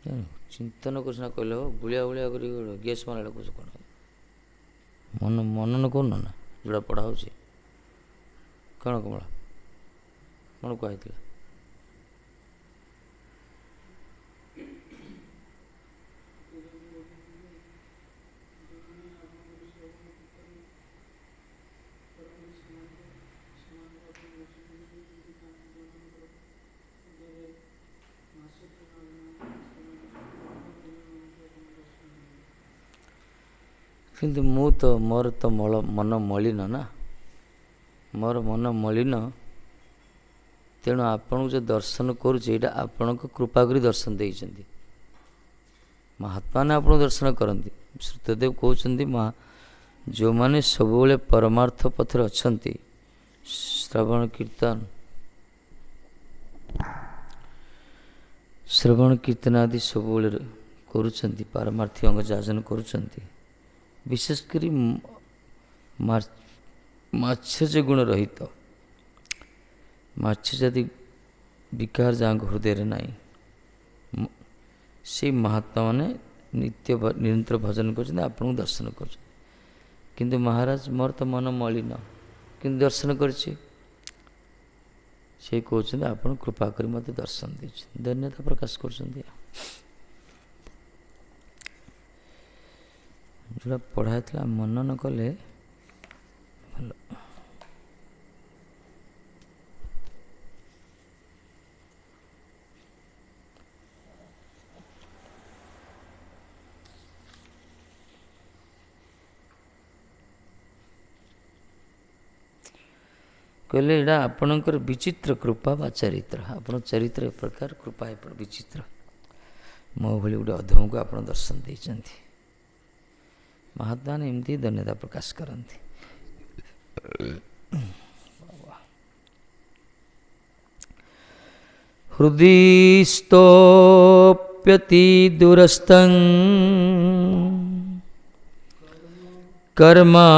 ଚିନ୍ତନ କରୁଛ ନା କହିଲେ ହବ ଗୁଳିଆ ଗୁଳିଆ କରି ଗ୍ୟାସ୍ ମାରିଲା କହୁଛ କ'ଣ ମନନ କରୁନ ନା ଯେଉଁଟା ପଢ଼ା ହେଉଛି କ'ଣ କମଳା କ'ଣ କୁହାହେଇଥିଲା? କିନ୍ତୁ ମୁଁ ତ ମୋର ତ ମନ ମଳିନ ନା, ମୋର ମନ ମଳିନ, ତେଣୁ ଆପଣଙ୍କୁ ଯେଉଁ ଦର୍ଶନ କରୁଛି ଏଇଟା ଆପଣଙ୍କ କୃପା କରି ଦର୍ଶନ ଦେଇଛନ୍ତି। ମହାତ୍ମାମାନେ ଆପଣଙ୍କୁ ଦର୍ଶନ କରନ୍ତି। ସୂତଦେବ କହୁଛନ୍ତି ଯେଉଁମାନେ ସବୁବେଳେ ପରମାର୍ଥ ପଥରେ ଅଛନ୍ତି, ଶ୍ରବଣ କୀର୍ତ୍ତନ ଆଦି ସବୁବେଳେ କରୁଛନ୍ତି, ପାରମାର୍ଥିକ ଅଙ୍ଗ ଯାଜନ କରୁଛନ୍ତି, ବିଶେଷ କରି ମାତ୍ସର୍ଯ୍ୟ ଗୁଣ ରହିତ, ମାତ୍ସର୍ଯ୍ୟ ଆଦି ବିକାର ଯାହାଙ୍କ ହୃଦୟରେ ନାହିଁ, ସେଇ ମହାତ୍ମାମାନେ ନିରନ୍ତର ଭଜନ କରୁଛନ୍ତି, ଆପଣଙ୍କୁ ଦର୍ଶନ କରୁଛନ୍ତି। କିନ୍ତୁ ମହାରାଜ ମୋର ତ ମନ ମଳିନ କିନ୍ତୁ ଦର୍ଶନ କରିଛି, ସେ କହୁଛନ୍ତି ଆପଣ କୃପା କରି ମୋତେ ଦର୍ଶନ ଦେଇଛନ୍ତି, ଧନ୍ୟତା ପ୍ରକାଶ କରୁଛନ୍ତି। ଯେଉଁଟା ପଢ଼ା ହେଇଥିଲା ମନନ କଲେ ଭଲ। କହିଲେ ଏଇଟା ଆପଣଙ୍କର ବିଚିତ୍ର କୃପା ବା ଚରିତ୍ର, ଆପଣ ଚରିତ୍ର ଏ ପ୍ରକାର କୃପା ଏପଟ ବିଚିତ୍ର, ମୋ ଭଳି ଗୋଟେ ଅଧମକୁ ଆପଣ ଦର୍ଶନ ଦେଇଛନ୍ତି। ମହାତ୍ମାମାନେ ଏମିତି ଧନ୍ୟତା ପ୍ରକାଶ କରନ୍ତି। ହୃଦି ସ୍ତୋପ୍ୟତି ଦୁରସ୍ତଂ कर्मा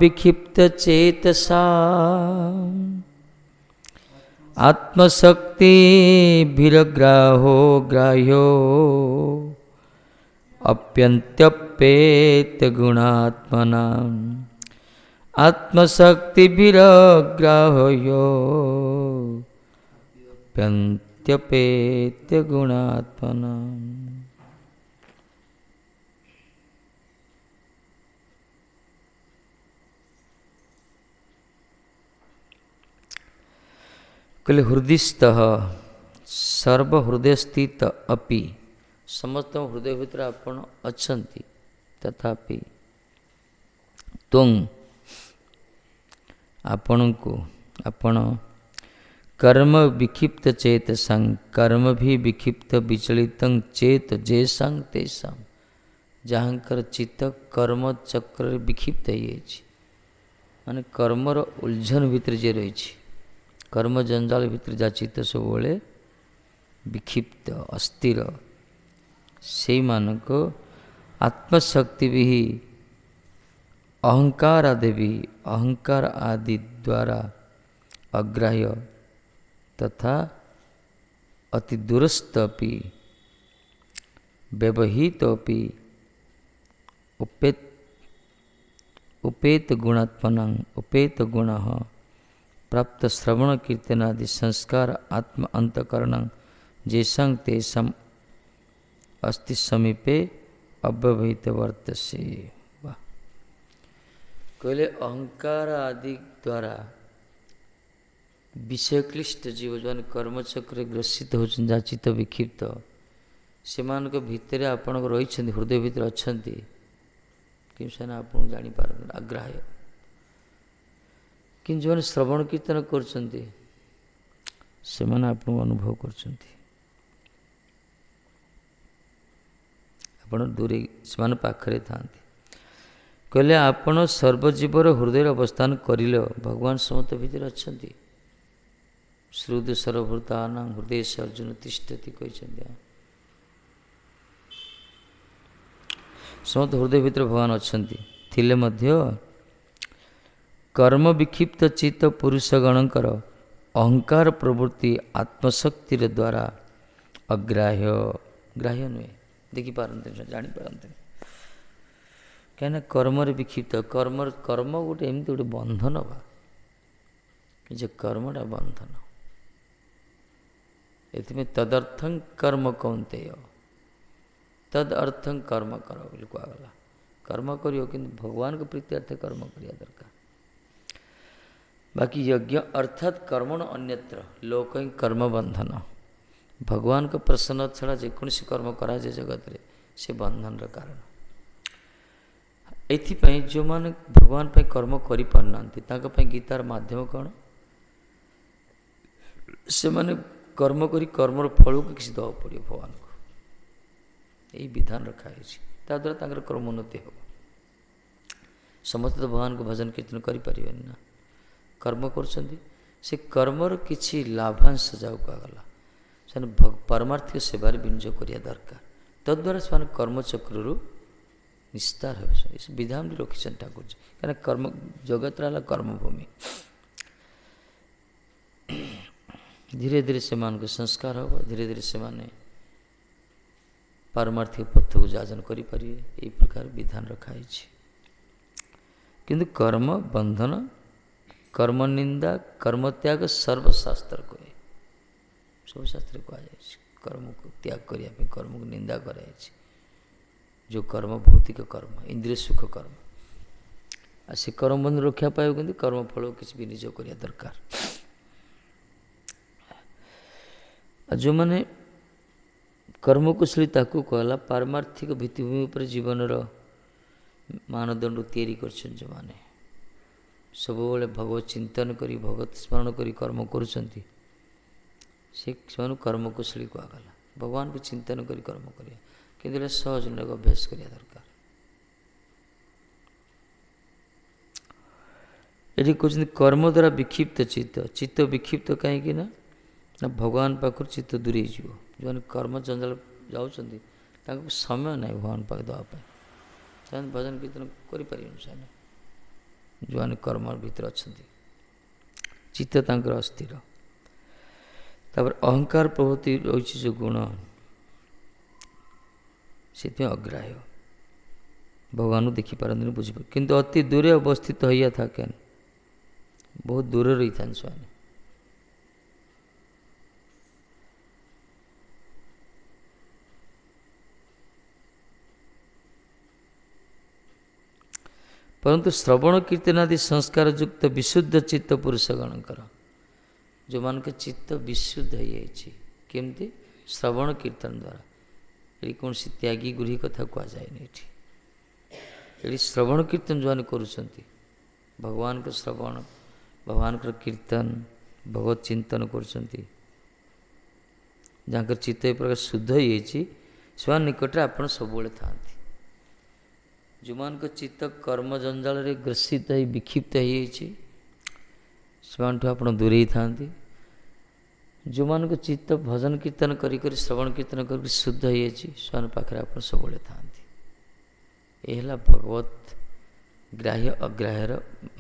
विक्षिप्त चेतसा आत्मशक्ति विरग्राहो ग्राह्यो अप्यन्त्यपेत गुणात्मना आत्मशक्ति विरग्राह्यो अप्यन्त्यपेत गुणात्मना। कहले हृदयस्थ सर्वहृदय स्थित अपि, समस्त हृदय भितर आपण अछंती, तथापि त्वं आपणको आपण कर्म विक्षिप्त चेतसां, कर्म भी विक्षिप्त विचलित चेत जेसां तेसां, जहाँकर चित्त कर्म चक्र विक्षिप्त माने कर्मर उलझन भितर जे रही, कर्म जंजाल भितर जा चित्त सब विक्षिप्त अस्थिर, से मानक आत्मशक्ति भी अहंकार आदि द्वारा अग्राह्य तथा अति दूरस्थ अपि व्यवहित अपि उपेत गुणात्मनं उपेत गुणः प्राप्त श्रवण कीर्तनादि संस्कार आत्म अंतकरण जेसं तेसम अस्ति समीपे अव्यवहित वर्तसे। कहले अहंकार आदि द्वारा विषयक्लिष्ट जीव जो कर्मचक्र ग्रसित होचन जा चित्त विक्षिप्त से भितर आपण रही हृदय भितर अच्छा कि आप जापर आग्राह्य कि जो श्रवण कीर्तन करते अनुभव कर दूरे से पाखरे था कहले आपण सर्वजीवर हृदय अवस्थान करिले भगवान समस्त भितर अच्छा श्रुद सर्वभूतानां हृदय से अर्जुन तिष्ठति कहते समस्त हृदय भितर भगवान अच्छा थिले मध्य कर्म विक्षिप्त चित्त पुरुष गणकर अहंकार प्रवृत्ति आत्मशक्ति द्वारा अग्राह्य ଗ୍ରାହ୍ୟ ନୁହେଁ, ଦେଖିପାରନ୍ତିନି, ଜାଣିପାରନ୍ତିନି। କାହିଁକିନା କର୍ମରେ ବିକ୍ଷିପ୍ତ। କର୍ମ ଗୋଟେ ଏମିତି ଗୋଟେ ବନ୍ଧନ ବା, ଯେ କର୍ମଟା ବନ୍ଧନ। ଏଥିପାଇଁ ତଦର୍ଥଂ କର୍ମ କୌନ୍ତେୟ, ତଦ୍ ଅର୍ଥଂ କର୍ମ କର ବୋଲି କୁହାଗଲା। କର୍ମ କରିବ କିନ୍ତୁ ଭଗବାନଙ୍କ ପ୍ରୀତ୍ୟର୍ଥେ କର୍ମ କରିବା ଦରକାର। ବାକି ଯଜ୍ଞ ଅର୍ଥାତ୍ କର୍ମଣ ଅନ୍ୟତ୍ର ଲୋକ ହିଁ କର୍ମ ବନ୍ଧନ। ଭଗବାନଙ୍କ ପ୍ରସନ୍ନ ଛଡ଼ା ଯେକୌଣସି କର୍ମ କରାଯାଏ ଜଗତରେ ସେ ବନ୍ଧନର କାରଣ। ଏଥିପାଇଁ ଯେଉଁମାନେ ଭଗବାନ ପାଇଁ କର୍ମ କରିପାରୁନାହାନ୍ତି ତାଙ୍କ ପାଇଁ ଗୀତାର ମାଧ୍ୟମ କ'ଣ? ସେମାନେ କର୍ମ କରି କର୍ମର ଫଳକୁ କିଛି ଦେବାକୁ ପଡ଼ିବ ଭଗବାନଙ୍କୁ। ଏହି ବିଧାନ ରଖାଯାଇଛି। ତାଦ୍ୱାରା ତାଙ୍କର କର୍ମୋନ୍ନତି ହେବ। ସମସ୍ତେ ତ ଭଗବାନଙ୍କୁ ଭଜନ କୀର୍ତ୍ତନ କରିପାରିବେନି ନା, କର୍ମ କରୁଛନ୍ତି। ସେ କର୍ମର କିଛି ଲାଭାଂଶ ଯାଉ କୁହାଗଲା ସେମାନେ ପାରମାର୍ଥିକ ସେବାରେ ବିନିଯୋଗ କରିବା ଦରକାର। ତଦ୍ୱାରା ସେମାନେ କର୍ମଚକ୍ରରୁ ନିସ୍ତାର ହେବେ। ଏ ବିଧାନଟି ରଖିଛନ୍ତି ଠାକୁରଜୀ। କାହିଁକିନା କର୍ମ ଜଗତର ହେଲା କର୍ମଭୂମି। ଧୀରେ ଧୀରେ ସେମାନଙ୍କୁ ସଂସ୍କାର ହେବ, ଧୀରେ ଧୀରେ ସେମାନେ ପାରମାର୍ଥିକ ପଥକୁ ଯାଜନ କରିପାରିବେ। ଏହି ପ୍ରକାର ବିଧାନ ରଖାଯାଇଛି। କିନ୍ତୁ କର୍ମ ବନ୍ଧନ, କର୍ମ ନିନ୍ଦା, କର୍ମତ୍ୟାଗ ସର୍ବଶାସ୍ତ୍ର କୁହେ। ସବୁ ଶାସ୍ତ୍ରରେ କୁହାଯାଇଛି କର୍ମକୁ ତ୍ୟାଗ କରିବା ପାଇଁ, କର୍ମକୁ ନିନ୍ଦା କରାଯାଇଛି। ଯେଉଁ କର୍ମ ଭୌତିକ କର୍ମ, ଇନ୍ଦ୍ରିୟ ସୁଖ କର୍ମ, ଆଉ ସେ କର୍ମ ବନ୍ଧନ ରକ୍ଷା ପାଇବ କିନ୍ତୁ କର୍ମ ଫଳକୁ କିଛି ବିନିଯୋଗ କରିବା ଦରକାର। ଆଉ ଯେଉଁମାନେ କର୍ମକୁଶଳୀ ତାକୁ କହିଲା ପାରମାର୍ଥିକ ଭିତ୍ତିଭୂମି ଉପରେ ଜୀବନର ମାନଦଣ୍ଡ ତିଆରି କରିଛନ୍ତି। ଯେଉଁମାନେ ସବୁବେଳେ ଭଗବତ ଚିନ୍ତନ କରି ଭଗବତ ସ୍ମରଣ କରି କର୍ମ କରୁଛନ୍ତି ସେମାନଙ୍କୁ କର୍ମକୁଶଳୀ କୁହାଗଲା। ଭଗବାନଙ୍କୁ ଚିନ୍ତନ କରି କର୍ମ କରିବା, କିନ୍ତୁ ଏଇଟା ସହଜ ନୁହେଁ, ଅଭ୍ୟାସ କରିବା ଦରକାର। ଏଠି କହୁଛନ୍ତି କର୍ମ ଦ୍ୱାରା ବିକ୍ଷିପ୍ତ ଚିତ୍ତ। ଚିତ୍ତ ବିକ୍ଷିପ୍ତ କାହିଁକି ନା ଭଗବାନ ପାଖରୁ ଚିତ୍ତ ଦୂରେଇ ଯିବ। ଯେଉଁମାନେ କର୍ମ ଜଞ୍ଜାଳ ଯାଉଛନ୍ତି ତାଙ୍କୁ ସମୟ ନାହିଁ ଭଗବାନ ପାଖ ଦେବା ପାଇଁ। ସେମାନେ ଭଜନ କୀର୍ତ୍ତନ କରିପାରିବେନି। ସେମାନେ ଯେଉଁମାନେ କର୍ମ ଭିତରେ ଅଛନ୍ତି ଚିତ୍ତ ତାଙ୍କର ଅସ୍ଥିର। ତାପରେ ଅହଙ୍କାର ପ୍ରଭୃତି ରହିଛି ଯେଉଁ ଗୁଣ, ସେଥିପାଇଁ ଅଗ୍ରାହ୍ୟ, ଭଗବାନଙ୍କୁ ଦେଖିପାରନ୍ତିନି, ବୁଝିପାର। କିନ୍ତୁ ଅତି ଦୂରେ ଅବସ୍ଥିତ ହୋଇଆ ଥାକେନ୍, ବହୁତ ଦୂରରେ ରହିଥାନ୍ତି ସେମାନେ। ପରନ୍ତୁ ଶ୍ରବଣ କୀର୍ତ୍ତନ ଆଦି ସଂସ୍କାର ଯୁକ୍ତ ବିଶୁଦ୍ଧ ଚିତ୍ତ ପୁରୁଷଗଣଙ୍କର, ଯେଉଁମାନଙ୍କ ଚିତ୍ତ ବିଶୁଦ୍ଧ ହୋଇଯାଇଛି, କେମିତି? ଶ୍ରବଣ କୀର୍ତ୍ତନ ଦ୍ୱାରା। ଏଠି କୌଣସି ତ୍ୟାଗୀ ଗୃହୀ କଥା କୁହାଯାଏନି। ଏଠି ଶ୍ରବଣ କୀର୍ତ୍ତନ ଯେଉଁମାନେ କରୁଛନ୍ତି, ଭଗବାନଙ୍କ ଶ୍ରବଣ, ଭଗବାନଙ୍କର କୀର୍ତ୍ତନ, ଭଗବତ ଚିନ୍ତନ କରୁଛନ୍ତି, ଯାହାଙ୍କର ଚିତ୍ତ ଏ ପ୍ରକାର ଶୁଦ୍ଧ ହୋଇଯାଇଛି, ସେମାନେ ନିକଟରେ ଆପଣ ସବୁବେଳେ ଥାଆନ୍ତି। ଯେଉଁମାନଙ୍କ ଚିତ୍ତ କର୍ମ ଜଞ୍ଜାଳରେ ଗ୍ରସିତ ହୋଇ ବିକ୍ଷିପ୍ତ ହୋଇଯାଇଛି ସେମାନଠୁ ଆପଣ ଦୂରେଇ ଥାଆନ୍ତି। ଯେଉଁମାନଙ୍କ ଚିତ୍ତ ଭଜନ କୀର୍ତ୍ତନ କରି କରି ଶ୍ରବଣ କୀର୍ତ୍ତନ କରିକି ଶୁଦ୍ଧ ହୋଇଯାଇଛି ସେମାନଙ୍କ ପାଖରେ ଆପଣ ସବୁବେଳେ ଥାଆନ୍ତି। ଏ ହେଲା ଭଗବତ ଗ୍ରାହ୍ୟ ଅଗ୍ରାହ୍ୟର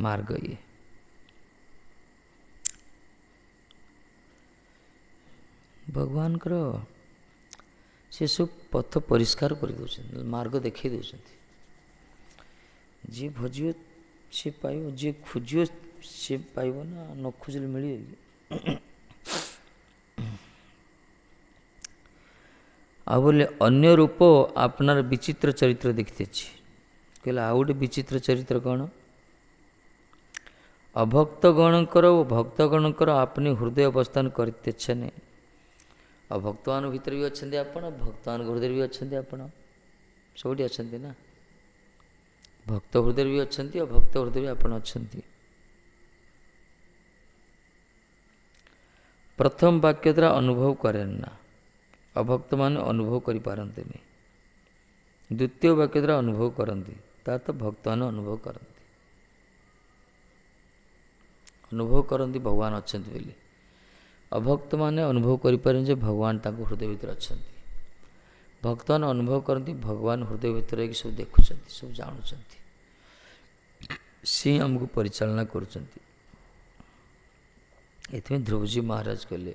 ମାର୍ଗ। ଇଏ ଭଗବାନଙ୍କର ସେସବୁ ପଥ ପରିଷ୍କାର କରିଦେଉଛନ୍ତି, ମାର୍ଗ ଦେଖାଇ ଦେଉଛନ୍ତି। ଯିଏ ଭଜିବ ସିଏ ପାଇବ, ଯିଏ ଖୋଜିବ ସିଏ ପାଇବ ନା, ନ ଖୋଜିଲେ ମିଳିବ କି? ଆଉ ବୋଲେ ଅନ୍ୟ ରୂପ ଆପଣାର ବିଚିତ୍ର ଚରିତ୍ର ଦେଖିତେଛି। କହିଲେ ଆଉ ଗୋଟେ ବିଚିତ୍ର ଚରିତ୍ର କ'ଣ? ଅଭକ୍ତଗଣଙ୍କର ଓ ଭକ୍ତଗଣଙ୍କର ଆପନି ହୃଦୟ ଅବସ୍ଥାନ କରିତେଛନେ। ଅଭକ୍ତମାନଙ୍କ ଭିତରେ ବି ଅଛନ୍ତି ଆପଣ, ଭକ୍ତମାନଙ୍କ ହୃଦୟରେ ବି ଅଛନ୍ତି ଆପଣ, ସବୁଠି ଅଛନ୍ତି ନା। ଭକ୍ତ ହୃଦୟରେ ବି ଅଛନ୍ତି, ଅଭକ୍ତ ହୃଦୟରେ ବି ଆପଣ ଅଛନ୍ତି। ପ୍ରଥମ ବାକ୍ୟ ଦ୍ୱାରା ଅନୁଭବ କରେନ ନା, ଅଭକ୍ତମାନେ ଅନୁଭବ କରିପାରନ୍ତିନି। ଦ୍ୱିତୀୟ ବାକ୍ୟ ଦ୍ୱାରା ଅନୁଭବ କରନ୍ତି, ତା ତ ଭକ୍ତମାନେ ଅନୁଭବ କରନ୍ତି। ଅନୁଭବ କରନ୍ତି ଭଗବାନ ଅଛନ୍ତି ବୋଲି। ଅଭକ୍ତମାନେ ଅନୁଭବ କରିପାରନ୍ତି ଯେ ଭଗବାନ ତାଙ୍କ ହୃଦୟ ଭିତରେ ଅଛନ୍ତି। ଭକ୍ତମାନେ ଅନୁଭବ କରନ୍ତି ଭଗବାନ ହୃଦୟ ଭିତରେ ରହିକି ସବୁ ଦେଖୁଛନ୍ତି, ସବୁ ଜାଣୁଛନ୍ତି, ସେ ଆମକୁ ପରିଚାଳନା କରୁଛନ୍ତି। ଏଥିପାଇଁ ଧ୍ରୁବଜୀ ମହାରାଜ କହିଲେ,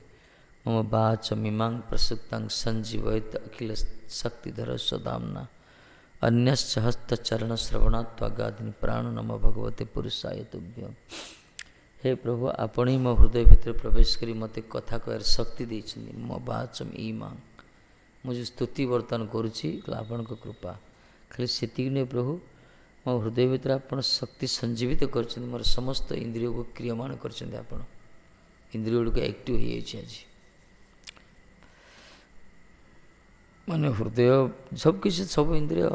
ମୋ मम वाचमिमां प्रसुप्तां संजीवयत अखिल शक्तिधर स्वधाम्ना अन्यश्च हस्तचरण श्रवणात्वागादिनी प्राण नम भगवते पुरुषाय तुभ्यम। हे प्रभु आपण ही मो हृदय भितर प्रवेश करी मते कथा कहर शक्ति देइछन्ति। मो वाचम इमां मुझे स्तुति वर्तन करुछि आपण कृपा खाली सेतिक नहीं प्रभु मो हृदय भितर आपण शक्ति संजीवित कर मोर समस्त इंद्रिय को क्रियमाण कर इंद्रिय गुड़िक एक्टिव हो आज माने हृदय सब किसी सब इंद्रिय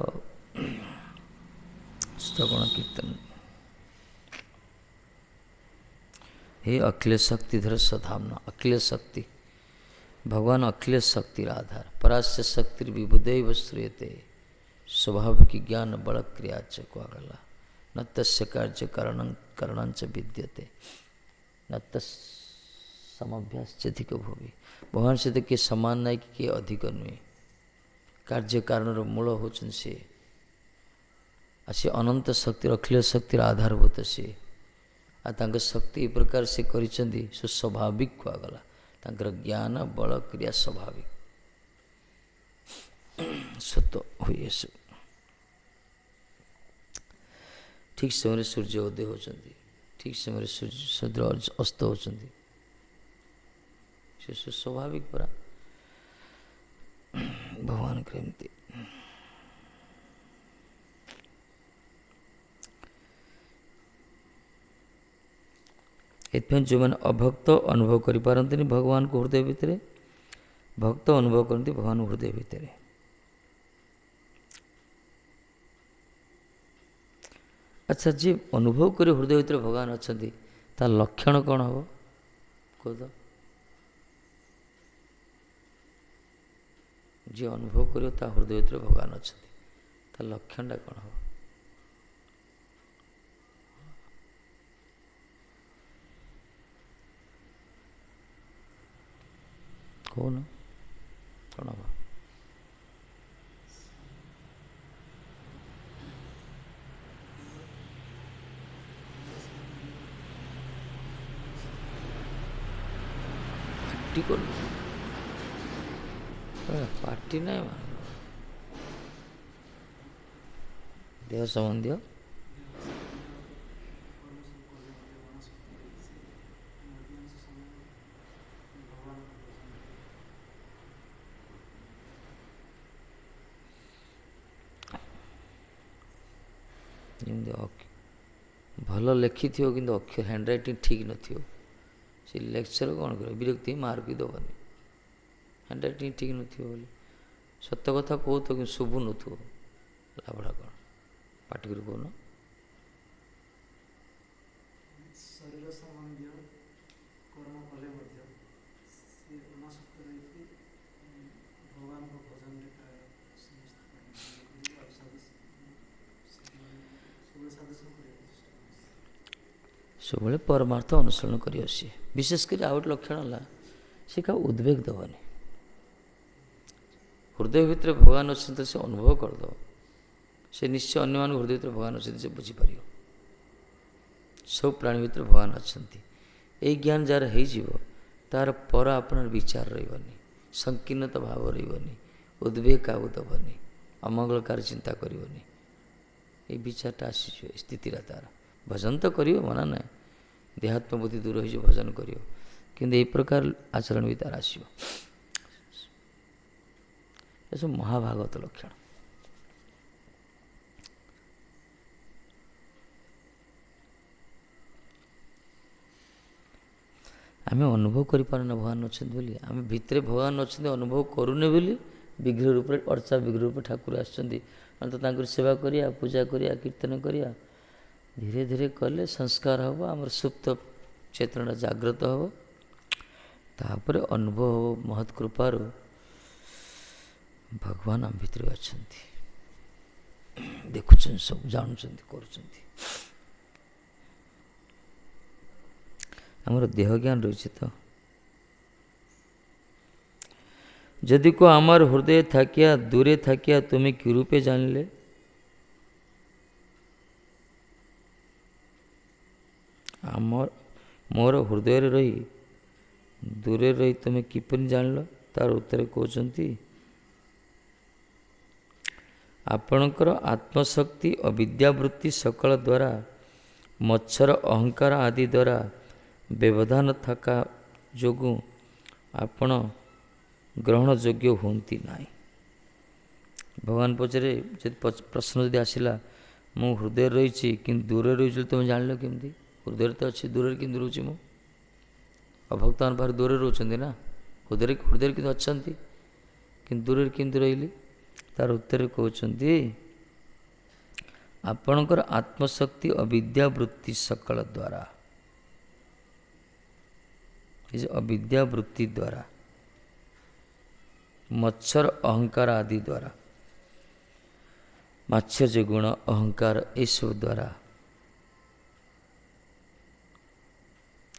श्रवण कीर्तन। हे अखिल शक्तिधर सधामना अखिल शक्ति भगवान अखिल शक्तिर आधार परास्य शक्तिर विबुदैव श्रूयते स्वाभाविक ज्ञान बल क्रिया च कहला न तस्य कार्य कारणंच विद्यते न तमभ्यासधिक भूमि। भगवान सहित किए समान नहीं कि किए अधिक नुहे कार्य कारण मूल होचन से अनंत शक्ति अखिल शक्तिर आधारभूत सी आ शक्ति प्रकार से करिसेंती स्वाभाविक कहगला तांकर ज्ञान बल क्रिया स्वाभाविक स्वत हुए ठीक समय सूर्य उदय होचंती ठीक समय सूर्य अस्त होचंती से स्वाभाविक परा भगवान कृमती। एथमें जो मैंने अभक्त अनुभव करि पारंतनी भगवान को हृदय भितर भक्त अनुभव करती भगवान हृदय भितर। अच्छा जी अनुभव कर हृदय भितर भगवान अच्छा ता लक्षण कौन हम कह तो जी अनुभव कर हृदय भितर भगवान अच्छा ता लक्षणटा कौन हम कौन कौन हम पार्टी कर पार्टी नहीं मान देह संबंधी भल लिखि थी कि अक्षर हैंड राइटिंग ठीक न से लेक्चर कौन कर विरक्ति मार्क भी दबनी हैंड राइटिंग ठीक न बोली सत कथा कह तो कि शुभु न लाभटा कौन पार्टी कर कौन सब परमार्थ अनुसरण कर विशेषकर आउ गोटे लक्षण है सी क्या उद्वेग दबनी हृदय भितर भगवान अच्छे से अनुभव करद से निश्चय अन्य मान हृदय भितर भगवान अच्छे से बुझीपर सब प्राणी भितर भगवान अच्छा यही ज्ञान जार हो तार पर आपन विचार रही संकीर्णता भाव रही उद्वेग आउ दबनी अमंगलकार चिंता करनी ये विचारटा आसी स्थिति तार भजन तो करियो मना ना देहात्म बुद्धि दूर हो भजन करियो किंतु ये प्रकार आचरण भी तार आसो ये सब महाभागवत लक्षण। आम अनुभव करें भगवान अच्छा बोली आम भितर भगवान अच्छा अनुभव करूने बोली विग्रह रूप अर्चा विग्रह रूप ठाकुर आसर सेवा करिया पूजा करिया कीर्तन करिया धीरे धीरे कले संस्कार हम आम सुप्त चेतना जागृत हम तापर अनुभव हम महत् कृपार भगवान आम भितर अच्छा देखुं सब जानुं कर देह ज्ञान रही तो जदि को आमार हृदय थाकिया दूरे थाकिया तुम्हें कि रूपे जानले आमर मोर हृदय रही ଦୂରରେ ରହି ତୁମେ କିପରି ଜାଣିଲ? ତାର ଉତ୍ତରେ କହୁଛନ୍ତି ଆପଣଙ୍କର ଆତ୍ମଶକ୍ତି ଓ ବିଦ୍ୟାବୃତ୍ତି ସକଳ ଦ୍ୱାରା ମତ୍ସର ଅହଙ୍କାର ଆଦି ଦ୍ୱାରା ବ୍ୟବଧାନ ଥକା ଯୋଗୁଁ ଆପଣ ଗ୍ରହଣ ଯୋଗ୍ୟ ହୁଅନ୍ତି ନାହିଁ। ଭଗବାନ ପଛରେ ଯଦି ପ୍ରଶ୍ନ ଯଦି ଆସିଲା ମୁଁ ହୃଦୟରେ ରହିଛି କିନ୍ତୁ ଦୂରରେ ରହୁଛି ତୁମେ ଜାଣିଲ କେମିତି? ହୃଦୟରେ ତ ଅଛି, ଦୂରରେ କେମିତି ରହୁଛି ମୁଁ? ଅଭକ୍ତମାନ ପାଖରେ ଦୂରରେ ରହୁଛନ୍ତି ନା, ହୃଦୟରେ କିନ୍ତୁ ଅଛନ୍ତି, କିନ୍ତୁ ଦୂରରେ କେମିତି ରହିଲି? ତାର ଉତ୍ତରେ କହୁଛନ୍ତି ଆପଣଙ୍କର ଆତ୍ମଶକ୍ତି ଅବିଦ୍ୟାବୃତ୍ତି ସକଳ ଦ୍ୱାରା, ଅବିଦ୍ୟାବୃତ୍ତି ଦ୍ୱାରା ମତ୍ସର ଅହଙ୍କାର ଆଦି ଦ୍ୱାରା, ମାତ୍ସର୍ଯ୍ୟ ଗୁଣ ଅହଙ୍କାର ଏସବୁ ଦ୍ୱାରା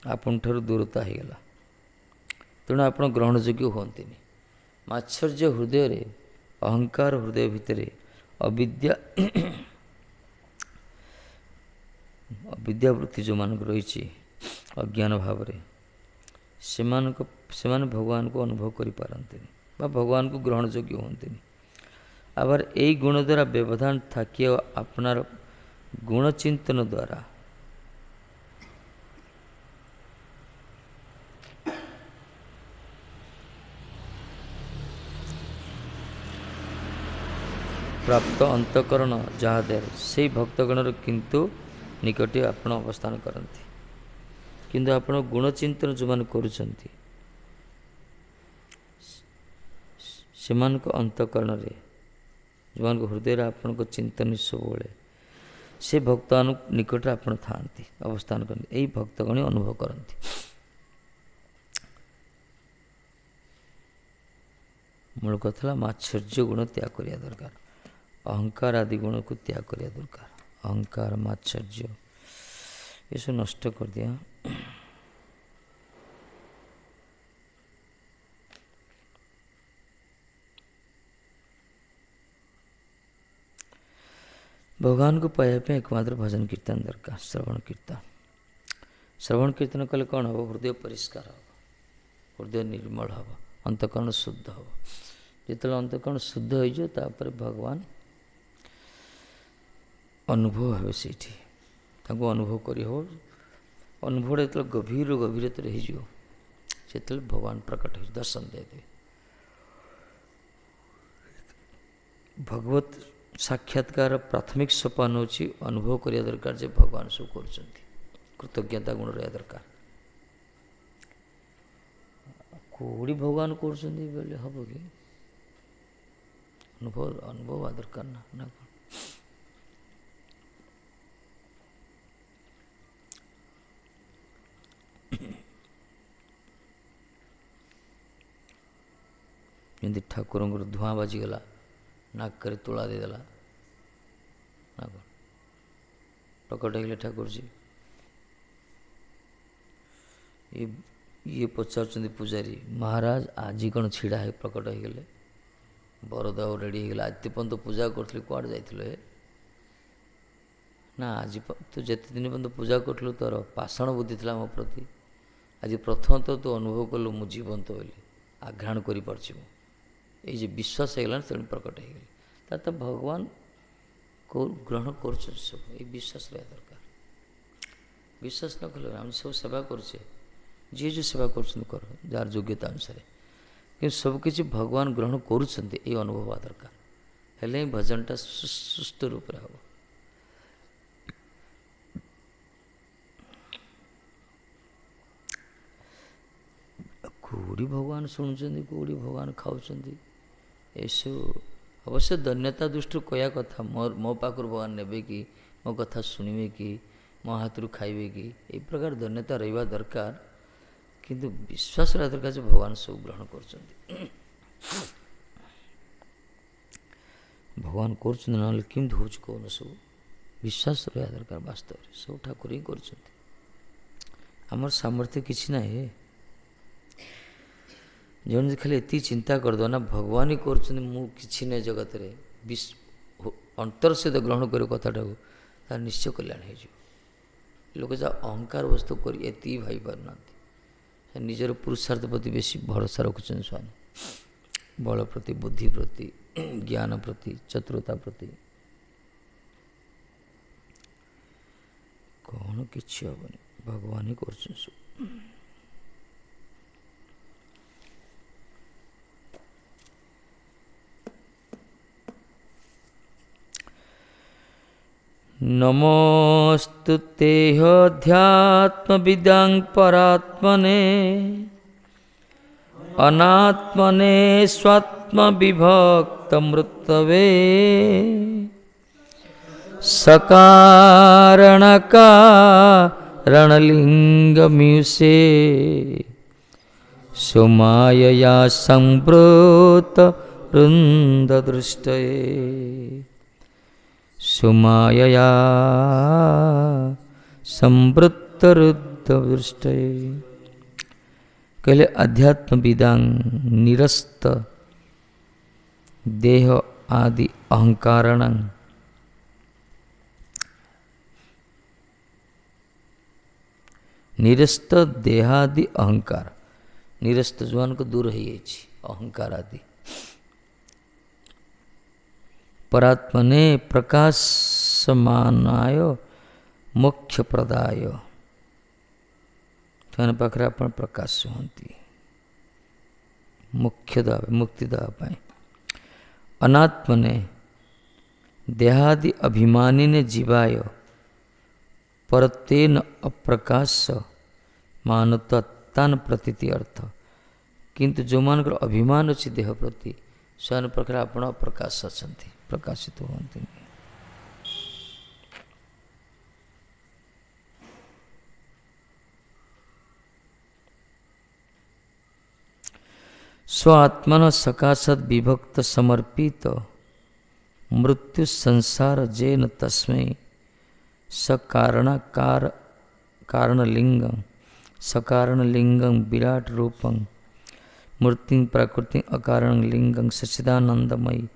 ଆପଣଙ୍କଠାରୁ ଦୂରତା ହେଇଗଲା, ତେଣୁ ଆପଣ ଗ୍ରହଣଯୋଗ୍ୟ ହୁଅନ୍ତିନି। ମାତ୍ସର୍ଯ୍ୟ ହୃଦୟରେ, ଅହଙ୍କାର ହୃଦୟ ଭିତରେ, ଅବିଦ୍ୟାବୃତ୍ତି ଯେଉଁମାନଙ୍କୁ ରହିଛି ଅଜ୍ଞାନ ଭାବରେ, ସେମାନେ ଭଗବାନଙ୍କୁ ଅନୁଭବ କରିପାରନ୍ତିନି ବା ଭଗବାନଙ୍କୁ ଗ୍ରହଣଯୋଗ୍ୟ ହୁଅନ୍ତିନି। ଆবার এই ଗୁଣ ଦ୍ୱାରା ବ୍ୟବଧାନ ଥାକିଅ আপনার ଗୁଣଚିନ୍ତନ ଦ୍ୱାରା ପ୍ରାପ୍ତ ଅନ୍ତଃକରଣ ଯାହା ଦେହ ସେହି ଭକ୍ତଗଣର କିନ୍ତୁ ନିକଟରେ ଆପଣ ଅବସ୍ଥାନ କରନ୍ତି। କିନ୍ତୁ ଆପଣ ଗୁଣଚିନ୍ତନ ଯେଉଁମାନେ କରୁଛନ୍ତି ସେମାନଙ୍କ ଅନ୍ତଃକରଣରେ, ଯେଉଁମାନଙ୍କ ହୃଦୟରେ ଆପଣଙ୍କ ଚିନ୍ତନ ସବୁବେଳେ, ସେ ଭକ୍ତମାନଙ୍କ ନିକଟରେ ଆପଣ ଥାଆନ୍ତି, ଅବସ୍ଥାନ କରନ୍ତି। ଏହି ଭକ୍ତଗଣ ଅନୁଭବ କରନ୍ତି। ମୂଳ କଥା ହେଲା ମାତ୍ସର୍ଯ୍ୟ ଗୁଣ ତ୍ୟାଗ କରିବା ଦରକାର, ଅହଙ୍କାର ଆଦି ଗୁଣକୁ ତ୍ୟାଗ କରିବା ଦରକାର। ଅହଙ୍କାର, ମାତ୍ସର୍ଯ୍ୟ ଏସବୁ ନଷ୍ଟ କରିଦିଅ। ଭଗବାନଙ୍କୁ ପାଇବା ପାଇଁ ଏକମାତ୍ର ଭଜନ କୀର୍ତ୍ତନ ଦରକାର, ଶ୍ରବଣ କୀର୍ତ୍ତନ। ଶ୍ରବଣ କୀର୍ତ୍ତନ କଲେ କ'ଣ ହେବ? ହୃଦୟ ପରିଷ୍କାର ହେବ, ହୃଦୟ ନିର୍ମଳ ହେବ, ଅନ୍ତଃକରଣ ଶୁଦ୍ଧ ହେବ। ଯେତେବେଳେ ଅନ୍ତଃକରଣ ଶୁଦ୍ଧ ହୋଇଯିବ ତାପରେ ଭଗବାନ ଅନୁଭବ ହେବେ ସେଇଠି, ତାଙ୍କୁ ଅନୁଭବ କରିହେବ। ଅନୁଭବଟା ଯେତେବେଳେ ଗଭୀରତାରେ ହେଇଯିବ ସେତେବେଳେ ଭଗବାନ ପ୍ରକଟ ହେଇଯିବ, ଦର୍ଶନ ଦେଇଦେବେ। ଭଗବତ ସାକ୍ଷାତକାର ପ୍ରାଥମିକ ସୋପାନ ହେଉଛି ଅନୁଭବ କରିବା ଦରକାର ଯେ ଭଗବାନ ସବୁ କରୁଛନ୍ତି, କୃତଜ୍ଞତା ଗୁଣ ରହିବା ଦରକାର। କେଉଁଠି ଭଗବାନ କରୁଛନ୍ତି ବୋଲେ ହେବ କି? ଅନୁଭବ ହେବା ଦରକାର ନା କ'ଣ? ଯେମିତି ଠାକୁରଙ୍କର ଧୂଆଁ ବାଜିଗଲା, ନାକରେ ତୁଳା ଦେଇଦେଲା ନା କ'ଣ? ପ୍ରକଟ ହେଇଗଲେ ଠାକୁରଜୀ। ଇଏ ପଚାରୁଛନ୍ତି ପୂଜାରୀ, ମହାରାଜ ଆଜି କ'ଣ ଛିଡ଼ା ହେଇ ପ୍ରକଟ ହେଇଗଲେ? ବରଦ ଆଉ ରେଡ଼ି ହେଇଗଲା, ଆଜି ପର୍ଯ୍ୟନ୍ତ ପୂଜା କରୁଥିଲି, କୁଆଡ଼େ ଯାଇଥିଲ? ନା ଆଜି ତୁ ଯେତେ ଦିନ ପର୍ଯ୍ୟନ୍ତ ପୂଜା କରୁଥିଲୁ ତୋର ପାଷାଣ ବୁଦ୍ଧି ଥିଲା ମୋ ପ୍ରତି, ଆଜି ପ୍ରଥମତଃ ତୁ ଅନୁଭବ କଲୁ ମୁଁ ଜୀବନ୍ତ ବୋଲି, ଆଘ୍ରାଣ କରିପାରୁଛି ମୁଁ, ଏଇ ଯେ ବିଶ୍ୱାସ ହେଇଗଲାଣି, ତେଣୁ ପ୍ରକଟ ହେଇଗଲି। ତ ଭଗବାନ ଗ୍ରହଣ କରୁଛନ୍ତି ସବୁ, ଏଇ ବିଶ୍ୱାସ ରହିବା ଦରକାର। ବିଶ୍ୱାସ ନ କଲେ ଆମେ ସବୁ ସେବା କରୁଛେ, ଯିଏ ଯେଉଁ ସେବା କରୁଛନ୍ତି କର, ଯାହାର ଯୋଗ୍ୟତା ଅନୁସାରେ, କିନ୍ତୁ ସବୁକିଛି ଭଗବାନ ଗ୍ରହଣ କରୁଛନ୍ତି ଏଇ ଅନୁଭବ ହେବା ଦରକାର। ହେଲେ ହିଁ ଭଜନଟା ସୁସ୍ଥ ରୂପରେ ହେବ। କେଉଁଠି ଭଗବାନ ଶୁଣୁଛନ୍ତି, କେଉଁଠି ଭଗବାନ ଖାଉଛନ୍ତି, ଏସବୁ ଅବଶ୍ୟ ଧନ୍ୟତା ଦୃଷ୍ଟିରୁ କହିବା କଥା, ମୋ ପାଖରୁ ଭଗବାନ ନେବେ କି, ମୋ କଥା ଶୁଣିବେ କି, ମୋ ହାତରୁ ଖାଇବେ କି, ଏଇ ପ୍ରକାର ଧନ୍ୟତା ରହିବା ଦରକାର। କିନ୍ତୁ ବିଶ୍ୱାସ ରହିବା ଦରକାର ଯେ ଭଗବାନ ସବୁ ଗ୍ରହଣ କରୁଛନ୍ତି। ଭଗବାନ କରୁଛନ୍ତି, ନହେଲେ କେମିତି ହେଉଛି କହୁନ? ସବୁ ବିଶ୍ୱାସ ରହିବା ଦରକାର। ବାସ୍ତବରେ ସବୁ ଠାକୁର ହିଁ କରୁଛନ୍ତି, ଆମର ସାମର୍ଥ୍ୟ କିଛି ନାହିଁ। ଜଣେ ଖାଲି ଏତିକି ଚିନ୍ତା କରିଦେବ ନା ଭଗବାନ ହିଁ କରୁଛନ୍ତି, ମୁଁ କିଛି ନାହିଁ ଜଗତରେ, ଅନ୍ତର ସହିତ ଗ୍ରହଣ କରିବ କଥାଟାକୁ, ତାର ନିଶ୍ଚୟ କଲ୍ୟାଣ ହେଇଯିବ। ଲୋକ ଯାହା ଅହଙ୍କାର ବସ୍ତୁ କରି ଏତିକି ଭାବି ପାରୁନାହାନ୍ତି, निजर पुरुषार्थ प्रति बेसी भरोसा रखुछन स्वामी, बल प्रति, बुद्धि प्रति, ज्ञान प्रति, चतुरता प्रति। कौन किछि हेबनी, भगवान ही करछन सब। नमोस्तुते अध्यात्मविदां परात्मने, अनात्मने स्वात्मविभक्तमृतवे, सकारणकारणलिङ्गमीशे, सुमायया संवृतवृन्ददृष्टये, सुमायया संवृत्तरुद्धदृष्टये। कहले अध्यात्म विदां निरस्त देह आदि अहंकारण, निरस्त देहादि अहंकार, निरस्त जुआन को दूर है अहंकार आदि, परात्मने प्रकाशमानाय मोक्ष प्रदाय, पाखरे आपण प्रकाश हंती, मुख्य देवा मुक्ति देवा। अनात्मने देहादि अभिमानी ने जीवाय, परतेन अप्रकाश मानतान प्रतीति अर्थ, किंतु जो मानकर अभिमान अच्छी देह प्रति स्वयं प्रकार आपण अप्रकाश अच्छी, प्रकाशित होती। स्वात्मन सकाशत विभक्त समर्पित मृत्यु संसार जेन तस्मै सकारणकार कारणलिंगं सकारणलिंगं विराट रूपं मूर्तिं प्रकृति अकारण लिंगं सच्चिदानंदमयी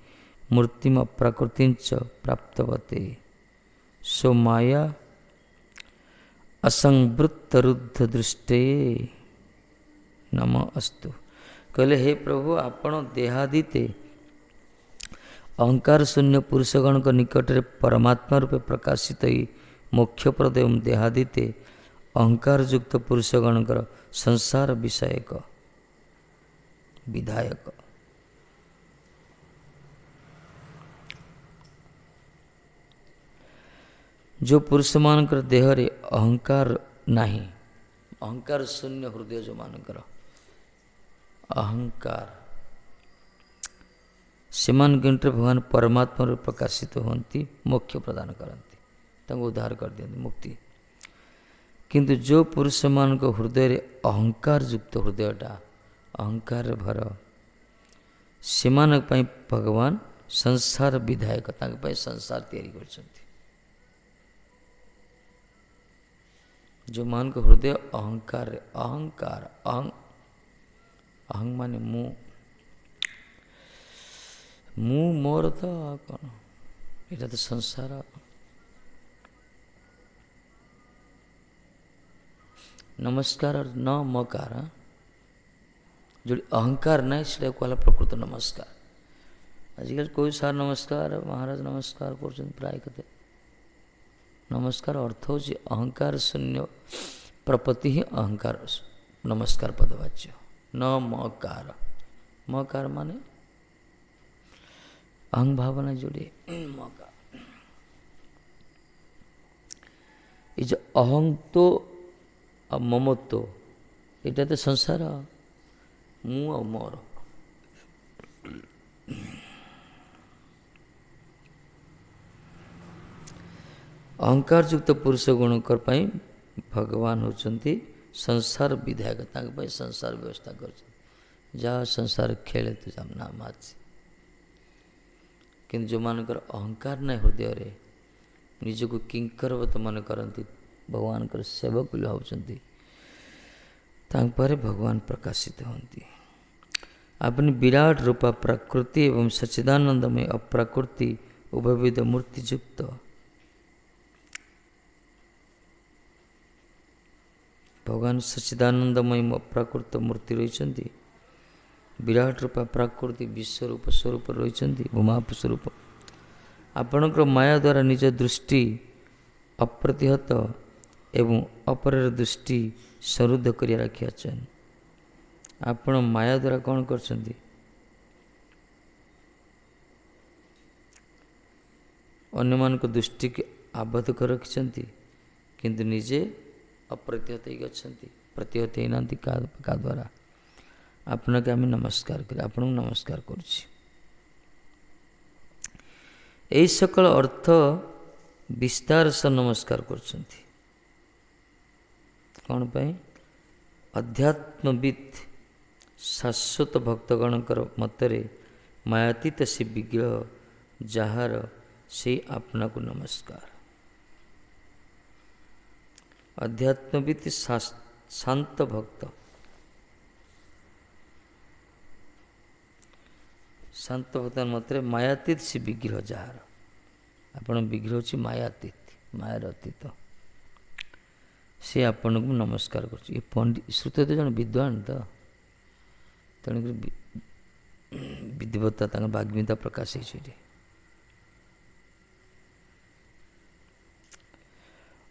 मूर्तिम प्रकृतिं च प्राप्तवते, सो माया असंवृत्तरुद्ध दृष्टे नमः अस्तु। कहले हे प्रभु, आपण देहादिते अहंकार शून्य पुरुषगण को निकट रे परमात्मा रूपे प्रकाशित ही मोक्षप्रद एवं देहादिते अहंकार युक्त पुरुषगणकर संसार विषयक विधायक। जो पुरुष मानकर देह रे अहंकार नहीं, अहंकार शून्य हृदय जो मानकर अहंकार सेमान गंटे भगवान परमात्मा रूप प्रकाशित होती, मोक्ष प्रदान करती, तंग उद्धार कर दियंती मुक्ति। किंतु जो पुरुष मान को हृदय रे अहंकार युक्त हृदयटा अहंकार भर, सेमान पई भगवान संसार विधायक तांग पई संसार तैयारी करछंती। जो मान को हृदय अहंकार अहंकार अहं अहं माने मु मु मोर तो कौन एटा तो संसार। नमस्कार और न मकार जो अहंकार नहीं से कहला प्रकृत नमस्कार। आजकल कोई सार नमस्कार महाराज नमस्कार कर प्राय कते नमस्कार अर्थ हो अहंकार शून्य प्रपति ही अहंकार नमस्कार पदवाच्य। न मकार, मकार माने अहं भावना जोड़े मकार। ये जो अहं तो ममत्व एटा तो संसार मु आ मोर। अहंकार युक्त पुरुष गुणकर पाई भगवान होचंती संसार विधायक, तांके पाई संसार व्यवस्था कर जा संसार खेले तो जम नाम आछि। किंतु जो मानकर अहंकार नहीं हृदय रे निजको किंकरवत मन करती, भगवान कर सेवक होचंती, तांक पर भगवान प्रकाशित होती। अपनी विराट रूपा प्रकृति एवं सच्चिदानंदमय अप्रकृति उभयविध मूर्ति युक्त ଭଗବାନ ସଚ୍ଚିଦାନନ୍ଦମୟୀ ଅପ୍ରାକୃତ ମୂର୍ତ୍ତି ରହିଛନ୍ତି। ବିରାଟ ରୂପା ପ୍ରାକୃତି ବିଶ୍ୱରୂପ ସ୍ୱରୂପ ରହିଛନ୍ତି ଭୂମାପ ସ୍ୱରୂପ। ଆପଣଙ୍କର ମାୟା ଦ୍ୱାରା ନିଜ ଦୃଷ୍ଟି ଅପ୍ରତିହତ ଏବଂ ଅପରର ଦୃଷ୍ଟି ସରୁଦ୍ଧ କରି ରଖିଅଛନ୍ତି। ଆପଣ ମାୟା ଦ୍ୱାରା କ'ଣ କରୁଛନ୍ତି? ଅନ୍ୟମାନଙ୍କ ଦୃଷ୍ଟିକୁ ଆବଦ୍ଧ କରି ରଖିଛନ୍ତି, କିନ୍ତୁ ନିଜେ ଅପ୍ରତିହତ ହେଇକି ଅଛନ୍ତି। ପ୍ରତିହତ ହେଇନାହାନ୍ତି କାହା ଦ୍ୱାରା? ଆପଣଙ୍କୁ ଆମେ ନମସ୍କାର କରି ଆପଣଙ୍କୁ ନମସ୍କାର କରୁଛି। ଏହି ସକଳ ଅର୍ଥ ବିସ୍ତାର ସହ ନମସ୍କାର କରୁଛନ୍ତି। କ'ଣ ପାଇଁ? ଅଧ୍ୟାତ୍ମବିତ୍ ଶାଶ୍ୱତ ଭକ୍ତଗଣଙ୍କର ମତରେ ମାୟାତୀତ ସେ ବିଗ୍ରହ ଯାହାର ସେଇ ଆପଣାକୁ ନମସ୍କାର। ଅଧ୍ୟାତ୍ମବିତ୍ ଶାନ୍ତ ଭକ୍ତ, ଶାନ୍ତ ଭକ୍ତ ମତରେ ମାୟାତୀତ ସେ ବିଗ୍ରହ ଯାହାର, ଆପଣ ବିଗ୍ରହ ହେଉଛି ମାୟାତୀତ, ମାୟାର ଅତୀତ, ସେ ଆପଣଙ୍କୁ ନମସ୍କାର କରୁଛି। ଏ ଶ୍ରୁତ ତ ଜଣେ ବିଦ୍ୱାନ ତ, ତେଣୁକରି ବିଧିବତ୍ତା ତାଙ୍କ ବାଗ୍ମିତା ପ୍ରକାଶ ହେଇଛି ଏଠି।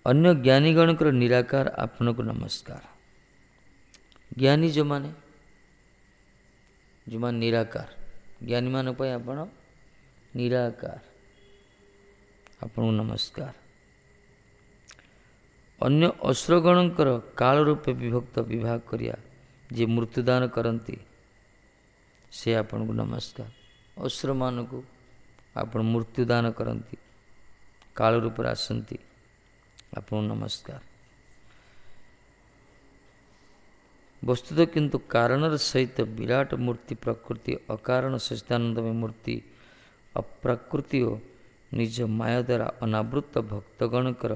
ଅନ୍ୟ ଜ୍ଞାନୀଗଣଙ୍କର ନିରାକାର ଆପଣଙ୍କୁ ନମସ୍କାର। ଜ୍ଞାନୀ ଯେଉଁମାନେ ନିରାକାର, ଜ୍ଞାନୀମାନଙ୍କ ପାଇଁ ଆପଣ ନିରାକାର, ଆପଣଙ୍କୁ ନମସ୍କାର। ଅନ୍ୟ ଅସୁରଗଣଙ୍କର କାଳ ରୂପେ ବିଭକ୍ତ ବିଭାଗ କରିବା ଯିଏ ମୃତ୍ୟୁଦାନ କରନ୍ତି, ସେ ଆପଣଙ୍କୁ ନମସ୍କାର। ଅସୁରମାନଙ୍କୁ ଆପଣ ମୃତ୍ୟୁଦାନ କରନ୍ତି, କାଳ ରୂପରେ ଆସନ୍ତି, ଆପଣଙ୍କୁ ନମସ୍କାର। ବସ୍ତୁତ କିନ୍ତୁ କାରଣର ସହିତ ବିରାଟ ମୂର୍ତ୍ତି ପ୍ରକୃତି ଅକାରଣ ସଚ୍ଚିଦାନନ୍ଦମୟ ମୂର୍ତ୍ତି ଅପ୍ରାକୃତି ଓ ନିଜ ମାୟା ଦ୍ୱାରା ଅନାବୃତ ଭକ୍ତଗଣଙ୍କର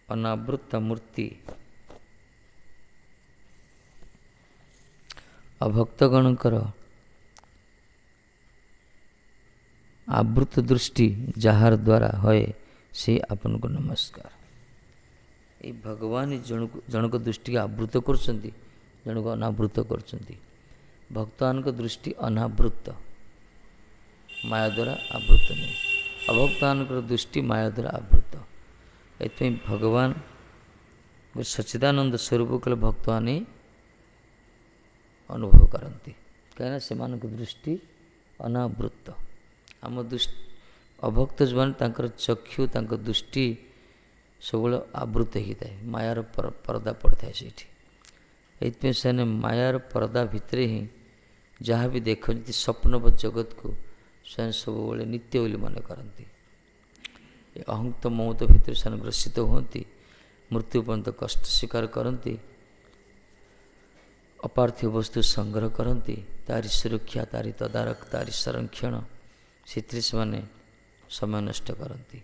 ଅନାବୃତ ମୂର୍ତ୍ତି ଅଭକ୍ତଗଣଙ୍କର ଆବୃତ ଦୃଷ୍ଟି ଯାହାର ଦ୍ୱାରା ହୁଏ, ସେ ଆପଣଙ୍କୁ ନମସ୍କାର। ଏଇ ଭଗବାନ ଜଣକ ଦୃଷ୍ଟିକୁ ଆବୃତ କରୁଛନ୍ତି, ଜଣକୁ ଅନାବୃତ କରୁଛନ୍ତି। ଭକ୍ତମାନଙ୍କ ଦୃଷ୍ଟି ଅନାବୃତ, ମାୟା ଦ୍ୱାରା ଆବୃତ ନୁହେଁ। ଅଭକ୍ତମାନଙ୍କର ଦୃଷ୍ଟି ମାୟା ଦ୍ୱାରା ଆବୃତ। ଏଥିପାଇଁ ଭଗବାନ ସଚ୍ଚିଦାନନ୍ଦ ସ୍ୱରୂପ କଲେ ଭକ୍ତମାନେ ଅନୁଭବ କରନ୍ତି, କାହିଁକିନା ସେମାନଙ୍କ ଦୃଷ୍ଟି ଅନାବୃତ। ଆମ ଦୃଷ୍ଟି ଅଭକ୍ତ ଯେଉଁମାନେ, ତାଙ୍କର ଚକ୍ଷୁ ତାଙ୍କ ଦୃଷ୍ଟି ସବୁବେଳେ ଆବୃତ ହେଇଥାଏ, ମାୟାର ପରଦା ପଡ଼ିଥାଏ ସେଇଠି। ଏଇଥିପାଇଁ ସେମାନେ ମାୟାର ପରଦା ଭିତରେ ହିଁ ଯାହା ବି ଦେଖନ୍ତି ସ୍ୱପ୍ନବତ୍ ଜଗତକୁ ସ୍ୱୟଂ ସବୁବେଳେ ନିତ୍ୟ ବୋଲି ମନେ କରନ୍ତି। ଏ ଅହଙ୍ତ ମମତ ଭିତରେ ସେମାନେ ଗ୍ରସିତ ହୁଅନ୍ତି, ମୃତ୍ୟୁ ପର୍ଯ୍ୟନ୍ତ କଷ୍ଟ ସ୍ୱୀକାର କରନ୍ତି, ଅପାର୍ଥିବ ବସ୍ତୁ ସଂଗ୍ରହ କରନ୍ତି, ତାରି ସୁରକ୍ଷା, ତାରି ତଦାରଖ, ତାରି ସଂରକ୍ଷଣ, ସେଥିରେ ସେମାନେ ସମୟ ନଷ୍ଟ କରନ୍ତି।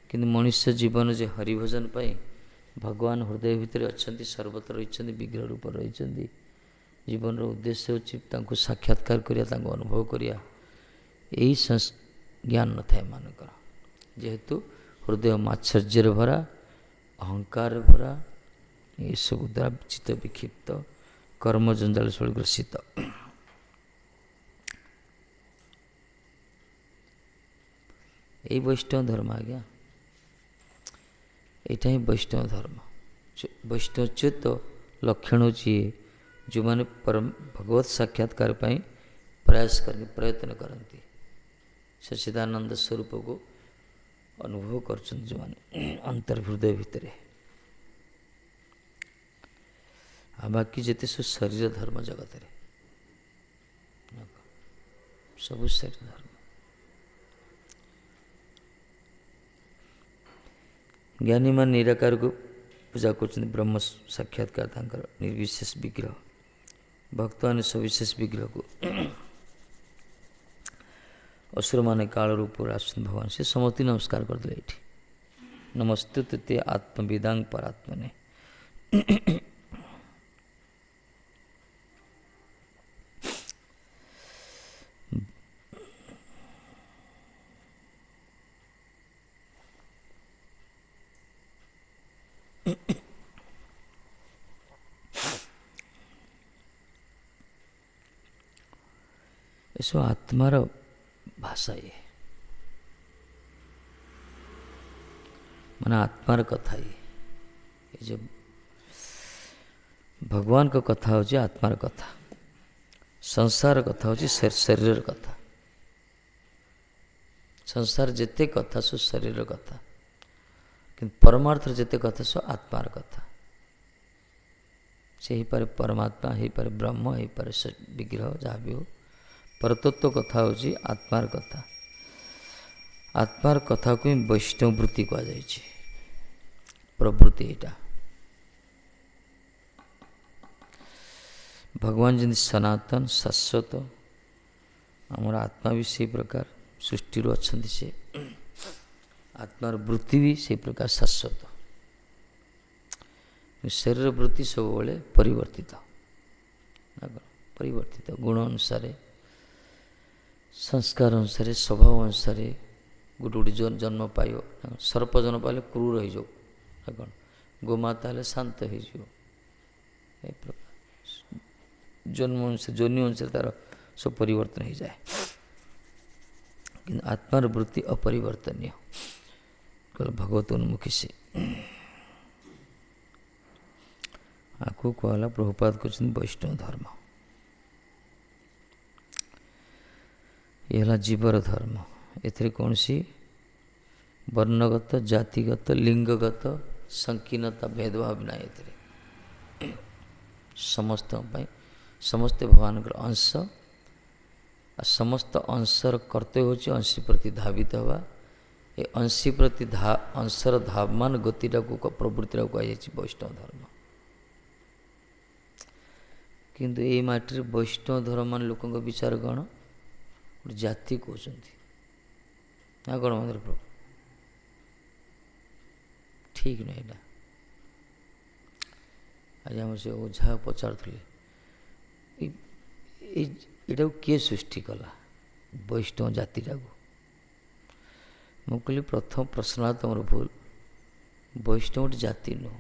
କିନ୍ତୁ ମନୁଷ୍ୟ ଜୀବନ ଯେ ହରିଭଜନ ପାଇଁ ଭଗବାନ ହୃଦୟ ଭିତରେ ଅଛନ୍ତି, ସର୍ବତ୍ର ରହିଛନ୍ତି, ବିଗ୍ରହ ରୂପରେ ରହିଛନ୍ତି। ଜୀବନର ଉଦ୍ଦେଶ୍ୟ ହେଉଛି ତାଙ୍କୁ ସାକ୍ଷାତକାର କରିବା, ତାଙ୍କୁ ଅନୁଭବ କରିବା। ଏହି ଜ୍ଞାନ ନଥାଏ ଏମାନଙ୍କର, ଯେହେତୁ ହୃଦୟ ମାତ୍ସର୍ଯ୍ୟରେ ଭରା, ଅହଙ୍କାର ଭରା, ଏସବୁ ଦ୍ୱାରା ଚିତ୍ତ ବିକ୍ଷିପ୍ତ, କର୍ମ ଜଞ୍ଜାଳ ସହ ଗ୍ରସିତ। ଏଇ ବୈଷ୍ଣବ ଧର୍ମ ଆଜ୍ଞା, ଏଇଟା ହିଁ ବୈଷ୍ଣବ ଧର୍ମ। ବୈଷ୍ଣବଚ୍ୟୁତ ଲକ୍ଷଣ ହେଉଛି ଯେଉଁମାନେ ଭଗବତ ସାକ୍ଷାତକାର ପାଇଁ ପ୍ରୟାସ କରନ୍ତି, ପ୍ରୟତ୍ନ କରନ୍ତି, ସଚ୍ଚିଦାନନ୍ଦ ସ୍ୱରୂପକୁ ଅନୁଭବ କରୁଛନ୍ତି ଯେଉଁମାନେ ଅନ୍ତର୍ହୃଦୟ ଭିତରେ। ଆଉ ବାକି ଯେତେ ସବୁ ଶରୀର ଧର୍ମ ଜଗତରେ, ସବୁ ଶରୀର ଧର୍ମ। ଜ୍ଞାନୀମାନେ ନିରାକାରକୁ ପୂଜା କରୁଛନ୍ତି, ବ୍ରହ୍ମ ସାକ୍ଷାତକାର ତାଙ୍କର ନିର୍ବିଶେଷ ବିଗ୍ରହ। ଭକ୍ତମାନେ ସବିଶେଷ ବିଗ୍ରହକୁ, ଅସୁରମାନେ କାଳ ରୂପରେ ଆସୁଛନ୍ତି ଭଗବାନ, ସେ ସମସ୍ତେ ନମସ୍କାର କରିଦେଲେ ଏଇଠି। ନମସ୍ତୁତେ ଆତ୍ମବିଦାଂ ପରାତ୍ମନେ। ଏସବୁ ଆତ୍ମାର ଭାଷା, ଇଏ ମାନେ ଆତ୍ମାର କଥା। ଏ ଯେଉଁ ଭଗବାନଙ୍କ କଥା ହେଉଛି ଆତ୍ମାର କଥା, ସଂସାର କଥା ହେଉଛି ଶରୀରର କଥା। ସଂସାର ଯେତେ କଥା ସବୁ ଶରୀରର କଥା, କିନ୍ତୁ ପରମାର୍ଥର ଯେତେ କଥା ସବୁ ଆତ୍ମାର କଥା। ସେ ହେଇପାରେ ପରମାତ୍ମା, ହେଇପାରେ ବ୍ରହ୍ମ, ହେଇପାରେ ବିଗ୍ରହ, ଯାହା ବି ହଉ, ପରତତ୍ଵ କଥା ହେଉଛି ଆତ୍ମାର କଥା। ଆତ୍ମାର କଥାକୁ ହିଁ ବୈଷ୍ଣବ ବୃତ୍ତି କୁହାଯାଇଛି। ପ୍ରବୃତ୍ତି ଏଇଟା। ଭଗବାନ ଯେମିତି ସନାତନ ଶାଶ୍ୱତ, ଆମର ଆତ୍ମା ବି ସେଇ ପ୍ରକାର ସୃଷ୍ଟିରୁ ଅଛନ୍ତି। ସେ ଆତ୍ମାର ବୃତ୍ତି ବି ସେଇ ପ୍ରକାର ଶାଶ୍ୱତ। ଶରୀର ବୃତ୍ତି ସବୁବେଳେ ପରିବର୍ତ୍ତିତ, ପରିବର୍ତ୍ତିତ ଗୁଣ ଅନୁସାରେ, ସଂସ୍କାର ଅନୁସାରେ, ସ୍ୱଭାବ ଅନୁସାରେ। ଗୋଟେ ଗୋଟେ ଜନ୍ମ ପାଇବ, ସର୍ପ ଜନ୍ମ ପାଇଲେ କ୍ରୁର ହେଇଯିବ, ନା କ'ଣ? ଗୋମାତା ହେଲେ ଶାନ୍ତ ହେଇଯିବ। ଏ ପ୍ରକାର ଜନ୍ମ ଅନୁସାରେ, ଜନ୍ମ ଅନୁସାରେ ତାର ସବୁ ପରିବର୍ତ୍ତନ ହେଇଯାଏ। କିନ୍ତୁ ଆତ୍ମାର ବୃତ୍ତି ଅପରିବର୍ତ୍ତନୀୟ। ଭଗବତ ଉନ୍ମୁଖୀ ସେ। ଆକୁ କୁହାହେଲା, ପ୍ରଭୁପାଦ କରୁଛନ୍ତି ବୈଷ୍ଣବ ଧର୍ମ। ଏ ହେଲା ଜୀବର ଧର୍ମ। ଏଥିରେ କୌଣସି ବର୍ଣ୍ଣଗତ, ଜାତିଗତ, ଲିଙ୍ଗଗତ ସଂକୀର୍ଣ୍ଣତା, ଭେଦଭାବ ନାହିଁ। ଏଥିରେ ସମସ୍ତଙ୍କ ପାଇଁ, ସମସ୍ତେ ଭଗବାନଙ୍କର ଅଂଶ, ଆଉ ସମସ୍ତ ଅଂଶର କର୍ତ୍ତବ୍ୟ ହେଉଛି ଅଂଶୀ ପ୍ରତି ଧାବିତ ହେବା। ଏ ଅଂଶୀ ପ୍ରତି ଅଂଶର ଧାବମାନ ଗତିଟାକୁ, ପ୍ରବୃତ୍ତିଟାକୁ କୁହାଯାଇଛି ବୈଷ୍ଣବ ଧର୍ମ। କିନ୍ତୁ ଏଇ ମାଟିରେ ବୈଷ୍ଣବ ଧର୍ମମାନ ଲୋକଙ୍କ ବିଚାର କ'ଣ? ଗୋଟେ ଜାତି କହୁଛନ୍ତି, ନା କ'ଣ ମନ୍ଦିର ପ୍ରଭୁ? ଠିକ୍ ନୁହେଁ ଏଇଟା। ଆଜି ଆମର ସେ ଓଝା ପଚାରୁଥିଲେ, ଏଇଟାକୁ କିଏ ସୃଷ୍ଟି କଲା ବୈଷ୍ଣବ ଜାତିଟାକୁ? ମୁଁ କହିଲି, ପ୍ରଥମ ପ୍ରଶ୍ନ ତମର ଭୁଲ। ବୈଷ୍ଣବ ଗୋଟେ ଜାତି ନୁହଁ।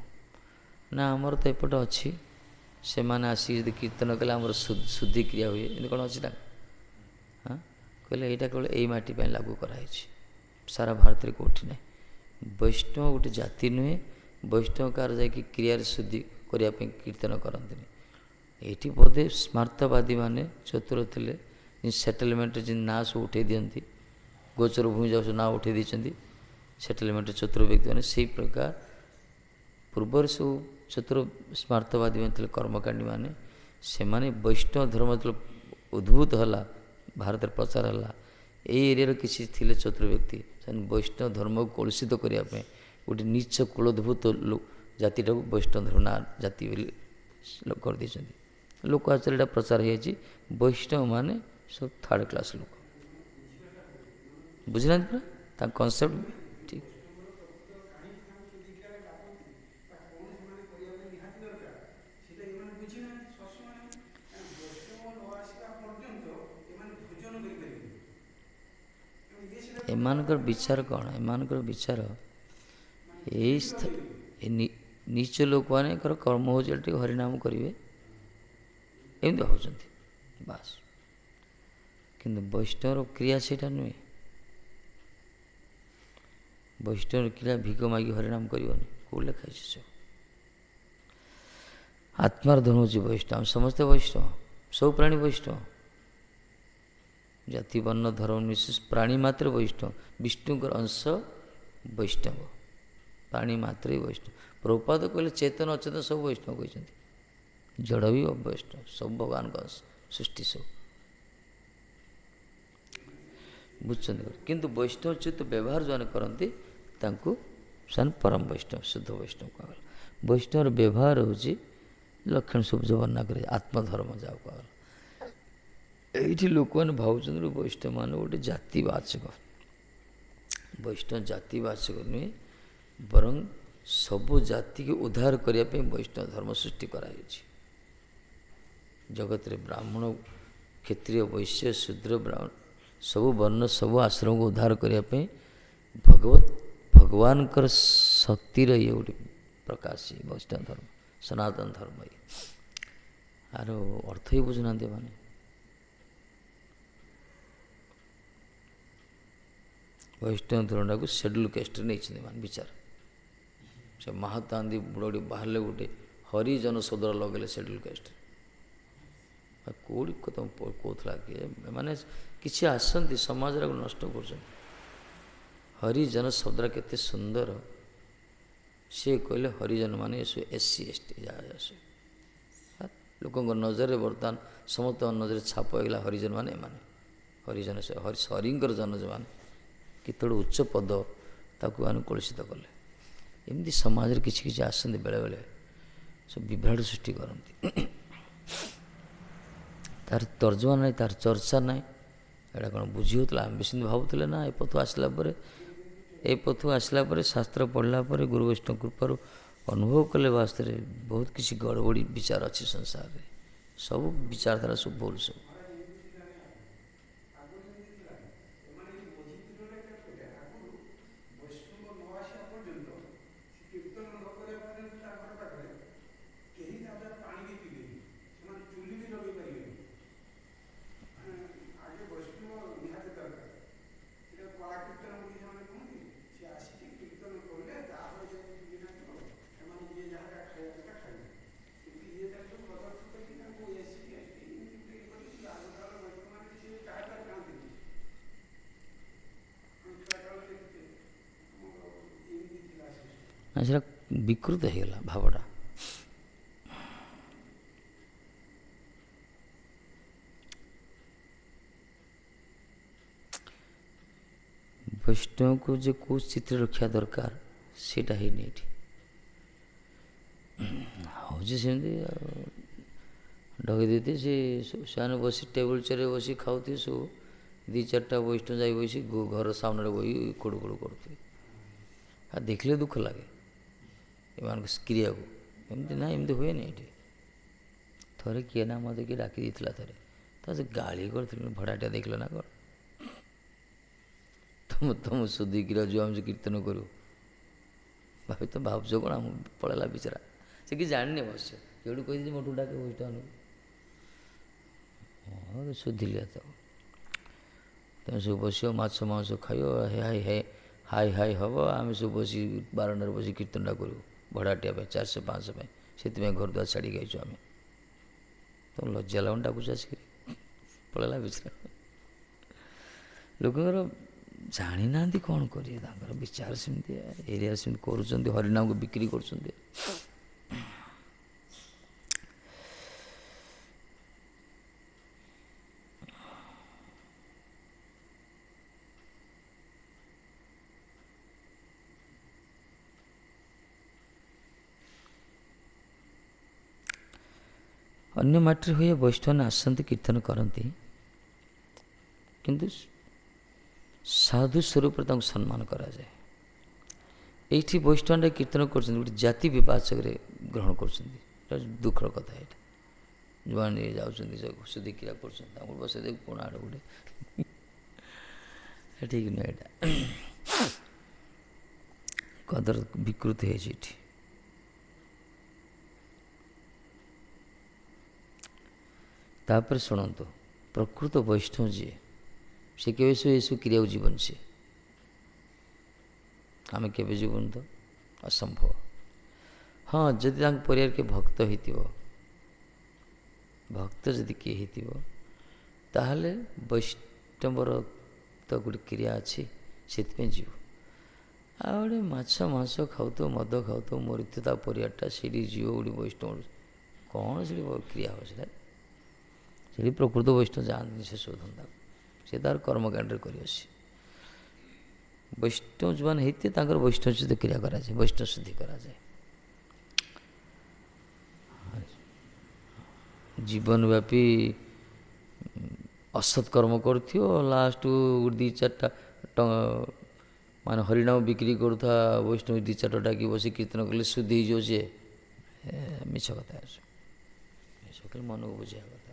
ନା ଆମର ତ ଏପଟେ ଅଛି, ସେମାନେ ଆସିକି ଯଦି କୀର୍ତ୍ତନ କଲେ ଆମର ଶୁଦ୍ଧି କ୍ରିୟା ହୁଏ, ଏମିତି କ'ଣ ଅଛି ନା? ହଁ, କହିଲେ ଏଇଟା କେବଳ ଏଇ ମାଟି ପାଇଁ ଲାଗୁ କରାହେଇଛି, ସାରା ଭାରତରେ କେଉଁଠି ନାହିଁ। ବୈଷ୍ଣବ ଗୋଟେ ଜାତି ନୁହେଁ। ବୈଷ୍ଣବ କାହାର ଯାଇକି କ୍ରିୟାରେ ଶୁଦ୍ଧି କରିବା ପାଇଁ କୀର୍ତ୍ତନ କରନ୍ତିନି। ଏଇଠି ବୋଧେ ସ୍ମାର୍ତ୍ତବାଦୀ ମାନେ ଚତୁର ଥିଲେ, ସେଟେଲମେଣ୍ଟରେ ଯେମିତି ନାଁ ସବୁ ଉଠାଇ ଦିଅନ୍ତି, ଗୋଚର ଭୂମି ଯାଉ ସବୁ ନାଁ ଉଠାଇ ଦେଇଛନ୍ତି ସେଟେଲମେଣ୍ଟରେ ଚତୁର ବ୍ୟକ୍ତିମାନେ। ସେଇ ପ୍ରକାର ପୂର୍ବରୁ ସବୁ ଚତୁର ସ୍ମାର୍ତ୍ତବାଦୀ ମାନେ ଥିଲେ, କର୍ମକାଣ୍ଡୀ ମାନେ। ସେମାନେ ବୈଷ୍ଣବ ଧର୍ମ ଯେତେବେଳେ ଉଦ୍ଭୂତ ହେଲା, ଭାରତରେ ପ୍ରଚାର ହେଲା, ଏଇ ଏରିଆର କିଛି ଥିଲେ ଚତୁର ବ୍ୟକ୍ତି, ସେମାନେ ବୈଷ୍ଣବ ଧର୍ମକୁ କଳୁଷିତ କରିବା ପାଇଁ ଗୋଟେ ନିଚ କୁଳୋଦ୍ଭୂତ ଜାତିଟାକୁ ବୈଷ୍ଣବ ଧର୍ମ ନାଁ ଜାତି ବୋଲି କରିଦେଇଛନ୍ତି। ଲୋକ ଆଚାର ଏଇଟା ପ୍ରଚାର ହେଇଯାଇଛି, ବୈଷ୍ଣବ ମାନେ ସବୁ ଥାର୍ଡ଼ କ୍ଲାସ୍ ଲୋକ। ବୁଝିନାହାନ୍ତି ପରା ତାଙ୍କ କନସେପ୍ଟ ଠିକ୍। ଏମାନଙ୍କର ବିଚାର କ'ଣ? ଏମାନଙ୍କର ବିଚାର ଏଇ ନିଚ ଲୋକମାନଙ୍କର କର୍ମ ହେଉଛି ଟିକେ ହରିନାମ କରିବେ, ଏମିତି ଭାବୁଛନ୍ତି ବାସ୍। କିନ୍ତୁ ବୈଷ୍ଣବର କ୍ରିୟା ସେଇଟା ନୁହେଁ। ବୈଷ୍ଣବର କ୍ରିୟା ଭିକ ମାଗି ହରିନାମ କରିବନି, କେଉଁ ଲେଖା ହେଇଛି ସବୁ? ଆତ୍ମାର ଧର୍ମ ହେଉଛି ବୈଷ୍ଣବ। ସମସ୍ତେ ବୈଷ୍ଣବ, ସବୁ ପ୍ରାଣୀ ବୈଷ୍ଣବ। ଜାତି ବର୍ଣ୍ଣ ଧର୍ମ ନିଶ୍ଚିତ ପ୍ରାଣୀ ମାତ୍ରେ ବୈଷ୍ଣବ। ବିଷ୍ଣୁଙ୍କର ଅଂଶ ବୈଷ୍ଣବ, ପ୍ରାଣୀ ମାତ୍ରେ ବୈଷ୍ଣବ। ପ୍ରଭୁପାଦ କହିଲେ ଚେତନ ଅଚେତନ ସବୁ ବୈଷ୍ଣବ କହିଛନ୍ତି। ଜଡ଼ ବି ବୈଷ୍ଣବ, ସବୁ ଭଗବାନଙ୍କ ଅଂଶ, ସୃଷ୍ଟି ସବୁ। ବୁଝୁଛନ୍ତି? କିନ୍ତୁ ବୈଷ୍ଣବଚ୍ୟୁତ ବ୍ୟବହାର ଯେଉଁମାନେ କରନ୍ତି ତାଙ୍କୁ ସେମାନେ ପରମ ବୈଷ୍ଣବ, ଶୁଦ୍ଧ ବୈଷ୍ଣବ କୁହାଗଲା। ବୈଷ୍ଣବର ବ୍ୟବହାର ହେଉଛି ଲକ୍ଷଣ ସୂର୍ଯ୍ୟ ବର୍ଣ୍ଣନା କରି ଆତ୍ମଧର୍ମ ଯାହା କୁହାଗଲା। ଏଇଠି ଲୋକମାନେ ଭାବୁଛନ୍ତି ବୈଷ୍ଣବ ମାନେ ଗୋଟେ ଜାତିବାଚକ। ବୈଷ୍ଣବ ଜାତିବାଚକ ନୁହେଁ, ବରଂ ସବୁ ଜାତିକୁ ଉଦ୍ଧାର କରିବା ପାଇଁ ବୈଷ୍ଣବ ଧର୍ମ ସୃଷ୍ଟି କରାଯାଇଛି। ଜଗତରେ ବ୍ରାହ୍ମଣ, କ୍ଷତ୍ରିୟ, ବୈଶ୍ୟ, ଶୂଦ୍ର, ବ୍ରାହ୍ମଣ ସବୁ ବର୍ଣ୍ଣ, ସବୁ ଆଶ୍ରମକୁ ଉଦ୍ଧାର କରିବା ପାଇଁ ଭଗବାନଙ୍କର ଶକ୍ତିର ଇଏ ଗୋଟେ ପ୍ରକାଶ, ବୈଷ୍ଣବ ଧର୍ମ, ସନାତନ ଧର୍ମ। ଆର ଅର୍ଥ ହିଁ ବୁଝୁନାହାନ୍ତି ମାନେ। ବୈଷ୍ଣବ ଧରଣଟାକୁ ସେଡ୍ୟୁଲ୍ କାଷ୍ଟରେ ନେଇଛନ୍ତି ମାନେ ବିଚାର। ସେ ମହାତ୍ମା ଗାନ୍ଧୀ ବୁଢ଼ୀ ବାହାରିଲେ ଗୋଟେ ହରିଜନ ଶବ୍ଦ ଲଗେଇଲେ ସେଡ୍ୟୁଲ୍ କାଷ୍ଟରେ। କେଉଁଠି ତମ କହୁଥିଲା କି ମାନେ କିଛି ଆସନ୍ତି ସମାଜରେ ନଷ୍ଟ କରୁଛନ୍ତି। ହରିଜନ ଶବ୍ଦଟା କେତେ ସୁନ୍ଦର। ସିଏ କହିଲେ ହରିଜନ ମାନେ ଏସବୁ SC ST ଯାହା ଆସୁ ଲୋକଙ୍କ ନଜରରେ ବର୍ତ୍ତମାନ ସମସ୍ତଙ୍କ ନଜରରେ ଛାପ ହେଇଗଲା ହରିଜନ ମାନେ ଏମାନେ ହରିଜନ ହରିଙ୍କର ଜନ ମାନେ କେତେବେଳେ ଉଚ୍ଚ ପଦ ତାକୁ ମାନେ କଳୁଷିତ କଲେ। ଏମିତି ସମାଜରେ କିଛି କିଛି ଆସନ୍ତି ବେଳେବେଳେ ସବୁ ବିଭ୍ରାଟ ସୃଷ୍ଟି କରନ୍ତି। ତାର ତର୍ଜମା ନାହିଁ, ତାର ଚର୍ଚ୍ଚା ନାହିଁ। ଏଇଟା କ'ଣ ବୁଝି ହେଉଥିଲା? ଆମେ ବି ସେମିତି ଭାବୁଥିଲେ ନା। ଏ ପଥୁ ଆସିଲା ପରେ ଶାସ୍ତ୍ର ପଢ଼ିଲା ପରେ ଗୁରୁ ବୈଷ୍ଣବ କୃପାରୁ ଅନୁଭବ କଲେ ବାସ୍ତବରେ ବହୁତ କିଛି ଗଡ଼ବଡ଼ି ବିଚାର ଅଛି ସଂସାରରେ। ସବୁ ବିଚାରଧାରା ସବୁ ଭୁଲ ସବୁ। ସେଟା ବିକୃତ ହେଇଗଲା ଭାବଟା। ବୈଷ୍ଣବକୁ ଯେ କେଉଁ ସ୍ଥିତିରେ ରଖିବା ଦରକାର ସେଇଟା ହେଇନି ଏଠି। ହେଉଛି ସେମିତି ଆଉ ଢଗି ଦେଇଥିବେ। ସେମାନେ ବସି ଟେବୁଲ୍ ଚେୟାରରେ ବସି ଖାଉଥିବେ ସବୁ। 2-4ଟା ବୈଷ୍ଣବ ଯାଇ ବସି ଘର ସାମ୍ନାରେ ବହି ଖୋଡ଼ୁ ଖୋଡ଼ୁ କରୁଥିବେ। ଆଉ ଦେଖିଲେ ଦୁଃଖ ଲାଗେ ଏମାନଙ୍କ କ୍ରିୟାକୁ। ଏମିତି ନା, ଏମିତି ହୁଏନି ଏଠି। ଥରେ କିଏ ନା ମୋତେ କିଏ ଡାକି ଦେଇଥିଲା ଥରେ, ତା ସେ ଗାଳି କରିଥିଲି, ଭଡ଼ାଟିଆ ଦେଖିଲ ନା କ'ଣ ତମ ସୁଧିକିର ଯେଉଁ ଆମେ କୀର୍ତ୍ତନ କରୁ ତମେ ଭାବୁଛ କ'ଣ? ମୁଁ ପଳେଇଲା ବିଚରା। ସେ କିଛି ଜାଣିନି ଅବଶ୍ୟ। ଏଇଠୁ କହିଦେଇଛି ମୋଠୁ ଡାକେ ବୈଷ୍ଣବଙ୍କୁ। ହଁ ସୁଧିଲି ତ ତମେ ସବୁ ବସିବ ମାଛ ମାଂସ ଖାଇବ, ହାଇ ହାଇ ହେବ। ଆମେ ସବୁ ବସି ବାରଣ୍ଡାରେ ବସି କୀର୍ତ୍ତନଟା କରିବୁ ଭଡ଼ାଟିଆ ପାଇଁ 400-500 ପାଇଁ। ସେଥିପାଇଁ ଘର ଦ୍ୱାର ଛାଡ଼ିକି ଆଇଛୁ ଆମେ। ତମ ଲଜ୍ଜା ଲାଗୁନି ଡାକୁଛୁ ଆସିକିରି? ପଳେଇଲା ବିଚରା। ଲୋକଙ୍କର ଜାଣିନାହାନ୍ତି କ'ଣ କରିବେ, ତାଙ୍କର ବିଚାର ସେମିତି ଏରିଆରେ ସେମିତି କରୁଛନ୍ତି। ହରିନାମକୁ ବିକ୍ରି କରୁଛନ୍ତି। ଅନ୍ୟ ମାଟିରେ ହୁଏ ବୈଷ୍ଣବ ଆସନ୍ତି, କୀର୍ତ୍ତନ କରନ୍ତି, କିନ୍ତୁ ସାଧୁ ସ୍ୱରୂପରେ ତାଙ୍କୁ ସମ୍ମାନ କରାଯାଏ। ଏଇଠି ବୈଷ୍ଣବଟା କୀର୍ତ୍ତନ କରୁଛନ୍ତି, ଗୋଟେ ଜାତି ବିଭାଜକରେ ଗ୍ରହଣ କରୁଛନ୍ତି। ଦୁଃଖର କଥା ଏଇଟା। ଯେଉଁମାନେ ଯାଉଛନ୍ତି ସୁଧି କ୍ରିୟା କରୁଛନ୍ତି ତାଙ୍କୁ ବସେଇ ଦେବୁ କୋଣ ଆଡ଼େ ଗୋଟେ ଠିକ୍ ନୁହେଁ ଏଇଟା। କଦର ବିକୃତି ହେଇଛି ଏଠି। ତାପରେ ଶୁଣନ୍ତୁ, ପ୍ରକୃତ ବୈଷ୍ଣବ ଯିଏ, ସେ କେବେ ଏସବୁ କ୍ରିୟାକୁ ଯିବନି। ସେ ଆମେ କେବେ ଯିବୁନି ତ? ଅସମ୍ଭବ। ହଁ, ଯଦି ତାଙ୍କ ପରିବାର କିଏ ଭକ୍ତ ହେଇଥିବ, ଭକ୍ତ ଯଦି କିଏ ହେଇଥିବ, ତାହେଲେ ବୈଷ୍ଣବର ତ ଗୋଟେ କ୍ରିୟା ଅଛି, ସେଥିପାଇଁ ଯିବୁ। ଆଉ ଗୋଟେ ମାଛ ମାଂସ ଖାଉଥିବ, ମଦ ଖାଉଥିବ, ମରିଥିବ ତା ପରିବାରଟା, ସେଇଠି ଯିବ ଗୋଟେ ବୈଷ୍ଣବ, କ'ଣ ସେଠି କ୍ରିୟା ହେବ? ସେଠି ପ୍ରକୃତ ବୈଷ୍ଣବ ଯାଆନ୍ତିନି ସେ ସବୁ ଧନ୍ଦାକୁ। ସେ ତାର କର୍ମକାଣ୍ଡରେ କରିବ। ସେ ବୈଷ୍ଣବ ଯେଉଁମାନେ ହେଇଥିବେ ତାଙ୍କର ବୈଷ୍ଣବ ସହିତ କ୍ରିୟା କରାଯାଏ, ବୈଷ୍ଣବ ଶୁଦ୍ଧି କରାଯାଏ। ଜୀବନବ୍ୟାପୀ ଅସତ୍ କର୍ମ କରୁଥିବ, ଲାଷ୍ଟକୁ 2-4ଟା ମାନେ ହରିନାମ ବିକ୍ରି କରୁଥିବା ବୈଷ୍ଣବ 2-4ଟା ଡାକି ବସି କୀର୍ତ୍ତନ କଲେ ଶୁଦ୍ଧି ହେଇଯିବ। ସିଏ ମିଛ କଥା। ଏସବୁ ଖାଲି ମନକୁ ବୁଝିବା କଥା।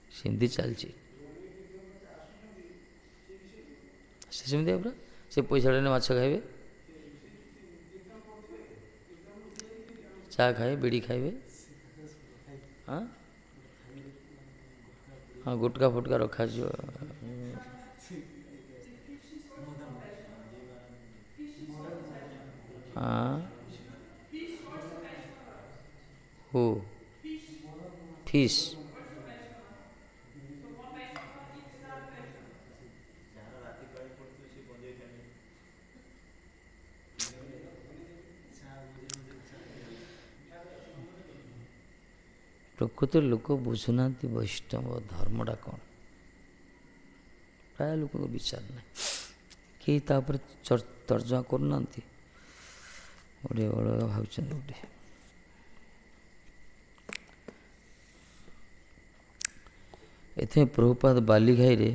ସେମିତି ଚାଲିଛି। ସେ ସେମିତି ପୁରା ସେ ପଇସାଟା ନେଇ ମାଛ ଖାଇବେ, ଚା ଖାଇବେ, ବିଡ଼ି ଖାଇବେ। ହଁ, ଗୁଟକା ଫୁଟକା ରଖାଯିବ। हो ଫିସ୍ ପ୍ରକୃତରେ ଲୋକ ବୁଝୁନାହାନ୍ତି ବୈଷ୍ଣବ ଧର୍ମଟା କ'ଣ। ପ୍ରାୟ ଲୋକଙ୍କ ବିଚାର ନାହିଁ, କେହି ତାପରେ ତର୍ଜମା କରୁନାହାନ୍ତି, ଗୋଟେ ଅଲଗା ଭାବୁଛନ୍ତି। ଗୋଟେ ଏଥିପାଇଁ ପ୍ରଭୁପାଦ ବାଲିଘାଇରେ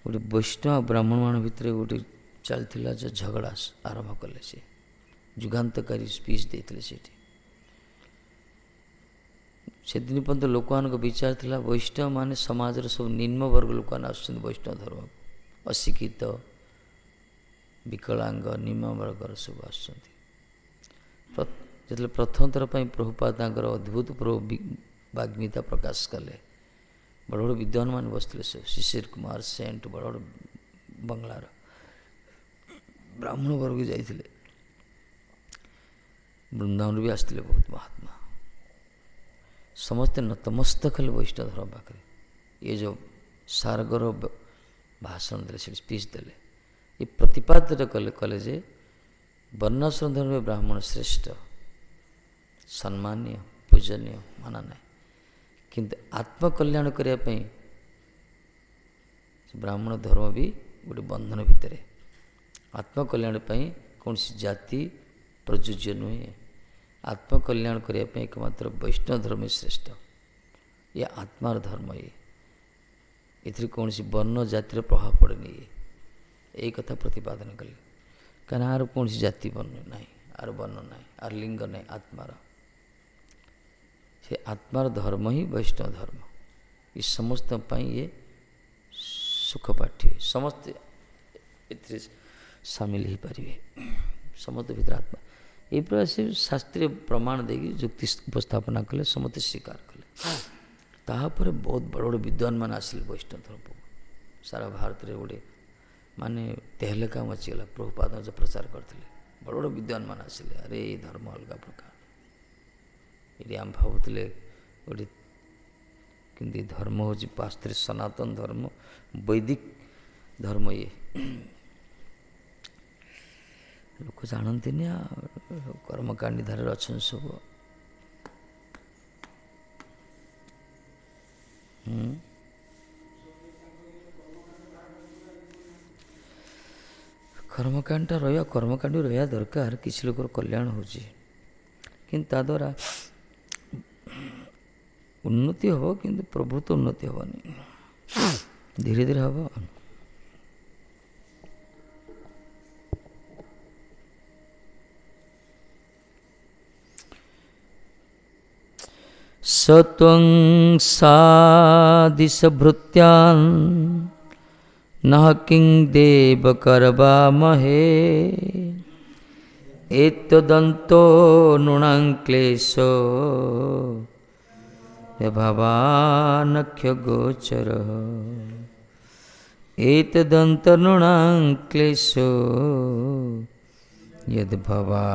ଗୋଟେ ବୈଷ୍ଣବ ବ୍ରାହ୍ମଣମାନଙ୍କ ଭିତରେ ଗୋଟେ ଚାଲିଥିଲା ଯେ ଝଗଡ଼ା ଆରମ୍ଭ କଲେ। ସେ ଯୁଗାନ୍ତକାରୀ ସ୍ପିଚ୍ ଦେଇଥିଲେ ସେଇଠି। ସେଦିନ ପର୍ଯ୍ୟନ୍ତ ଲୋକମାନଙ୍କ ବିଚାର ଥିଲା ବୈଷ୍ଣବ ମାନେ ସମାଜର ସବୁ ନିମ୍ନବର୍ଗ ଲୋକମାନେ ଆସୁଛନ୍ତି ବୈଷ୍ଣବ ଧର୍ମକୁ, ଅଶିକ୍ଷିତ, ବିକଳାଙ୍ଗ, ନିମ୍ନବର୍ଗର ସବୁ ଆସୁଛନ୍ତି। ଯେତେବେଳେ ପ୍ରଥମ ଥର ପାଇଁ ପ୍ରଭୁପାଦ ତାଙ୍କର ଅଦ୍ଭୁତ ବାଗ୍ମିତା ପ୍ରକାଶ କଲେ, ବଡ଼ ବଡ଼ ବିଦ୍ୱାନମାନେ ବସିଥିଲେ, ସବୁ ଶିଶିର କୁମାର ସେଣ୍ଟ, ବଡ଼ ବଡ଼ ବଙ୍ଗଳାର ବ୍ରାହ୍ମଣ ବର୍ଗ ଯାଇଥିଲେ, ବୃନ୍ଦାବନ ବି ଆସିଥିଲେ ବହୁତ ମହାତ୍ମା। ସମସ୍ତେ ନତମସ୍ତକ ହେଲେ ବୈଷ୍ଣବ ଧର୍ମ ପାଖରେ। ଏ ଯେଉଁ ସାରଗର ଭାଷଣ ଦେଲେ, ସେଠି ସ୍ପିଚ୍ ଦେଲେ, ଏ ପ୍ରତିପାଦନ କଲେ ଯେ ବର୍ଣ୍ଣାଶ୍ରମ ଧର୍ମରେ ବ୍ରାହ୍ମଣ ଶ୍ରେଷ୍ଠ, ସମ୍ମାନୀୟ, ପୂଜନୀୟ ମାନା ନାହିଁ, କିନ୍ତୁ ଆତ୍ମକଲ୍ୟାଣ କରିବା ପାଇଁ ବ୍ରାହ୍ମଣ ଧର୍ମ ବି ଗୋଟେ ବନ୍ଧନ ଭିତରେ। ଆତ୍ମକଲ୍ୟାଣ ପାଇଁ କୌଣସି ଜାତି ପ୍ରଯୁଜ୍ୟ ନୁହେଁ। ଆତ୍ମକଲ୍ୟାଣ କରିବା ପାଇଁ ଏକମାତ୍ର ବୈଷ୍ଣବ ଧର୍ମ ଶ୍ରେଷ୍ଠ। ଏ ଆତ୍ମାର ଧର୍ମ। ଏଥିରେ କୌଣସି ବର୍ଣ୍ଣ ଜାତିର ପ୍ରଭାବ ପଡ଼େନି। ଏଇ କଥା ପ୍ରତିପାଦନ କଲେ, କାରଣ ଆର କୌଣସି ଜାତି ବର୍ଣ୍ଣ ନାହିଁ, ଆର ବର୍ଣ୍ଣ ନାହିଁ, ଆର ଲିଙ୍ଗ ନାହିଁ, ଆତ୍ମାର। ସେ ଆତ୍ମାର ଧର୍ମ ହିଁ ବୈଷ୍ଣବ ଧର୍ମ। ଏ ସମସ୍ତଙ୍କ ପାଇଁ ଇଏ ସୁଖପାଠ୍ୟ, ସମସ୍ତେ ଏଥିରେ ସାମିଲ ହୋଇପାରିବେ। ସମସ୍ତ ଭିତରେ ଆତ୍ମା ଏଇ ପ୍ରକାର ସେ ଶାସ୍ତ୍ରୀୟ ପ୍ରମାଣ ଦେଇକି ଯୁକ୍ତି ଉପସ୍ଥାପନା କଲେ, ସମସ୍ତେ ସ୍ୱୀକାର କଲେ। ତାପରେ ବହୁତ ବଡ଼ ବଡ଼ ବିଦ୍ୱାନମାନେ ଆସିଲେ ବୈଷ୍ଣବ ଧର୍ମକୁ। ସାରା ଭାରତରେ ଗୋଟେ ମାନେ ତେହଲକା ମଚିଗଲା। ପ୍ରଭୁପାଦ ଯେଉଁ ପ୍ରଚାର କରିଥିଲେ, ବଡ଼ ବଡ଼ ବିଦ୍ୱାନମାନେ ଆସିଲେ, ଆରେ ଏଇ ଧର୍ମ ଅଲଗା ପ୍ରକାର। ଏଠି ଆମେ ଭାବୁଥିଲେ ଗୋଟେ, କିନ୍ତୁ ଧର୍ମ ହେଉଛି ବାସ୍ତବରେ ସନାତନ ଧର୍ମ, ବୈଦିକ ଧର୍ମ। ଇଏ ଲୋକ ଜାଣନ୍ତିନି, ଆଉ କର୍ମକାଣ୍ଡି ଧାରାରେ ଅଛନ୍ତି ସବୁ। କର୍ମକାଣ୍ଡଟା କର୍ମକାଣ୍ଡ ରହିବା ଦରକାର। କିଛି ଲୋକର କଲ୍ୟାଣ ହେଉଛି, କିନ୍ତୁ ତା ଦ୍ୱାରା ଉନ୍ନତି ହେବ, କିନ୍ତୁ ପ୍ରଭୁତ୍ୱ ଉନ୍ନତି ହେବନି, ଧୀରେ ଧୀରେ ହେବ। सत्वं सादिशभृत्यान् नः किं देव करवामहे एतदन्तो नृणां क्लेशो यभवानख्यगोचरः एतदन्तनृणां क्लेशो यद्भवानख्यगोचरः।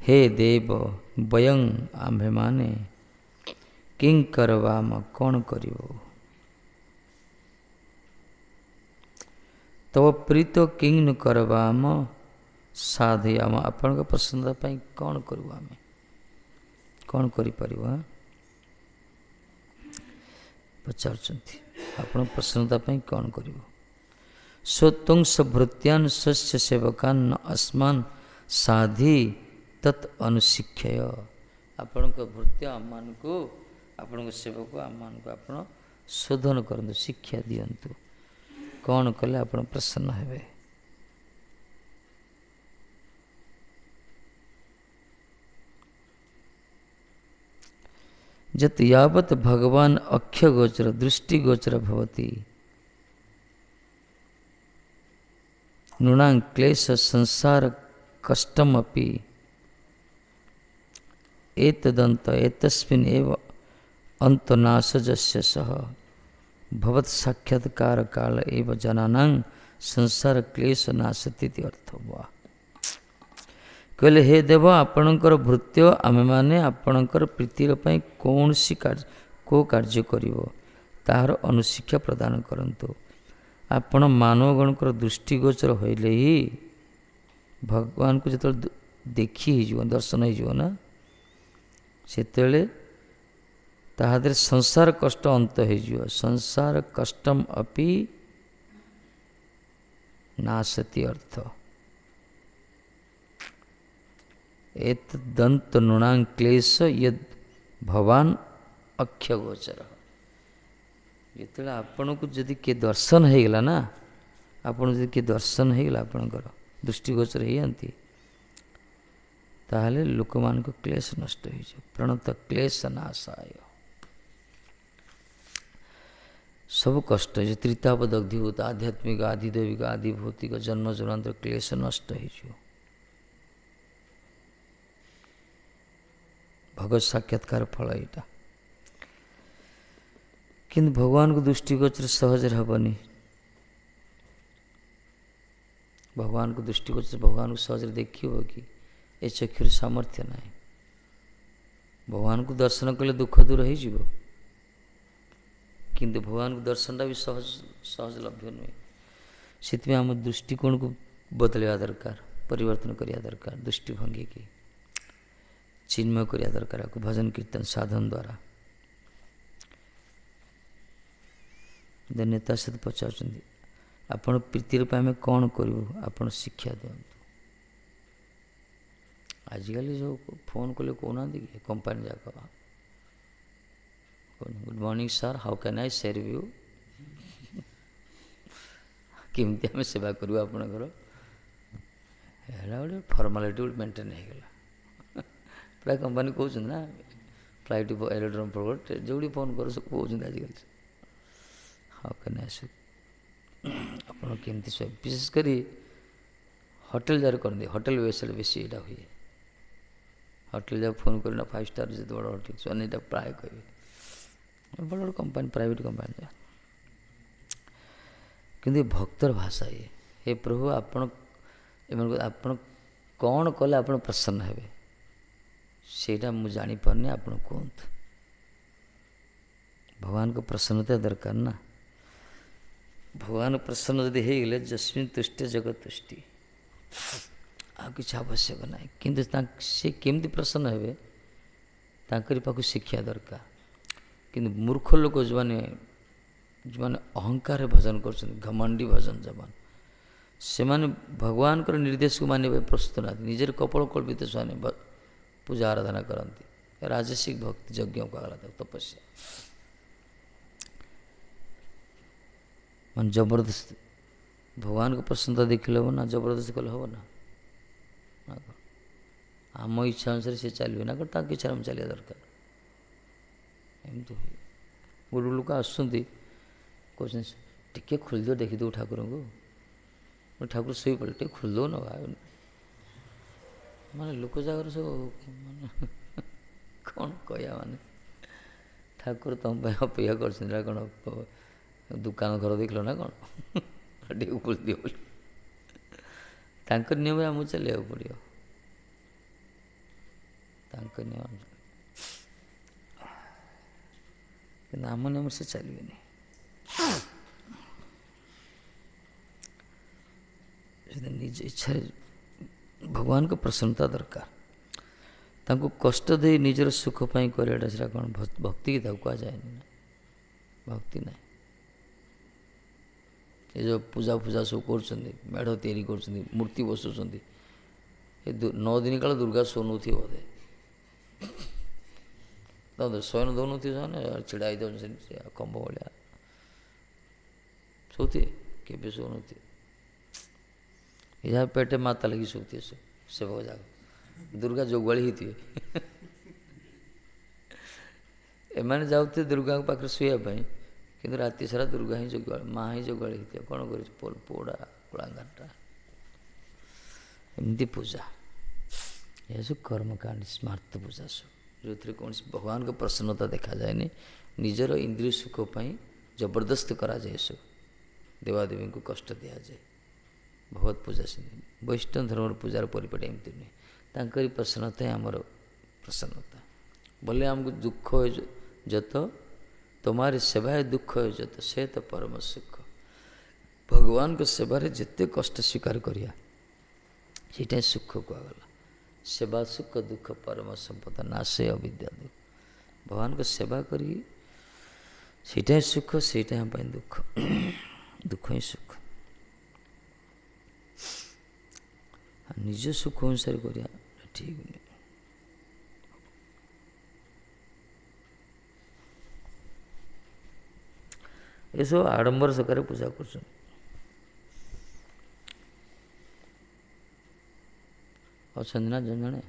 हे देव ବୟଂ ଆମ୍ଭେମାନେ କିଂ କରବାମ, କ'ଣ କରିବ? ତବ ପ୍ରୀତ କିଂ ନ କରବାମ ସାଧୟାମ, ଆପଣଙ୍କ ପ୍ରସନ୍ନତା ପାଇଁ କ'ଣ କରିବୁ? ଆମେ କ'ଣ କରିପାରିବ? ପଚାରୁଛନ୍ତି, ଆପଣ ପ୍ରସନ୍ନତା ପାଇଁ କ'ଣ କରିବ? ସ୍ୱତଂସ ଭୃତ୍ୟାନ୍ ସ୍ୱସ୍ୟ ସେବକାନ୍ ଅସ୍ମାନ୍ ସାଧି ତତ୍ ଅନୁଶିକ୍ଷୟ। ଆପଣଙ୍କ ଭୃତ୍ୟ ଆମମାନଙ୍କୁ, ଆପଣଙ୍କ ସେବକ ଆମମାନଙ୍କୁ ଆପଣ ଶୋଧନ କରନ୍ତୁ, ଶିକ୍ଷା ଦିଅନ୍ତୁ। କ'ଣ କଲେ ଆପଣ ପ୍ରସନ୍ନ ହେବେ? ଯତ୍ ୟାବତ୍ ଭଗବାନ ଅକ୍ଷଗୋଚର ଦୃଷ୍ଟିଗୋଚର ଭବତି ନୃଣାଂ କ୍ଲେଶ ସଂସାର କଷ୍ଟମପି एतदंत एतस्मिन् एव अंतनाशजस्य सह भवत् साक्षात्कार काल एव जनानां ସଂସାର କ୍ଲେଶ ନାଶତି ଅର୍ଥ। ବା କହିଲେ ହେ ଦେବ ଆପଣଙ୍କର ଭୃତ୍ୟ ଆମେମାନେ ଆପଣଙ୍କର ପ୍ରୀତିର ପାଇଁ କୌଣସି କେଉଁ କାର୍ଯ୍ୟ କରିବ ତାହାର ଅନୁଶିକ୍ଷା ପ୍ରଦାନ କରନ୍ତୁ। ଆପଣ ମାନବଗଣଙ୍କର ଦୃଷ୍ଟିଗୋଚର ହୋଇଲେ ହିଁ ଭଗବାନଙ୍କୁ ଯେତେବେଳେ ଦେଖି ହେଇଯିବ, ଦର୍ଶନ ହେଇଯିବ ନା, ସେତେବେଳେ ତାହା ଦେହରେ ସଂସାର କଷ୍ଟ ଅନ୍ତ ହେଇଯିବ। ସଂସାର କଷ୍ଟମ ଅପି ନାଶତି ଅର୍ଥ। ଏତ ଦନ୍ତ ନୃଣାଂ କ୍ଲେଶ ୟଦ୍ ଭବାନ ଅକ୍ଷଗୋଚର। ଯେତେବେଳେ ଆପଣଙ୍କୁ ଯଦି କିଏ ଦର୍ଶନ ହେଇଗଲା ନା, ଆପଣ ଯଦି କିଏ ଦର୍ଶନ ହେଇଗଲା, ଆପଣଙ୍କର ଦୃଷ୍ଟିଗୋଚର ହେଇଯାନ୍ତି, ତାହେଲେ ଲୋକମାନଙ୍କ କ୍ଲେଶ ନଷ୍ଟ ହେଇଯିବ। ପ୍ରଣତ କ୍ଲେଶ ନାଶାୟ। ସବୁ କଷ୍ଟ ହେଇଯିବ। ତ୍ରିତାପ ଦଗ୍ଧୀଭୂତ ଆଧ୍ୟାତ୍ମିକ ଆଦିଦୈବିକ ଆଦି ଭୌତିକ ଜନ୍ମ ଜନ୍ମାନ୍ତର କ୍ଲେଶ ନଷ୍ଟ ହେଇଯିବ। ଭଗବତ ସାକ୍ଷାତକାର ଫଳ ଏଇଟା। କିନ୍ତୁ ଭଗବାନଙ୍କୁ ଦୃଷ୍ଟିଗୋଚର ସହଜରେ ହେବନି। ଭଗବାନଙ୍କୁ ଦୃଷ୍ଟିଗୋଚର, ଭଗବାନଙ୍କୁ ସହଜରେ ଦେଖିବ କି? ଏ ଚକ୍ଷୁର ସାମର୍ଥ୍ୟ ନାହିଁ। ଭଗବାନଙ୍କୁ ଦର୍ଶନ କଲେ ଦୁଃଖ ଦୂର ହେଇଯିବ, କିନ୍ତୁ ଭଗବାନଙ୍କୁ ଦର୍ଶନଟା ବି ସହଜଲଭ୍ୟ ନୁହେଁ। ସେଥିପାଇଁ ଆମ ଦୃଷ୍ଟିକୋଣକୁ ବଦଳାଇବା ଦରକାର, ପରିବର୍ତ୍ତନ କରିବା ଦରକାର। ଦୃଷ୍ଟିଭଙ୍ଗୀକି ଚିନ୍ମୟ କରିବା ଦରକାର, ଆକୁ ଭଜନ କୀର୍ତ୍ତନ ସାଧନ ଦ୍ୱାରା। ନେତା ସହିତ ପଚାରୁଛନ୍ତି, ଆପଣ ପ୍ରୀତିର ପାଇଁ ଆମେ କ'ଣ କରିବୁ, ଆପଣ ଶିକ୍ଷା ଦିଅନ୍ତୁ। ଆଜିକାଲି ଯେଉଁ ଫୋନ୍ କଲେ କହୁନାହାନ୍ତି କି କମ୍ପାନୀ ଯାକ, good morning sir, how can I serve you. କେମିତି ଆମେ ସେବା କରିବୁ ଆପଣଙ୍କର? ହେଲା ଗୋଟେ ଫର୍ମାଲିଟି ଗୋଟେ ମେଣ୍ଟେନ୍ ହେଇଗଲା। ପ୍ରାୟ କମ୍ପାନୀ କହୁଛନ୍ତି ନା, ଫ୍ଲାଇଟ୍ ଏରୋଡ୍ରୋମ୍ ଫରୱାର୍ଡ଼ ଯେଉଁଠି ଫୋନ୍ କରୁ ସବୁ କହୁଛନ୍ତି ଆଜିକାଲି। ହାଉ କ୍ୟାନ୍ ଆଇ ସର୍ଭ, ଆପଣ କେମିତି ସବୁ, ବିଶେଷ କରି ହୋଟେଲ ଯାକ କରନ୍ତି, ହୋଟେଲ ବ୍ୟବସାୟରେ ବେଶୀ ଏଇଟା ହୁଏ। ହୋଟେଲ ଯାକ ଫୋନ୍ କରି ନା, 5 ଷ୍ଟାର୍ ଯେତେ ବଡ଼ ହୋଟେଲ, ସେମାନେ ଏଇଟା ପ୍ରାୟ କହିବେ। ବଡ଼ ବଡ଼ କମ୍ପାନୀ, ପ୍ରାଇଭେଟ୍ କମ୍ପାନୀ ଯା। କିନ୍ତୁ ଏ ଭକ୍ତର ଭାଷା ଇଏ, ହେ ପ୍ରଭୁ ଆପଣ ଏମାନଙ୍କୁ, ଆପଣ କ'ଣ କଲେ ଆପଣ ପ୍ରସନ୍ନ ହେବେ, ସେଇଟା ମୁଁ ଜାଣିପାରୁନି, ଆପଣ କୁହନ୍ତୁ। ଭଗବାନଙ୍କ ପ୍ରସନ୍ନତା ଦରକାର ନା। ଭଗବାନ ପ୍ରସନ୍ନ ଯଦି ହେଇଗଲେ, ଯସ୍ମିନ୍ ତୁଷ୍ଟେ ଜଗତ୍ ତୁଷ୍ଟି, ଆଉ କିଛି ଆବଶ୍ୟକ ନାହିଁ। କିନ୍ତୁ ସେ କେମିତି ପ୍ରସନ୍ନ ହେବେ, ତାଙ୍କରି ପାଖକୁ ଶିକ୍ଷା ଦରକାର। କିନ୍ତୁ ମୂର୍ଖ ଲୋକ ଯେଉଁମାନେ ଅହଙ୍କାରରେ ଭଜନ କରୁଛନ୍ତି, ଘମଣ୍ଡି ଭଜନ ଜମାନ, ସେମାନେ ଭଗବାନଙ୍କର ନିର୍ଦ୍ଦେଶକୁ ମାନିବା ପାଇଁ ପ୍ରସ୍ତୁତ ନାହାନ୍ତି। ନିଜର କପଳ କଳ୍ପିତ ସେମାନେ ପୂଜା ଆରାଧନା କରନ୍ତି। ରାଜସିକ ଭକ୍ତି ଯଜ୍ଞ କୁହାଗଲା, ତପସ୍ୟା। ମାନେ ଜବରଦସ୍ତ ଭଗବାନଙ୍କ ପ୍ରସନ୍ନତା ଦେଖିଲେ ହେବ ନା, ଜବରଦସ୍ତି କଲେ ହେବ ନା? ଆମ ଇଚ୍ଛା ଅନୁସାରେ ସେ ଚାଲିବେ ନା, ତାଙ୍କ ଇଚ୍ଛାରେ ଆମେ ଚାଲିବା ଦରକାର। ଏମିତି ହୁଏ। ଗୋଟେ ଲୋକ ଆସୁଛନ୍ତି, କହୁଛନ୍ତି ଟିକେ ଖୋଲିଦିଅ, ଦେଖିଦେବୁ ଠାକୁରଙ୍କୁ। ଠାକୁର ଶୋଇପଡ଼େ, ଟିକେ ଖୋଲିଦେଉ ନା ଭାଇ। ମାନେ ଲୋକ ଜାଗାରେ ସବୁ ମାନେ କ'ଣ କହିବା, ମାନେ ଠାକୁର ତମ ପାଇଁ ଅପେକ୍ଷା କରୁଛନ୍ତି ନା କ'ଣ? ଦୋକାନ ଘର ଦେଖିଲ ନା କ'ଣ? ଟିକେ ଖୋଲିଦିଅ ବୋଲି। ତାଙ୍କ ନିୟମରେ ଆମକୁ ଚାଲିବାକୁ ପଡ଼ିବ, ତାଙ୍କ ନିୟମ। କିନ୍ତୁ ଆମ ନିୟମରେ ସେ ଚାଲିବେନି। ନିଜ ଇଚ୍ଛାରେ ଭଗବାନଙ୍କ ପ୍ରସନ୍ନତା ଦରକାର। ତାଙ୍କୁ କଷ୍ଟ ଦେଇ ନିଜର ସୁଖ ପାଇଁ କରିବାଟା ସେଟା କ'ଣ ଭକ୍ତି? କି ତାକୁ କୁହାଯାଏନି ନା, ଭକ୍ତି ନାହିଁ। ଏ ଯେଉଁ ପୂଜା ସବୁ କରୁଛନ୍ତି, ମେଢ଼ ତିଆରି କରୁଛନ୍ତି, ମୂର୍ତ୍ତି ବସୁଛନ୍ତି, ଏ 9 ଦିନ କାଳ ଦୁର୍ଗା ଶୋଉନଥିବ ବୋଧେ, ଶୟନ ଦେଉନଥିବେ, ସେମାନେ ଛିଡ଼ା ହେଇଯାଉଛନ୍ତି ସେ କମ୍ବ ଭଳିଆ ଶୋଉଥିବେ, କେବେ ଶୋଉନଥିବେ। ଏହା ପେଟେ ମାତା ଲାଗି ଶୋଉଥିବେ ସେବକ ଯାକ, ଦୁର୍ଗା ଯୋଗୁଆଳି ହେଇଥିବେ। ଏମାନେ ଯାଉଥିବେ ଦୁର୍ଗାଙ୍କ ପାଖରେ ଶୋଇବା ପାଇଁ, କିନ୍ତୁ ରାତି ସାରା ଦୁର୍ଗା ହିଁ ଯୋଗାଳି, ମା ହିଁ ଯୋଗାଳି ହେଇଥିବ। କ'ଣ କରୁଛି? ପୋଡ଼ା କୁଳାଙ୍ଗାରଟା, ଏମିତି ପୂଜା। ଏସବୁ କର୍ମକାଣ୍ଡ, ସ୍ମାର୍ଥ ପୂଜା ସବୁ, ଯେଉଁଥିରେ କୌଣସି ଭଗବାନଙ୍କ ପ୍ରସନ୍ନତା ଦେଖାଯାଏନି। ନିଜର ଇନ୍ଦ୍ରିୟ ସୁଖ ପାଇଁ ଜବରଦସ୍ତ କରାଯାଏ, ଏସବୁ ଦେବାଦେବୀଙ୍କୁ କଷ୍ଟ ଦିଆଯାଏ। ଭଗବତ ପୂଜା ସେମିତି ବୈଷ୍ଣବ ଧର୍ମର ପୂଜାର ପରିପାଟି ଏମିତି ନୁହେଁ। ତାଙ୍କରି ପ୍ରସନ୍ନତା ହିଁ ଆମର ପ୍ରସନ୍ନତା। ବୋଲେ ଆମକୁ ଦୁଃଖ ଯତ ତୁମାରି ସେବାଏ ଦୁଃଖ ଯତ ସେ ତ ପରମ ସୁଖ। ଭଗବାନଙ୍କ ସେବାରେ ଯେତେ କଷ୍ଟ ସ୍ୱୀକାର କରିବା ସେଇଟା ହିଁ ସୁଖ କୁହାଗଲା। ସେବା ସୁଖ ଦୁଃଖ ପରମ ସମ୍ପଦ ନାଶ ଅବିଦ୍ୟା ଦୁଃଖ। ଭଗବାନଙ୍କ ସେବା କରି ସେଇଟା ହିଁ ସୁଖ, ସେଇଟା ଆମ ପାଇଁ ଦୁଃଖ। ଦୁଃଖ ହିଁ ସୁଖ। ନିଜ ସୁଖ ଅନୁସାରେ କରିବା ଠିକ୍ ନୁହେଁ। ଏସବୁ ଆଡ଼ମ୍ବର ସହକାରେ ପୂଜା କରୁଛନ୍ତି। ଅଛନ୍ତି ନା ଜଣେ ଜଣେ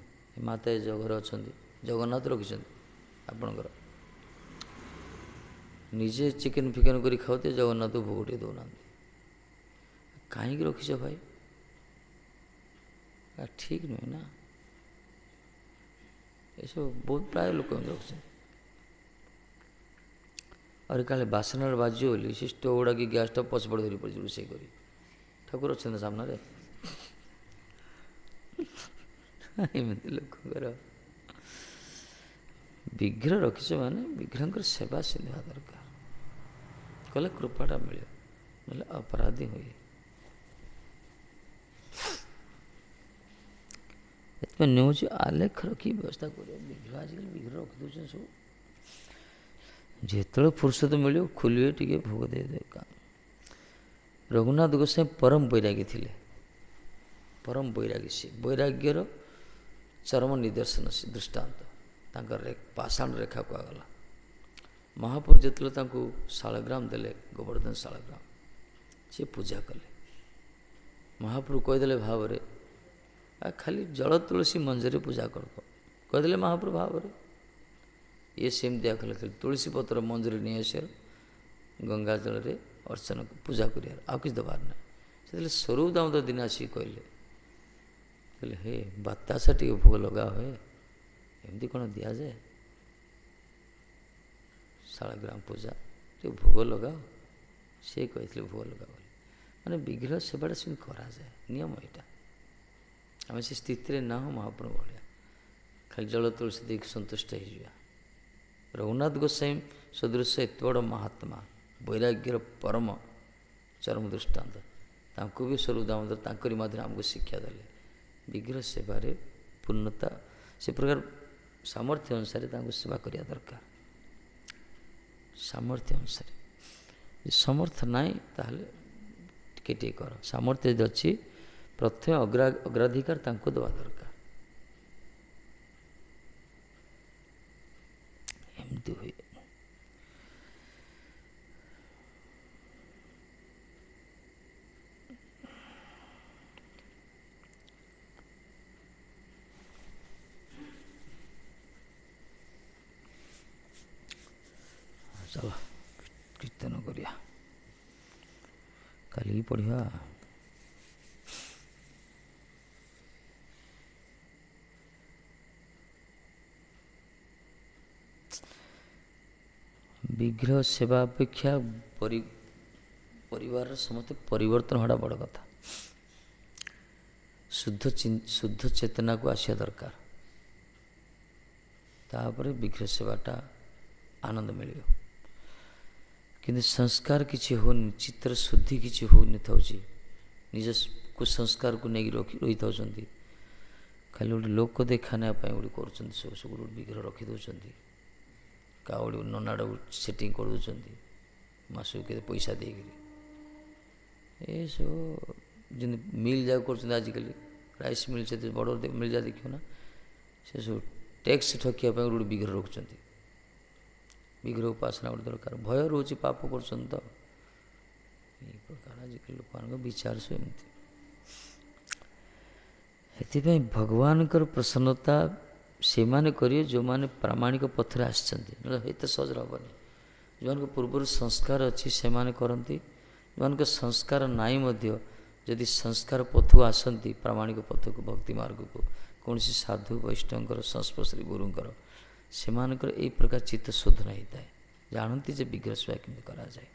ମାତା ଏ ଘରେ ଅଛନ୍ତି, ଜଗନ୍ନାଥ ରଖିଛନ୍ତି ଆପଣଙ୍କର, ନିଜେ ଚିକେନ୍ ଫିକେନ୍ କରି ଖାଉଥିବେ, ଜଗନ୍ନାଥକୁ ଭୋଗ ଟିକେ ଦେଉନାହାନ୍ତି। କାହିଁକି ରଖିଛ ଭାଇ? ଠିକ୍ ନୁହେଁ ନା। ଏସବୁ ବହୁତ ପ୍ରାୟ ଲୋକ ଏମିତି ରଖୁଛନ୍ତି। ଆହୁରି କାଳେ ବାସନରେ ବାଜିବ ବୋଲି ସେ ଷ୍ଟୋଭ୍ ଗୁଡ଼ାକି ଗ୍ୟାସ୍ ଷ୍ଟୋଭ୍ ପଛପଟେ ଧରି ପଡ଼ିଛି ରୋଷେଇ କରି। ଠାକୁର ଅଛନ୍ତି ସାମ୍ନାରେ। ଏମିତି ଲୋକଙ୍କର ବିଗ୍ରହ ରଖିଛ ମାନେ ବିଗ୍ରହଙ୍କର ସେବା ସେମିତି ହେବା ଦରକାର, କଲେ କୃପାଟା ମିଳିବ, ନହେଲେ ଅପରାଧୀ ହୁଏ। ଏଥିପାଇଁ ନେଉଛି ଆଲେଖ ରଖି ବ୍ୟବସ୍ଥା କରିବ। ବିଗ୍ରହ ଆଜିକାଲି ବିଗ୍ରହ ରଖିଦେଉଛନ୍ତି ସବୁ, ଯେତେବେଳେ ଫୁର୍ସତ ମିଳିବ ଖୋଲିବେ ଟିକେ ଭୋଗ ଦେଇଦେବେ କାମ। ରଘୁନାଥ ଗୋସ୍ୱାମୀ ପରମ ବୈରାଗୀ ଥିଲେ। ପରମ ବୈରାଗୀ, ସେ ବୈରାଗ୍ୟର ଚରମ ନିଦର୍ଶନ ଦୃଷ୍ଟାନ୍ତ। ତାଙ୍କର ପାଷାଣ ରେଖା କୁହାଗଲା। ମହାପ୍ରଭୁ ଯେତେବେଳେ ତାଙ୍କୁ ଶାଳଗ୍ରାମ ଦେଲେ, ଗୋବର୍ଦ୍ଧନ ଶାଳଗ୍ରାମ, ସେ ପୂଜା କଲେ। ମହାପ୍ରଭୁ କହିଦେଲେ ଭାବରେ, ଖାଲି ଜଳ ତୁଳସୀ ମଞ୍ଜରେ ପୂଜା କରିବ, କହିଦେଲେ ମହାପ୍ରଭୁ ଭାବରେ। ଇଏ ସେମିତିଆ କଲେ, ଖାଲି ତୁଳସୀ ପତ୍ର ମଞ୍ଜୁରୀ ନେଇ ଆସିବାର, ଗଙ୍ଗା ଜଳରେ ଅର୍ଚ୍ଚନା ପୂଜା କରିବାର, ଆଉ କିଛି ଦେବାର ନାହିଁ। ସେତେବେଳେ ସ୍ୱରୂପ ଦାମୋଦର ଦିନ ଆସିକି କହିଲେ ହେ ବାତାସା ଟିକେ ଭୋଗ ଲଗା ହୁଏ, ଏମିତି କ'ଣ ଦିଆଯାଏ? ଶାଳଗ୍ରାମ ପୂଜା ଟିକେ ଭୋଗ ଲଗାଅ। ସେ କହିଥିଲେ ଭୋଗ ଲଗାଅ ବୋଲି। ମାନେ ବିଗ୍ରହ ସେବାଟା ସେମିତି କରାଯାଏ, ନିୟମ ଏଇଟା। ଆମେ ସେ ସ୍ଥିତିରେ ନାହୁଁ ମହାପ୍ରଭୁ ଭଳିଆ ଖାଲି ଜଳ ତୁଳସୀ ଦେଇକି ସନ୍ତୁଷ୍ଟ ହେଇଯିବା। ରଘୁନାଥ ଗୋସ୍ୱାମୀ ସଦୃଶ ଏତେ ବଡ଼ ମହାତ୍ମା, ବୈରାଗ୍ୟର ପରମ ଚରମ ଦୃଷ୍ଟାନ୍ତ, ତାଙ୍କୁ ବି ସ୍ୱରୂପ ଦାମୋଦର ତାଙ୍କରି ମାଧ୍ୟମରେ ଆମକୁ ଶିକ୍ଷା ଦେଲେ। ବିଗ୍ରହ ସେବାରେ ପୂର୍ଣ୍ଣତା, ସେ ପ୍ରକାର ସାମର୍ଥ୍ୟ ଅନୁସାରେ ତାଙ୍କୁ ସେବା କରିବା ଦରକାର। ସାମର୍ଥ୍ୟ ଅନୁସାରେ, ଯଦି ସମର୍ଥ ନାହିଁ ତାହେଲେ ଟିକେ ଟିକେ କର। ସାମର୍ଥ୍ୟ ଯଦି ଅଛି ପ୍ରଥମେ ଅଗ୍ରାଧିକାର ତାଙ୍କୁ ଦେବା ଦରକାର। ଏମିତି ହୁଏ। ଚାଲ କୀର୍ତ୍ତନ କରିବା, କାଲିକି ପଢ଼ିବା। ବିଗ୍ରହ ସେବା ଅପେକ୍ଷା ପରିବାରର ସମସ୍ତେ ପରିବର୍ତ୍ତନ ହେବା ବଡ଼ କଥା। ଶୁଦ୍ଧ ଚେତନାକୁ ଆସିବା ଦରକାର, ତାପରେ ବିଗ୍ରହ ସେବାଟା ଆନନ୍ଦ ମିଳିବ। କିନ୍ତୁ ସଂସ୍କାର କିଛି ହେଉନି, ଚିତ୍ର ଶୁଦ୍ଧି କିଛି ହେଉନଥାଉଛି, ନିଜ କୁସଂସ୍କାରକୁ ନେଇକି ରହିଥାଉଛନ୍ତି। ଖାଲି ଗୋଟେ ଲୋକ ଦେଖା ନେବା ପାଇଁ ଗୋଟେ କରୁଛନ୍ତି, ସବୁ ଗୋଟେ ବିଗ୍ରହ ରଖିଦେଉଛନ୍ତି, କାଉଡ଼ି ନନାଟାକୁ ସେଟିଂ କରିଦେଉଛନ୍ତି ମାସକୁ କେତେ ପଇସା ଦେଇକରି। ଏସବୁ ଯେମିତି ମିଲ୍ ଯାକ କରୁଛନ୍ତି ଆଜିକାଲି, ରାଇସ୍ ମିଲ୍, ସେତେ ବଡ଼ ମିଲ୍ ଯାକ ଦେଖିବ ନା, ସେସବୁ ଟ୍ୟାକ୍ସ ଠକିବା ପାଇଁ ଗୋଟେ ବିଗ୍ରହ ରଖୁଛନ୍ତି। ବିଗ୍ରହ ଉପାସନା ଗୋଟେ ଦରକାର, ଭୟ ରହୁଛି, ପାପ କରୁଛନ୍ତି ତ। ଏହି ପ୍ରକାର ଆଜିକାଲି ଲୋକମାନଙ୍କ ବିଚାର ସବୁ ଏମିତି। ସେଥିପାଇଁ ଭଗବାନଙ୍କର ପ୍ରସନ୍ନତା ସେମାନେ କରିବେ ଯେଉଁମାନେ ପ୍ରାମାଣିକ ପଥରେ ଆସିଛନ୍ତି, ନହେଲେ ଏତେ ସହଜରେ ହେବନି। ଯେଉଁମାନଙ୍କ ପୂର୍ବରୁ ସଂସ୍କାର ଅଛି ସେମାନେ କରନ୍ତି, ଯେଉଁମାନଙ୍କ ସଂସ୍କାର ନାହିଁ ମଧ୍ୟ ଯଦି ସଂସ୍କାର ପଥକୁ ଆସନ୍ତି, ପ୍ରାମାଣିକ ପଥକୁ, ଭକ୍ତି ମାର୍ଗକୁ, କୌଣସି ସାଧୁ ବୈଷ୍ଣବଙ୍କର ସଂସ୍ପର୍ଶରେ ଗୁରୁଙ୍କର, ସେମାନଙ୍କର ଏହି ପ୍ରକାର ଚିତ୍ତ ଶୋଧନ ହୋଇଥାଏ, ଜାଣନ୍ତି ଯେ ବିଗ୍ରହ ସେବା କେମିତି କରାଯାଏ।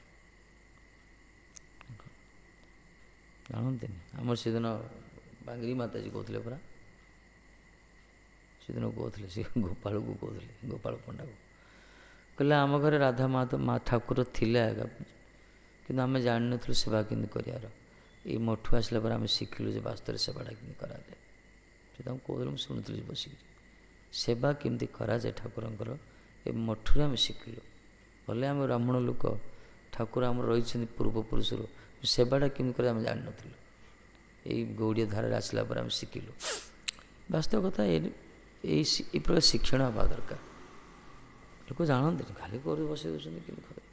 ଜାଣନ୍ତିନି। ଆମର ସେଦିନ ବାଙ୍ଗିରି ମାତାଜୀ କହୁଥିଲେ ପରା, ସେଦିନ କହୁଥିଲେ, ସେ ଗୋପାଳକୁ କହୁଥିଲେ, ଗୋପାଳ ପଣ୍ଡାକୁ କହିଲେ ଆମ ଘରେ ରାଧା ମା ଠାକୁର ଥିଲେ ଆଗ, କିନ୍ତୁ ଆମେ ଜାଣିନଥିଲୁ ସେବା କେମିତି କରିବାର। ଏଇ ମଠୁ ଆସିଲା ପରେ ଆମେ ଶିଖିଲୁ ଯେ ବାସ୍ତବରେ ସେବାଟା କେମିତି କରାଯାଏ। ସେ ତାଙ୍କୁ କହୁଥିଲେ, ମୁଁ ଶୁଣୁଥିଲି ବସିକିରି, ସେବା କେମିତି କରାଯାଏ ଠାକୁରଙ୍କର ଏ ମଠରୁ ଆମେ ଶିଖିଲୁ। ଭଲେ ଆମେ ବ୍ରାହ୍ମଣ ଲୋକ, ଠାକୁର ଆମର ରହିଛନ୍ତି ପୂର୍ବପୁରୁଷରୁ, ସେବାଟା କେମିତି କରାଯାଏ ଆମେ ଜାଣିନଥିଲୁ। ଏଇ ଗୌଡ଼ିଆ ଧାରାରେ ଆସିଲା ପରେ ଆମେ ଶିଖିଲୁ। ବାସ୍ତବ କଥା ଏଇ ପ୍ରକାର ଶିକ୍ଷଣ ହେବା ଦରକାର। ଲୋକ ଜାଣନ୍ତିନି, ଖାଲି କରି ବସେଇ ଦେଉଛନ୍ତି କେମିତି ଖରାପ।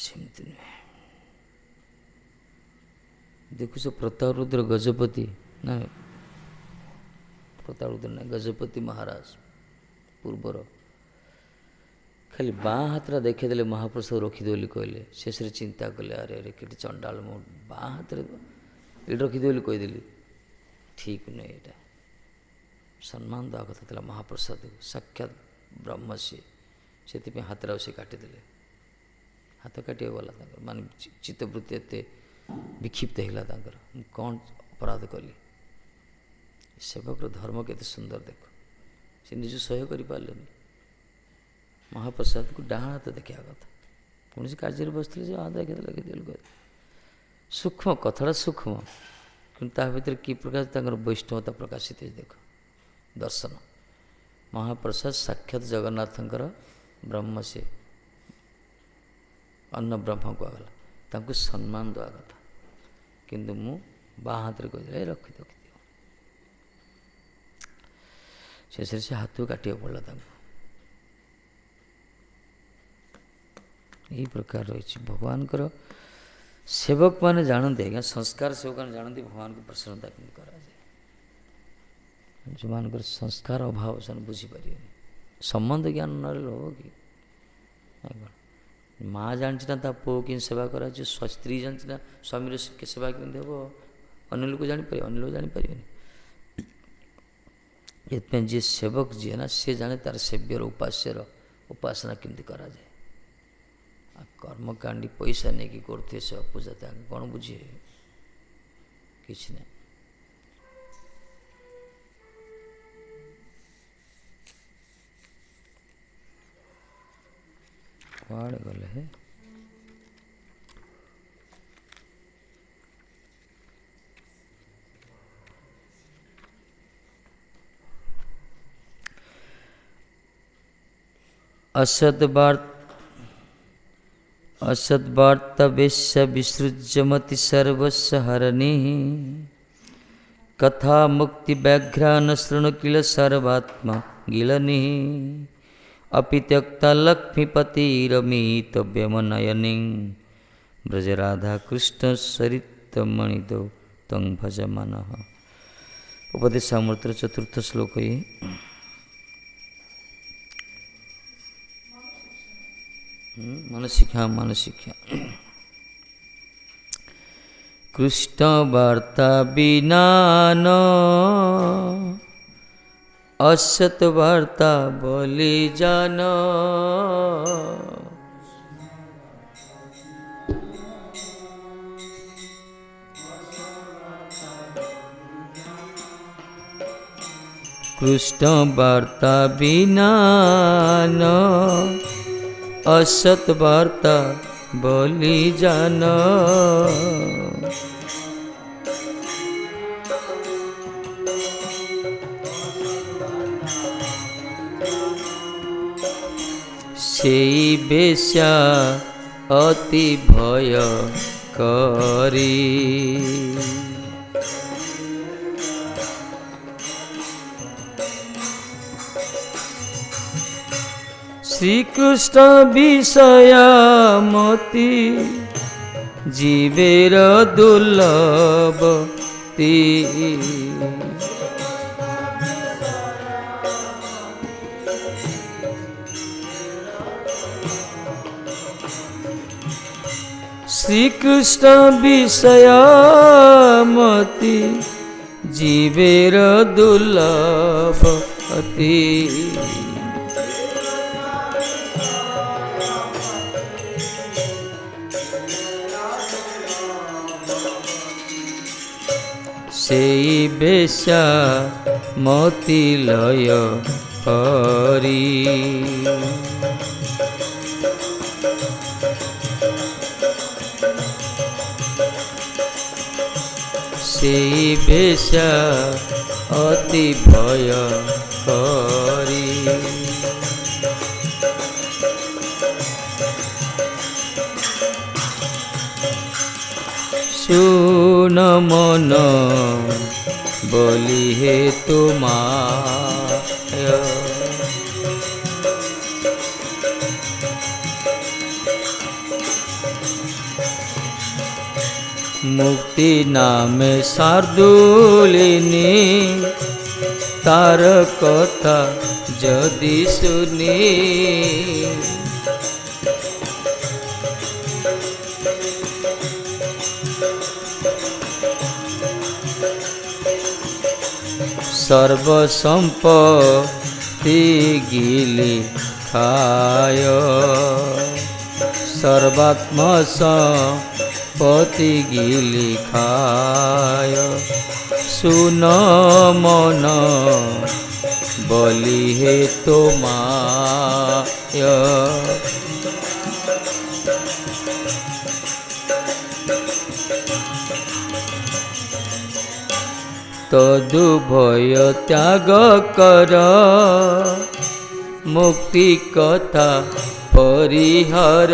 ସେମିତି ନୁହେଁ। ଦେଖୁଛ ପ୍ରତାପରୁଦ୍ର ଗଜପତି ନା, ପ୍ରତାପରୁଦ୍ର ନାହିଁ, ଗଜପତି ମହାରାଜ ପୂର୍ବର ଖାଲି ବାଁ ହାତଟା ଦେଖେଇଦେଲେ ମହାପ୍ରସାଦ ରଖିଦେବେ ବୋଲି କହିଲେ। ଶେଷରେ ଚିନ୍ତା କଲେ, ଆରେ ଆରେ କେତେ ଚଣ୍ଡାଳ, ମୁଁ ବାଁ ହାତରେ ଏଇଠି ରଖିଦେବେ ବୋଲି କହିଦେଲି, ଠିକ୍ ନୁହେଁ। ଏଇଟା ସମ୍ମାନ ଦେବା କଥା ଥିଲା ମହାପ୍ରସାଦକୁ, ସାକ୍ଷାତ ବ୍ରହ୍ମ ସିଏ। ସେଥିପାଇଁ ହାତଟାକୁ ସେ କାଟିଦେଲେ। ହାତ କାଟିବାକୁ ଗଲା ତାଙ୍କର, ମାନେ ଚିତ୍ତବୃତ୍ତି ଏତେ ବିକ୍ଷିପ୍ତ ହେଇଗଲା ତାଙ୍କର, ମୁଁ କ'ଣ ଅପରାଧ କଲି। ସେବକର ଧର୍ମ କେତେ ସୁନ୍ଦର ଦେଖ, ସେ ନିଜକୁ ସହ୍ୟ କରିପାରିଲେନି। ମହାପ୍ରସାଦକୁ ଡାହାଣ ହାତ ଦେଖିବା କଥା, କୌଣସି କାର୍ଯ୍ୟରେ ବସିଥିଲେ ଯେ ହାତ ଦେଖିଦେଲେ କହିଲେ। ସୂକ୍ଷ୍ମ କଥାଟା ସୂକ୍ଷ୍ମ, କିନ୍ତୁ ତା ଭିତରେ କି ପ୍ରକାର ତାଙ୍କର ବୈଷ୍ଣବତା ପ୍ରକାଶିତ ହେଇଛି ଦେଖ। ଦର୍ଶନ ମହାପ୍ରସାଦ ସାକ୍ଷାତ ଜଗନ୍ନାଥଙ୍କର ବ୍ରହ୍ମ, ସେ ଅନ୍ନ ବ୍ରହ୍ମ କୁହାଗଲା, ତାଙ୍କୁ ସମ୍ମାନ ଦେବା କଥା। କିନ୍ତୁ ମୁଁ ବାଁ ହାତରେ କହିଦେଲେ ରଖିଦିଅ। ଶେଷରେ ସେ ହାତକୁ କାଟିବାକୁ ପଡ଼ିଲା ତାଙ୍କୁ। ଏହି ପ୍ରକାର ରହିଛି ଭଗବାନଙ୍କର ସେବକ ମାନେ ଜାଣନ୍ତି, ଆଜ୍ଞା ସଂସ୍କାର ସେବକମାନେ ଜାଣନ୍ତି ଭଗବାନଙ୍କୁ ପ୍ରସନ୍ନତା କେମିତି କରାଯାଏ। ଯେଉଁମାନଙ୍କର ସଂସ୍କାର ଅଭାବ ସେମାନେ ବୁଝିପାରିବେନି। ସମ୍ବନ୍ଧ ଜ୍ଞାନ ନହେଲେ ହବ କି? ମା ଜାଣିଛି ନା ତା ପୁଅ କେମିତି ସେବା କରାଯାଉଛି, ସ୍ତ୍ରୀ ଜାଣିଛି ନା ସ୍ୱାମୀର ସେବା କେମିତି ହେବ, ଅନ୍ୟ ଲୋକ ଜାଣିପାରିବେ, ଅନ୍ୟ ଲୋକ ଜାଣିପାରିବେନି। ଏଥିପାଇଁ ଯିଏ ସେବକ ଯିଏ ନା, ସିଏ ଜାଣେ ତାର ସେବ୍ୟର ଉପାସ୍ୟର ଉପାସନା କେମିତି କରାଯାଏ। ଆଉ କର୍ମକାଣ୍ଡି ପଇସା ନେଇକି କରୁଥିବେ ସେବା ପୂଜା, ତାଙ୍କୁ କ'ଣ ବୁଝିବେ? କିଛି ନାହିଁ। କୁଆଡ଼େ ଗଲେ ହେ? असद्वार्ता वेश्य विसृज्यमति सर्वस्व हरणी कथा मुक्ति व्याघ्रा न शृणु किल सर्वात्मा गिलनि अपि त्यक्ता लक्ष्मीपतिरमित व्यमनयनी ब्रज राधा कृष्ण सरितमणिदो तं भजमानः। उपदेशामृत चतुर्थ श्लोक ये। मन शिक्षा कृष्ण वार्ता बिना न असत वार्ता बोली जान कृष्ण वार्ता बिना न असत वार्ता बोली जान सेई बेश्या अति भय करी श्री कृष्ण विषय मति जीवेर दुर्लभती श्री कृष्ण विषय मति जीवेर दुर्लभती ସେଇ ବେଶା ମତି ଲୟ ହରି। ସେଇ ବେଶା ଅତି ଭୟ କରି। ଶୁଣ ମନ ବୋଲି ହେ ତୁମାୟ, ମୁକ୍ତି ନାମେ ଶାର୍ଦୁଳିନୀ, ତାର କଥା ଯଦି ଶୁନି। ସର୍ବସମ୍ପତ୍ତି ଗିଲି ଖାୟ, ସର୍ବାତ୍ମ ସମ୍ପତ୍ତି ଗିଲି ଖାୟ। ଶୁନ ମନ ବୋଲି ହେ ତୁମାୟ, ତଦୁଭୟ ତ୍ୟାଗ କର, ମୁକ୍ତି କଥା ପରିହାର।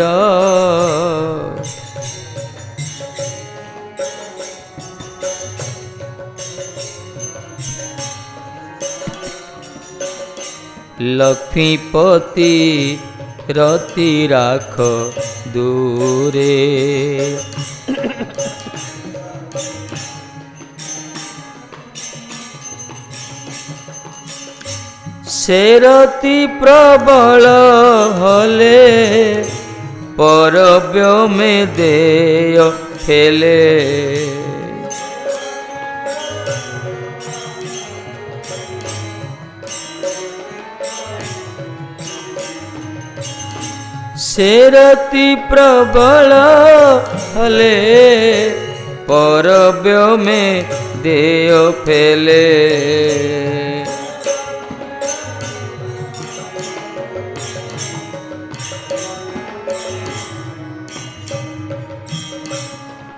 ଲକ୍ଷ୍ମୀପତି ରତି ରାଖ ଦୂରେ, ସେ ରତି ପ୍ରବଳ ହଲେ, ପରବ୍ୟମେ ଦେୟ ହେଲେ। ସେ ରତି ପ୍ରବଳ ହଲେ, ପରବ୍ୟମେ ଦେୟ ଫେଲେ।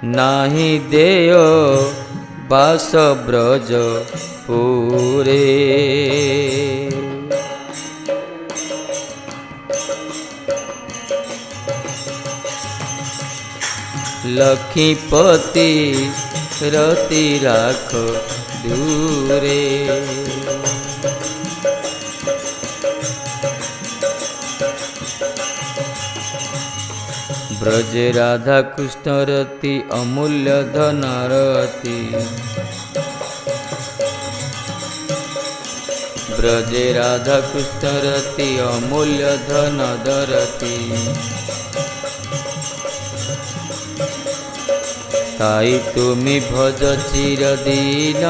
ନାହିଁ ଦେୟ ବାସ ବ୍ରଜ ପୁରେ, ଲକ୍ଷ୍ମୀପତି ରତି ରାଖ ଦୂରେ। ବ୍ରଜେ ରାଧା କୃଷ୍ଣ ରତି ଅମୂଲ୍ୟ ଧନ ରତି, ବ୍ରଜେ ରାଧା କୃଷ୍ଣ ରତି ଅମୂଲ୍ୟ ଧନ ଧରତି। তাই তুমি ভজ চিরদিন,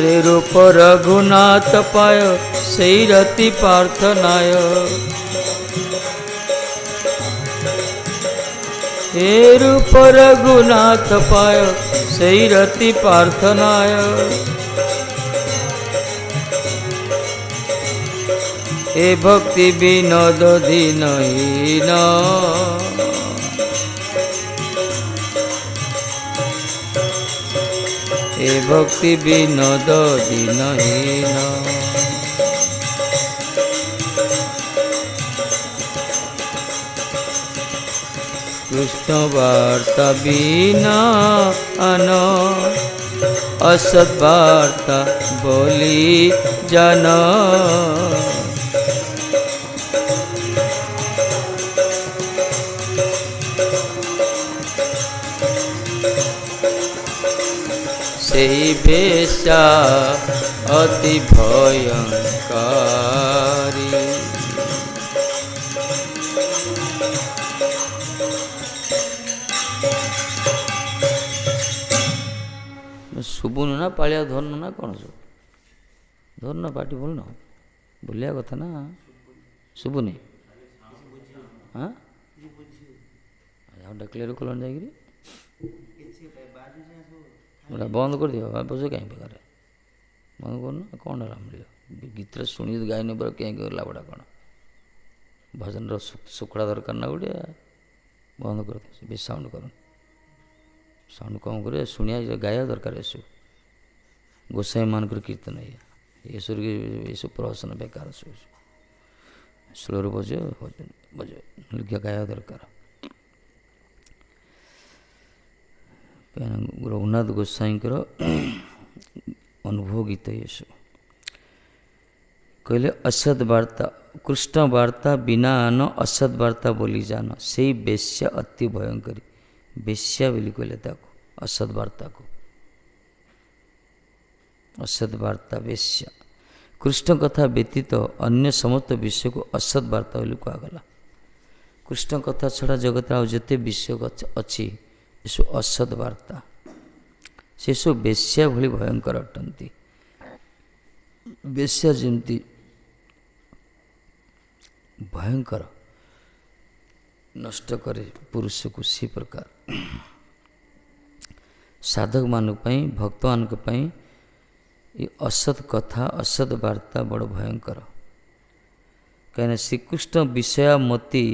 রে রূপ রঘুনাথ পায় সেই রতি প্রার্থনায়। হে রূপ রঘুনাথ পায় সেই রতি প্রার্থনায়। এ ভক্তি বিনোদ দীনহীন, এ ভক্তি বিনোদ দীনহীন। কৃষ্ণ বার্তা বিনা আন, অসৎ বার্তা বলি জান। সেই বেশা অতি ভয়ঙ্করী, ଶୁଭୁନି ନା ପାଳିଆ ଧରୁନ ନା କ'ଣ? ସବୁ ଧରୁନ, ପାଟି ବୋଲୁନ, ବୁଲିବା କଥା ନା। ଶୁଭୁନି? ହଁ ଆଉ ଡାକିଲେ କଲଣି ଯାଇକିରି ବନ୍ଦ କରିଦିଅ, ବସ କାହିଁ ବେକାର ବନ୍ଦ କରୁନ। କ'ଣ ହେଲା ମିଳିବ? ଗୀତଟା ଶୁଣି ଯଦି ଗାଇ ନେବାର କାହିଁକି ଲାଭଟା କ'ଣ? ଭଜନର ଶୁଖଡ଼ା ଦରକାର ନା ଗୋଟେ, ବନ୍ଦ କରିଦିଅ। ବେଶୀ ସାଉଣ୍ଡ କରୁନି, ସାଉଣ୍ଡ କମ୍ କରିବା, ଶୁଣିବା ଗାଇବା ଦରକାର। ଏସବୁ ଗୋସାଇଁମାନଙ୍କର କୀର୍ତ୍ତନ ଏସବୁ ଏସବୁ ପ୍ରହସନ ବେକାର। ସବୁ ସ୍ଲୋରେ ବଜେଇବ ଗାଇବା ଦରକାର। ରଘୁନାଥ ଗୋସାଇଁଙ୍କର ଅନୁଭବ ଗୀତ ଏସବୁ। କହିଲେ ଅସତ୍ ବାର୍ତ୍ତା କୃଷ୍ଣ ବାର୍ତ୍ତା ବିନା ଆନ ଅସତ୍ ବାର୍ତ୍ତା ବୋଲି ଜାନ, ସେଇ ବେଶ୍ୟା ଅତି ଭୟଙ୍କରୀ। ବେଶ୍ୟା ବୋଲି କହିଲେ ତାକୁ, ଅସତ୍ ବାର୍ତ୍ତାକୁ। ଅସତ୍ ବାର୍ତ୍ତା ବେଶ୍ୟା। କୃଷ୍ଣ କଥା ବ୍ୟତୀତ ଅନ୍ୟ ସମସ୍ତ ବିଷୟକୁ ଅସତ୍ ବାର୍ତ୍ତା ବୋଲି କୁହାଗଲା। କୃଷ୍ଣ କଥା ଛଡ଼ା ଜଗତରେ ଆଉ ଯେତେ ବିଷୟ ଅଛି ଏସବୁ ଅସତ୍ ବାର୍ତ୍ତା, ସେସବୁ ବେଶ୍ୟା ଭଳି ଭୟଙ୍କର ଅଟନ୍ତି। ବେଶ୍ୟା ଯେମିତି ଭୟଙ୍କର ନଷ୍ଟ କରେ ପୁରୁଷକୁ, ସେ ପ୍ରକାର ସାଧକମାନଙ୍କ ପାଇଁ, ଭକ୍ତମାନଙ୍କ ପାଇଁ ଏ ଅସତ୍ କଥା, ଅସତ୍ ବାର୍ତ୍ତା ବଡ଼ ଭୟଙ୍କର। କାହିଁକିନା ଶ୍ରୀକୃଷ୍ଣ ବିଷୟାମତି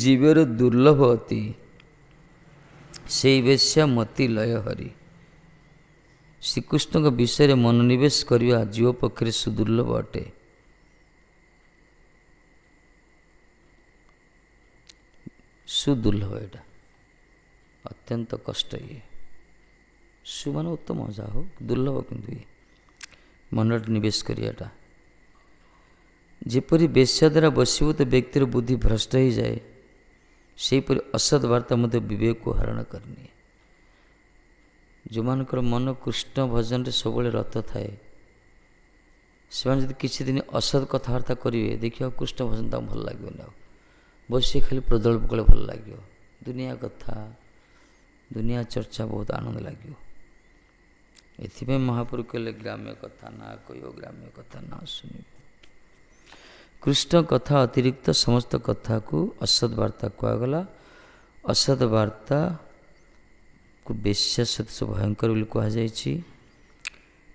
ଜୀବର ଦୁର୍ଲଭ ଅତି, ସେଇ ବେଶ୍ୟା ମତି ଲୟ ହରି। ଶ୍ରୀକୃଷ୍ଣଙ୍କ ବିଷୟରେ ମନୋନିବେଶ କରିବା ଜୀବ ପକ୍ଷରେ ସୁଦୁର୍ଲଭ ଅଟେ। ସୁଦୁର୍ଲଭ, ଏଇଟା ଅତ୍ୟନ୍ତ କଷ୍ଟ। ସୁମାନ ଉତ୍ତମ, ଯାହା ହଉ, ଦୁର୍ଲଭ କିନ୍ତୁ ମନରେ ନିବେଶ କରିବାଟା। ଯେପରି ବେଶ୍ୟା ଦ୍ୱାରା ବଶୀଭୂତ ବ୍ୟକ୍ତିର ବୁଦ୍ଧି ଭ୍ରଷ୍ଟ ହୋଇଯାଏ, ସେହିପରି ଅସତ୍ ବାର୍ତ୍ତା ମଧ୍ୟ ବିବେକକୁ ହରଣ କରିନିଏ। ଯେଉଁମାନଙ୍କର ମନ କୃଷ୍ଣ ଭଜନରେ ସବୁବେଳେ ରତ ଥାଏ, ସେମାନେ ଯଦି କିଛି ଦିନ ଅସତ୍ କଥାବାର୍ତ୍ତା କରିବେ, ଦେଖିବ କୃଷ୍ଣ ଭଜନ ତାଙ୍କୁ ଭଲ ଲାଗିବନି। ଆଉ ବସିଏ ଖାଲି ପ୍ରଦଳ୍ପ କଲେ ଭଲ ଲାଗିବ। ଦୁନିଆ କଥା, ଦୁନିଆ ଚର୍ଚ୍ଚା ବହୁତ ଆନନ୍ଦ ଲାଗିବ। ଏଥିପାଇଁ ମହାପ୍ରଭୁ କହିଲେ ଗ୍ରାମ୍ୟ କଥା ନା କହିବ, ଗ୍ରାମ୍ୟ କଥା ନା ଶୁଣିବ। କୃଷ୍ଣ କଥା ଅତିରିକ୍ତ ସମସ୍ତ କଥାକୁ ଅସତ୍ ବାର୍ତ୍ତା କୁହାଗଲା। ଅସତ୍ ବାର୍ତ୍ତାକୁ ବେଶ୍ୟା ସଦୃଶ ଭୟଙ୍କର ବୋଲି କୁହାଯାଇଛି।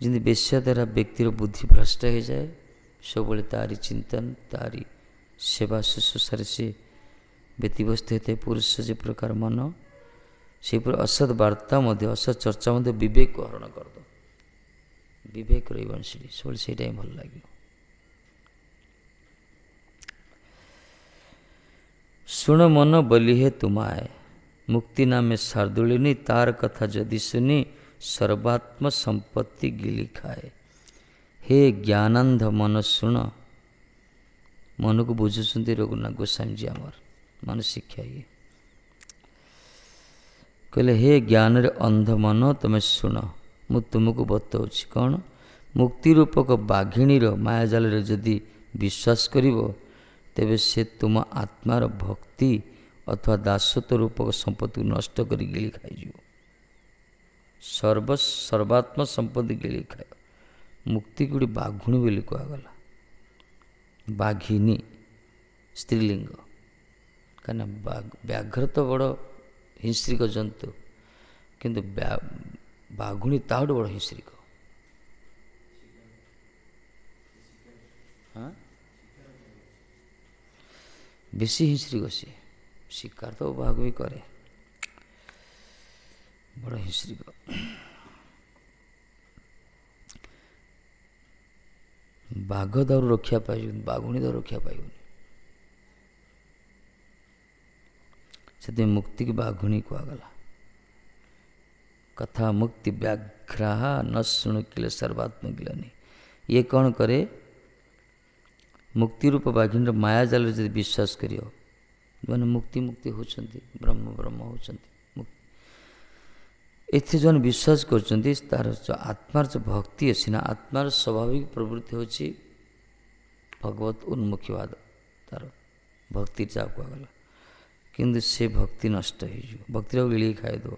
ଯେମିତି ବେଶ୍ୟା ଦ୍ୱାରା ବ୍ୟକ୍ତିର ବୁଦ୍ଧି ଭ୍ରଷ୍ଟ ହୋଇଯାଏ, ସବୁବେଳେ ତାରି ଚିନ୍ତନ, ତାରି ସେବା ଶୁଶ୍ରୂଷାରେ ସେ ବ୍ୟତିବ୍ୟସ୍ତ ହୋଇଥାଏ ପୁରୁଷ ଯେ ପ୍ରକାର ମନ, ସେହିପରି ଅସତ୍ ବାର୍ତ୍ତା ମଧ୍ୟ, ଅସତ୍ ଚର୍ଚ୍ଚା ମଧ୍ୟ ବିବେକକୁ ହରଣ କରିଦେବ। ବିବେକ ରହିବନି ସେଠି, ସବୁବେଳେ ସେଇଟା ହିଁ ଭଲ ଲାଗିବ। ଶୁଣ ମନ ବୋଲି ହେ ତୁମାଏ, ମୁକ୍ତି ନାମେ ଶାର୍ଦୁଳିନୀ, ତାର କଥା ଯଦି ଶୁନି ସର୍ବାତ୍ମ ସମ୍ପତ୍ତି ଗିଲି ଖାଏ। ହେ ଜ୍ଞାନାନ୍ଧ ମନ ଶୁଣ। ମନକୁ ବୁଝୁଛନ୍ତି ରଘୁନାଥ ଗୋସ୍ୱାମୀଜୀ, ଆମର ମନ ଶିକ୍ଷା ଇଏ। କହିଲେ ହେ ଜ୍ଞାନରେ ଅନ୍ଧ ମନ ତମେ ଶୁଣ, ମୁଁ ତୁମକୁ ବତାଉଛି କ'ଣ? ମୁକ୍ତି ରୂପକ ବାଘିଣୀର ମାୟାଜାଲରେ ଯଦି ବିଶ୍ୱାସ କରିବ, ତେବେ ସେ ତୁମ ଆତ୍ମାର ଭକ୍ତି ଅଥବା ଦାସତ୍ୱ ରୂପକ ସମ୍ପତ୍ତିକୁ ନଷ୍ଟ କରି ଗିଳି ଖାଇଯିବ। ସର୍ବାତ୍ମ ସମ୍ପତ୍ତି ଗିଳି ଖାଇବ। ମୁକ୍ତିକୁ ଗୋଟେ ବାଘୁଣୀ ବୋଲି କୁହାଗଲା। ବାଘିନୀ ସ୍ତ୍ରୀଲିଙ୍ଗ, କାହିଁକିନା ବ୍ୟାଘ୍ର ତ ବଡ଼ ହିଂସ୍ରିକ ଜନ୍ତୁ, କିନ୍ତୁ ବାଘୁଣୀ ତାଠୁ ବଡ଼ ହିଂସ୍ରିକ। ବେଶୀ ହିଂସ୍ରିକ ସିଏ। ଶିକାର ତ ବାଘ ବି କରେ, ବଡ଼ ହିଂସ୍ରିକ। ବାଘ ଦାଉରୁ ରକ୍ଷା ପାଇବନି, ବାଘୁଣୀ ଦାଉରୁ ରକ୍ଷା ପାଇବନି। ସେଥିପାଇଁ ମୁକ୍ତିକି ବାଘୁଣୀ କୁହାଗଲା। କଥା ମୁକ୍ତି ବ୍ୟାଘ୍ରାହା ନ ଶୁଣୁକିଲେ ସର୍ବାତ୍ମ ଗିଳନି। ଇଏ କ'ଣ କରେ? ମୁକ୍ତି ରୂପ ବାଘିଣୀର ମାୟାଜାଲରେ ଯଦି ବିଶ୍ୱାସ କରିବ, ଯେଉଁମାନେ ମୁକ୍ତି ହେଉଛନ୍ତି, ବ୍ରହ୍ମ ହେଉଛନ୍ତି, ଏଥିରେ ଯେଉଁମାନେ ବିଶ୍ୱାସ କରୁଛନ୍ତି, ତାର ଆତ୍ମାର ଯେଉଁ ଭକ୍ତି ଅଛି ନା, ଆତ୍ମାର ସ୍ୱାଭାବିକ ପ୍ରବୃତ୍ତି ହେଉଛି ଭଗବତ ଉନ୍ମୁଖୀବାଦ। ତାର ଭକ୍ତି ଯାହା କୁହାଗଲା, କିନ୍ତୁ ସେ ଭକ୍ତି ନଷ୍ଟ ହୋଇଯିବ, ଭକ୍ତିର ଗିଳିକି ଖାଇଦେବ।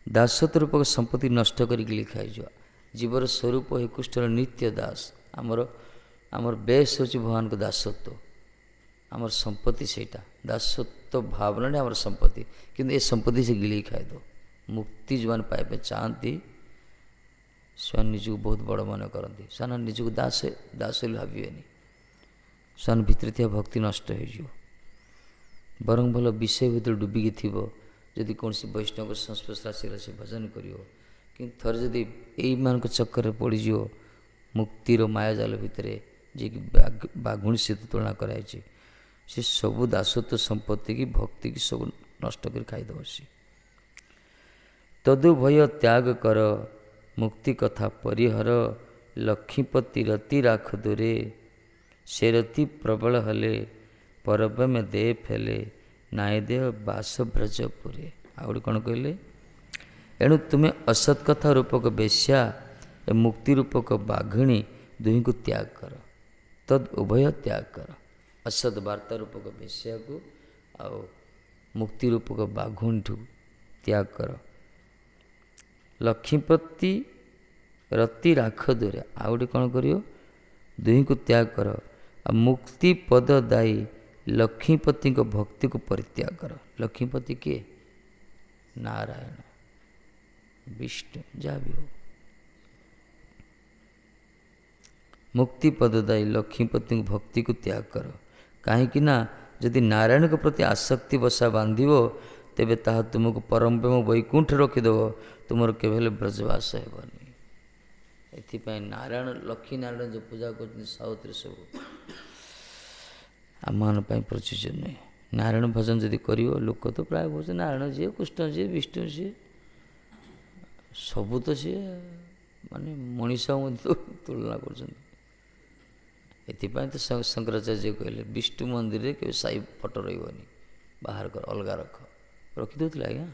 ଦାସତ୍ୱ ରୂପକ ସମ୍ପତ୍ତି ନଷ୍ଟ କରି ଗିଳି ଖାଇଯିବ। ଜୀବର ସ୍ୱରୂପ ହେ କୃଷ୍ଣର ନିତ୍ୟ ଦାସ। ଆମର ବେଶ ହେଉଛି ଭଗବାନଙ୍କ ଦାସତ୍ୱ, ଆମର ସମ୍ପତ୍ତି ସେଇଟା। दासत्व भावना आम संपत्ति किंतु ये संपत्ति से गिली खाएद मुक्ति जो मैंने पाइबा चाहती से निजक बहुत बड़ मन करती से निजक दास दास भावे से भितर थी भक्ति नष्ट हो बर भल विषय भितर डुबिकी थी जदि कौन वैष्णव संस्पर्श आसगला से भजन कर कि थर जदि यही मान चक्कर पड़ज मुक्तिर मायाजाल भितर जी कि बाघुणी सहित तुलना कराई से सबू दासत्व संपत्ति की भक्ति की सब नष्ट कर खाईदेव सी तदु भय त्याग कर मुक्ति कथा परिहर लक्ष्मीपति रति राख दूरे से रति प्रबल हले परब में दे फेले नाय देह बास ब्रजपुरे आउे कौन कहले एणु तुम्हें असत कथा रूपक बेश्या मुक्ति रूपक बाघिणी दुही को त्याग कर तद उभय त्याग कर असत वार्ता रूपक बेश्या को आउ मुक्ति रूपक बाघुणी ठू त्याग कर लक्ष्मीपति रति राख दूरे आउे कौन कर दुही को त्याग कर आ मुक्ति पद दायी लक्ष्मीपति भक्ति को परित्याग कर लक्ष्मीपति किए नारायण विष्णु जहाँ भी हो मुक्ति पददायी लक्ष्मीपति भक्ति को त्याग कर कहीं जदि नारायण के प्रति आसक्ति बसा बांधिव तेबे ताहा तुमको परम प्रेम वैकुंठ रखिदेव तुमर केवल ब्रजवास हेबनी एथिपाई नारायण लक्ष्मी नारायण जो पूजा कर साउथ सब आम प्रचुर नुहे नारायण भजन जदि कर लोक तो प्राय बहुत नारायण जी कृष्ण जी विष्णु जी सबू तो सी माने मनीषा तुलना कर तो शंकराचार्य कहले विष्णु मंदिर में केवल साई फटो रही बाहर कर अलग रख रखिदे आज्ञा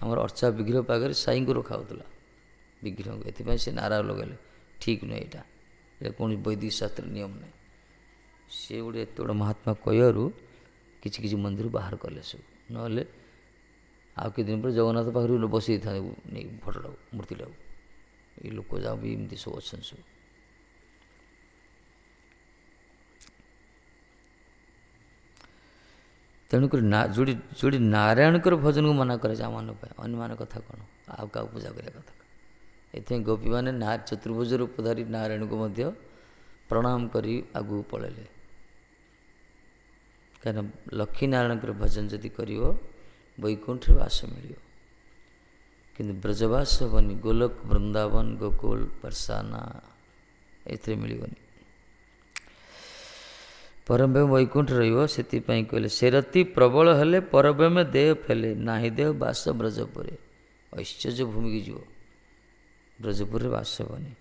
आम अर्चा विग्रह पाखे साई को रखा होता विग्रह को ये नारा लगे ठीक नुहे यहाँ कौन वैदिक शास्त्र नियम ना सी गोटे एत बड़ा महात्मा कहू किसी मंदिर बाहर कले सब ना आउ कि दिन पर जगन्नाथ पाखे बसई था फटोटा मूर्तिटा ये लोक जा भी एमती सब अच्छा सब तेणुक जोड़ी नारायण भजन को मना करे आम मान कथा कौन आउ क्या पूजा करने कथा ये गोपी मैंने चतुर्भुज रूपधारी नारायण को मध्य प्रणाम करी आगू पलैले कहीं लक्ष्मी नारायण भजन जदि कर वैकुंठ वास मिल कि ब्रजवास हेनी गोलोक वृंदावन गोकुल बरसाना ए मिलनी परब्रह्म वैकुंठ रही कहले से रति प्रबल हेले परब्रह्म देह फेले नाही देह बास ब्रजपुरे ऐश्चर्य भूमि की जीव ब्रजपुर वास हेनी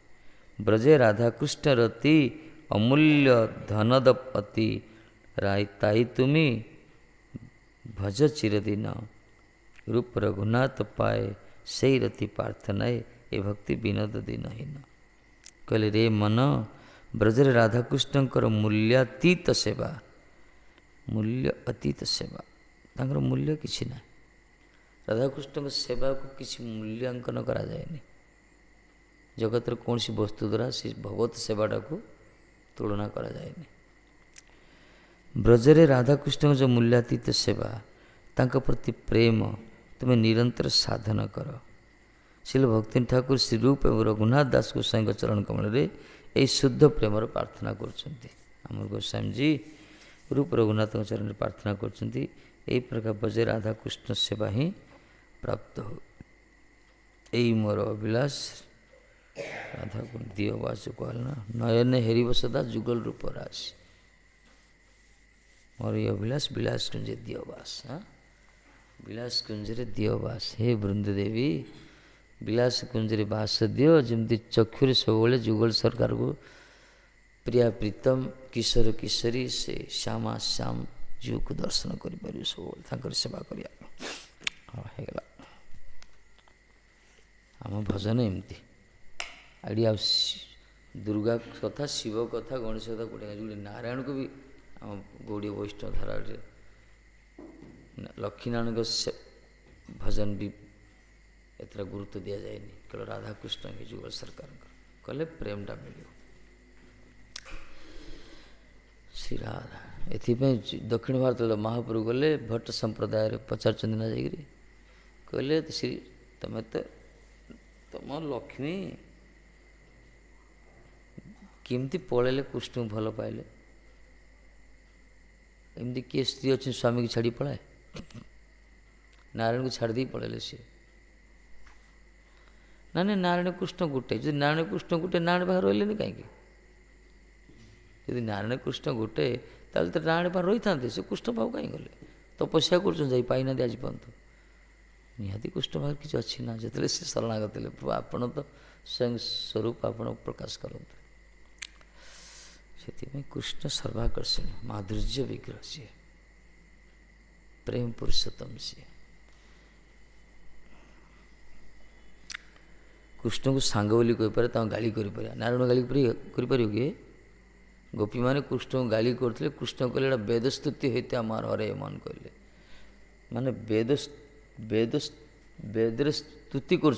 ब्रजे राधाकृष्ण रति अमूल्य धनदपति राय ताई तुमी भज चिरदिन रूप रघुनाथ पाए से रति प्रार्थनाए ए भक्ति विनोद दिनहीन कहले रे मन ब्रजरे राधाकृष्णकर मूल्यातीत सेवा मूल्य अतीत सेवा तांकर मूल्य किसी ना राधाकृष्ण सेवा को किसी मूल्यांकन करा जाएनी जगत कौन सी वस्तु द्वारा से भगवत सेवाटा को तुलना करा जाएनी ब्रजरे राधाकृष्ण जो मूल्यातीत सेवा तांका प्रति प्रेम तुम्हें निरंतर साधन कर शिल भक्ति ठाकुर श्री रूप एवं रघुनाथ दास गोसाई चरण कमल रे यही शुद्ध प्रेमर प्रार्थना कर गोस्वामी जी रूप रघुनाथ चरण प्रार्थना कर प्रकार बजे राधाकृष्ण सेवा ही प्राप्त हो यही मोर अभिलाष राधा को दियो बास कहना नयन हेरिब सदा जुगल रूप राशि मोर ये अभिलाष विलास कुंज दियो बास विलास कुंजरे दियो बास हे वृंद देवी विलास कुंजरे बास दियो जमती चक्षुरे सब जुगल सरकार को प्रिया प्रीतम किशोर किशोरी से श्यामा श्याम जीव को दर्शन कर सब सेवा करगला आम भजन एमती आड़ी आ दुर्गा कथा शिव कथा गणेश कथा गोटे जो नारायण को भी आम गौड़ीय वैष्णव धारा लक्ष्मी नारायण भजन भी एत गुरुत्व दि जाएनि केवल राधाकृष्ण के जुगल सरकार कले प्रेमटा मिल श्री राधा। एथिपाई दक्षिण भारत महाप्रभु गले भट्ट संप्रदाय पचार ना जाकि कहले श्री तमें तो तुम लक्ष्मी केमती पलैले कृष्ण को भल पाइले एमती किए स्त्री अच्छी स्वामी की छाड़ी पलाए नारायण को छाड़ी पलैले सी ना नहीं नारायण कृष्ण गोटे जो नारायण कृष्ण गोटे नारायण पाखे रही कहीं यदि नारायण कृष्ण गोटे ताले तो नारायण पाखे रही था से कृष्ण पाख कहीं गले तपस्या करना आज पर्यंत निहाती कृष्ण पाखे किसी अच्छी ना जो सी शरणागत आपण तो स्वयं स्वरूप आप प्रकाश करते से कृष्ण सर्वाकर्षण माधुर्य विग्रह सी प्रेम पुरुषोत्तम सी कृष्ण को सांग बोली कहीपर गाली कर नारायण गाली कर गोपी मैंने कृष्ण को गाली करते कृष्ण कहले वेदस्तुति होते आमार हरे मन कहले माने वेदर स्तुति कर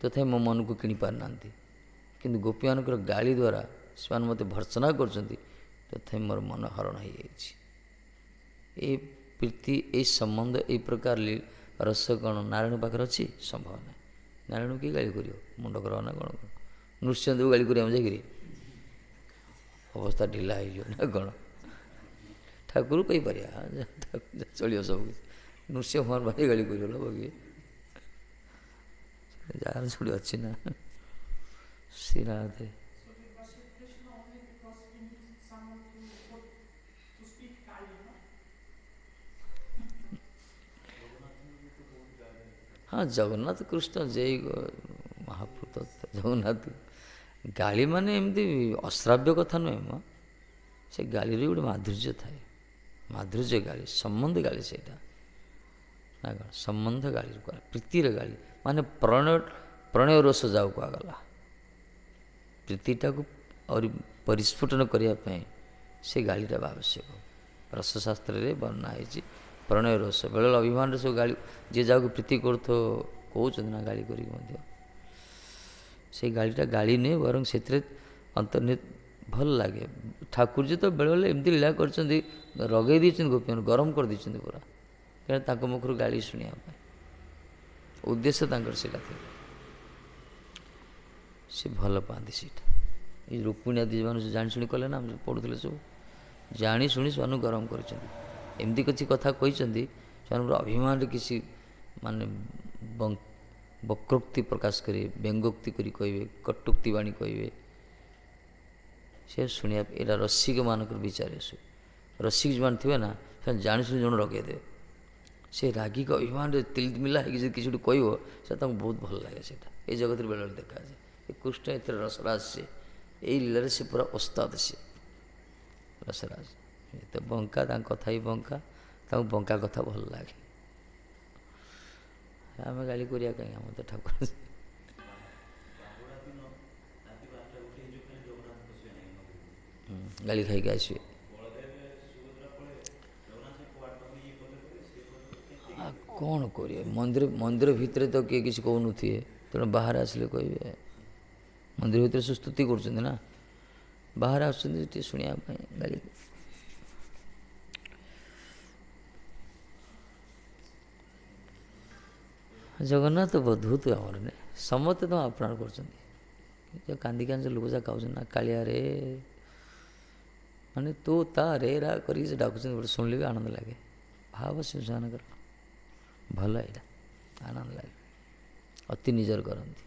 तथा मो मन को किणी पार ना कि गोपी मान गाली द्वारा से मत भर्सना कर तथा मोर मन हरण हो प्रीति ये संबंध ये प्रकार रस कौन नारायण पाखे अच्छी संभव ना नारायण किए गाली कर मुंड कर ना कौन नृसिंह देव गाली कर जाकि अवस्था ढिला हो ना कौन ठाकुर कहीपर चलो सब नृसिंह भगवान भाई गाली कर जार छोड़ी अच्छी ना श्री राधे हाँ जगन्नाथ कृष्ण जय महाप्रभु जगन्नाथ गाली माने एमती अश्राव्य कथा नुहे म से गाली गोटे माधुर्य थाए माधुर्य गाली संबंध गाली से ना संबंध गाली प्रीतिर गाली माने प्रणय रस जाऊ कगला प्रीतिटा को और परिस्फुटन करने से गालीटा आवश्यक रसशास्त्र वर्णना है प्रणय रस बेले अभिमान सब गाली जी जाको प्रीति कर कहते ना गाली कर गालीटा गाली नुहे वर से अंतर्निहित भल लगे ठाकुर जी तो बेले बेले एमती लीला कर रगे गोपी गरम कर पूरा क्या मुखर गाली शुणा उद्देश्य से भल पाती सीटा ये रुक्मिणी आदि जो जाणी कले ना पढ़ुले सब जाणी शुणी से गरम करमती किसी कथा कहते अभिमान किसी माने वक्रोक्ति प्रकाश करेंगे व्यंगोक्ति करें कटुक्ति वाणी कहे से शुणा यहाँ रसिक मानक विचार रसिक जो थे ना से जाणी शुणी जन रगेदे से रागिक अभिमान तिल मिला है किसी गोटे कह बहुत भल लगे से ये जगत बेले देखा जाए कृष्ण एत रसराज से यही लीला से पूरा ओस्ताद से रसराज तो बंका कथा ही बंका बंका कथा भल लगे आम गाली करिया कहीं आम तो ठाकुर गाली खाई आसवे कौन करिए मंदिर मंदिर भितर तो किए किसी कहून तेणु बाहर आसिले कहे मंदिर भितर सब स्तुति कर ना बाहर आसुँच शुणा गाली जगन्नाथ तो अद्भुत आमर ने समस्त तो अपना कर कांदी कांदी लोक जा खाऊ ना कालिया रे माने तो ता रे रा कर डाकुच शुणिले भी आनंद लगे भाव सिंहान कर भल यहाँ आनंद लगे अति निजर करती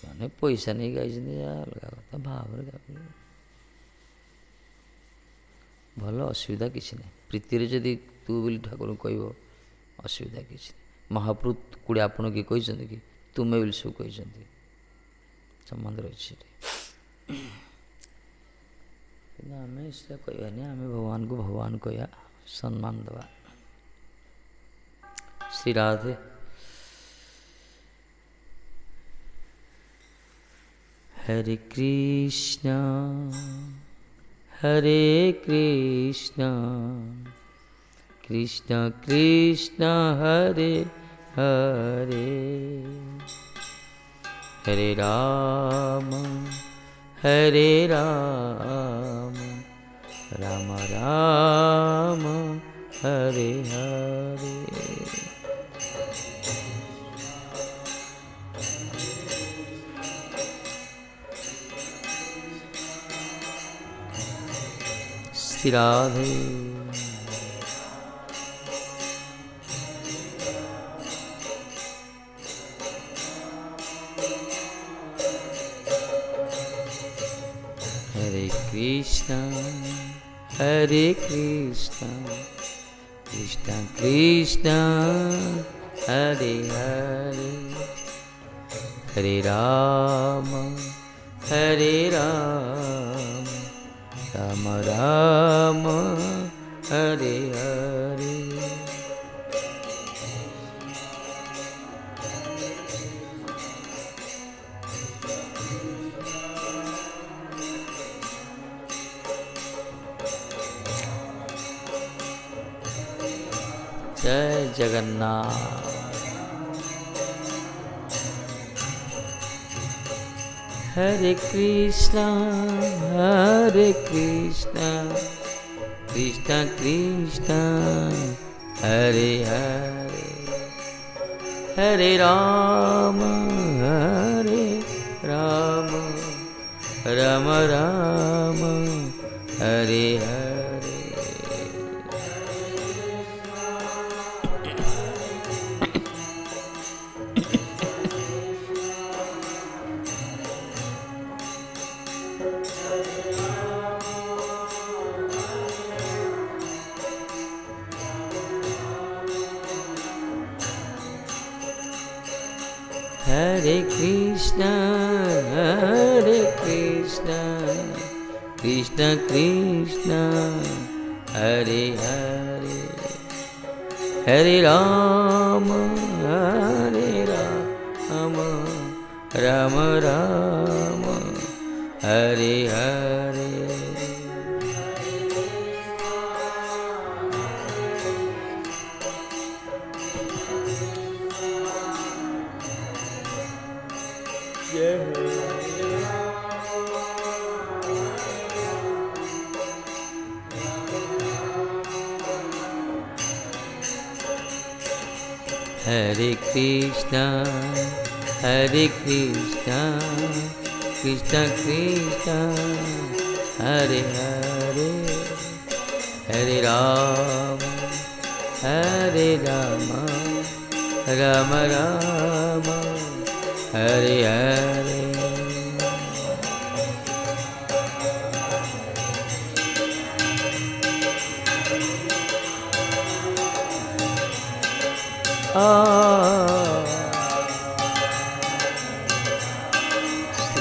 मैंने पैसा नहीं गाई अलग कथा भाव भल असुविधा किसी ना प्रीति जदि तू बोली ठाकुर कह असुविधा किसी महाप्रभु कूड़े आपण किए कहते कि तुम्हें बोली सब कहते संबंध रही आम इसलिए कहवानी आम भगवान को भगवान कह सम्मान दवा श्री राधे हरे कृष्णा कृष्ण कृष्ण हरे हरे हरे राम हरे राम राम राम हरे हरे। श्री राधे। हरे कृष्णा कृष्णा कृष्णा हरे हरे, हरे राम राम राम हरे हरे। जय जगन्नाथ। हरे कृष्णा कृष्णा कृष्णा हरे हरे, हरे राम राम राम हरे हरे। हरे कृष्णा कृष्णा कृष्णा हरे हरे, हरे राम राम राम हरे हरे। हरे कृष्णा कृष्णा कृष्णा हरे हरे, हरे राम राम राम हरे हरे।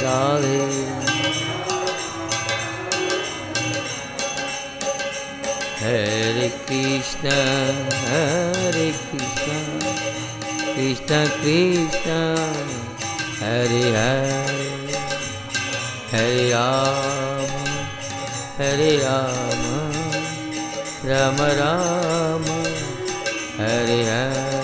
राधे। हरे कृष्णा कृष्णा कृष्णा हरे हरे, हरे राम राम राम हरे हरे।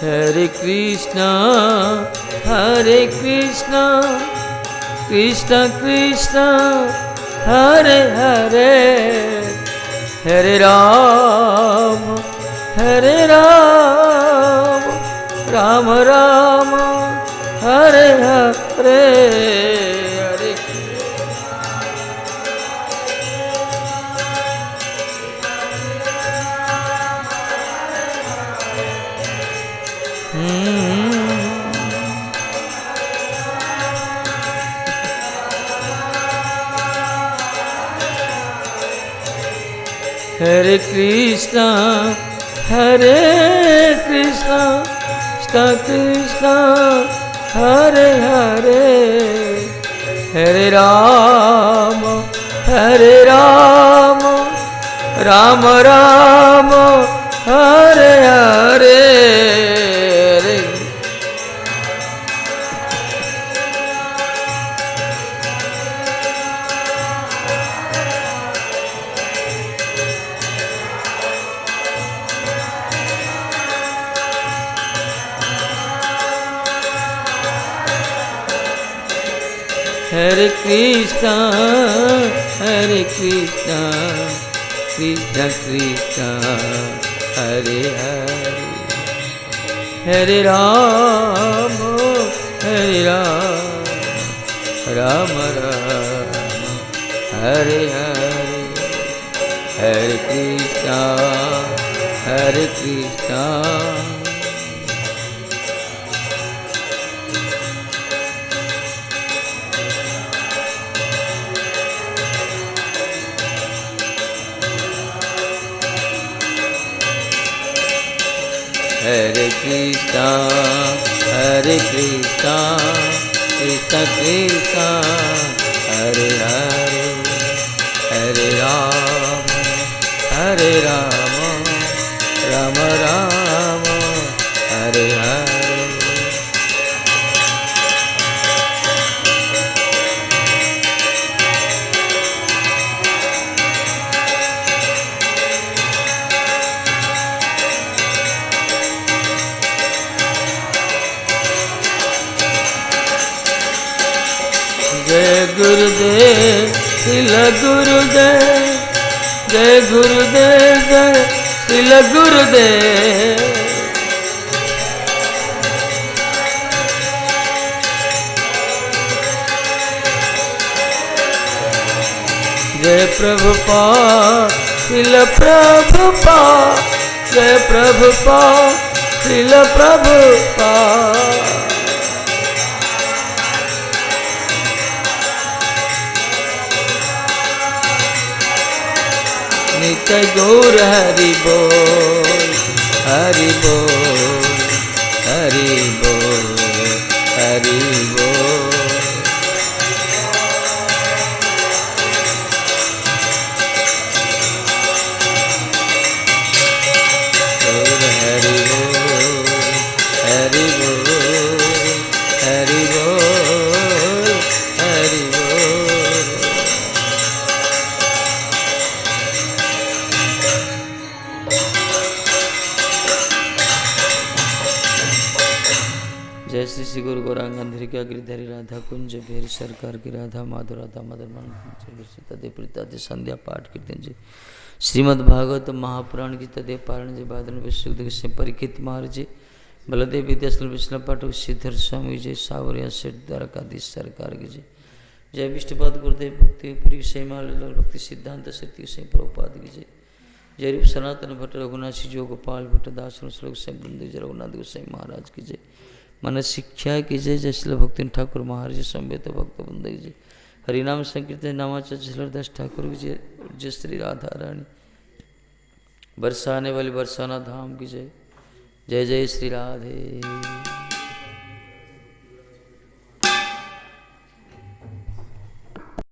हरे कृष्णा कृष्णा कृष्णा हरे हरे, हरे राम राम राम हरे हरे, हरे हरे कृष्णा कृष्णा कृष्णा हरे हरे, हरे Ram Ram Ram Hare Hare Hare Hare Krishna, Hare Krishna, Krishna Krishna, Hare Hare, Hare Rama, Hare Rama, Rama Rama, Hare Hare, Hare Krishna, Hare Krishna. Hare Krishna, Hare Krishna, Krishna Krishna, Hare Hare, Hare Rama, Hare Rama, Rama Rama, Hare Hare. जय गुरुदेव, श्रील गुरुदेव, जय गुरुदेव, जय श्रील गुरुदेव। जय प्रभुपाद, श्रील प्रभुपाद, जय प्रभुपाद, श्रील प्रभुपाद। नित्य गौर हरि बोल, हरि बोल, हरि बोल, हरि बोल। गौर हरि बोल, हरि बोल, हरि बोल, हरि बोल। जय श्री श्री गुरु गौरांग अंधरिका गिरिधारी राधा कुंज भेर सरकार की राधा माधु राधा मदन तदे प्रीतादि संध्या पाठ कीर्तन जी श्रीमद् भागवत महापुराण की तदे पारण जी बादल विश्व से परीक्षित महाराज जी बलदेव विद्यासल विष्णु पाठक सिद्धर स्वामी जय सावरिया सेठ द्वारकाधीश सरकार की जय। जय विष्णुपाद गुरुदेव भक्ति पुरी शेमाल भक्ति सिद्धांत सत्य से प्रभुपाद की जय। जय रूप सनातन भट्ट रघुनाथी जो गोपाल भट्ट दास श्लोक से बृंद रघुनाथ गोसाई महाराज की जय। मन शिक्षा की जय। जय श्री भक्ति ठाकुर महाराज जी संवेद भक्त बंद जी। हरिनाम संकीर्तन नामाचार झलरदास ठाकुर की जय। जय श्री राधा रानी बरसाने वाली बरसाना धाम की जय। जय जय श्री राधे।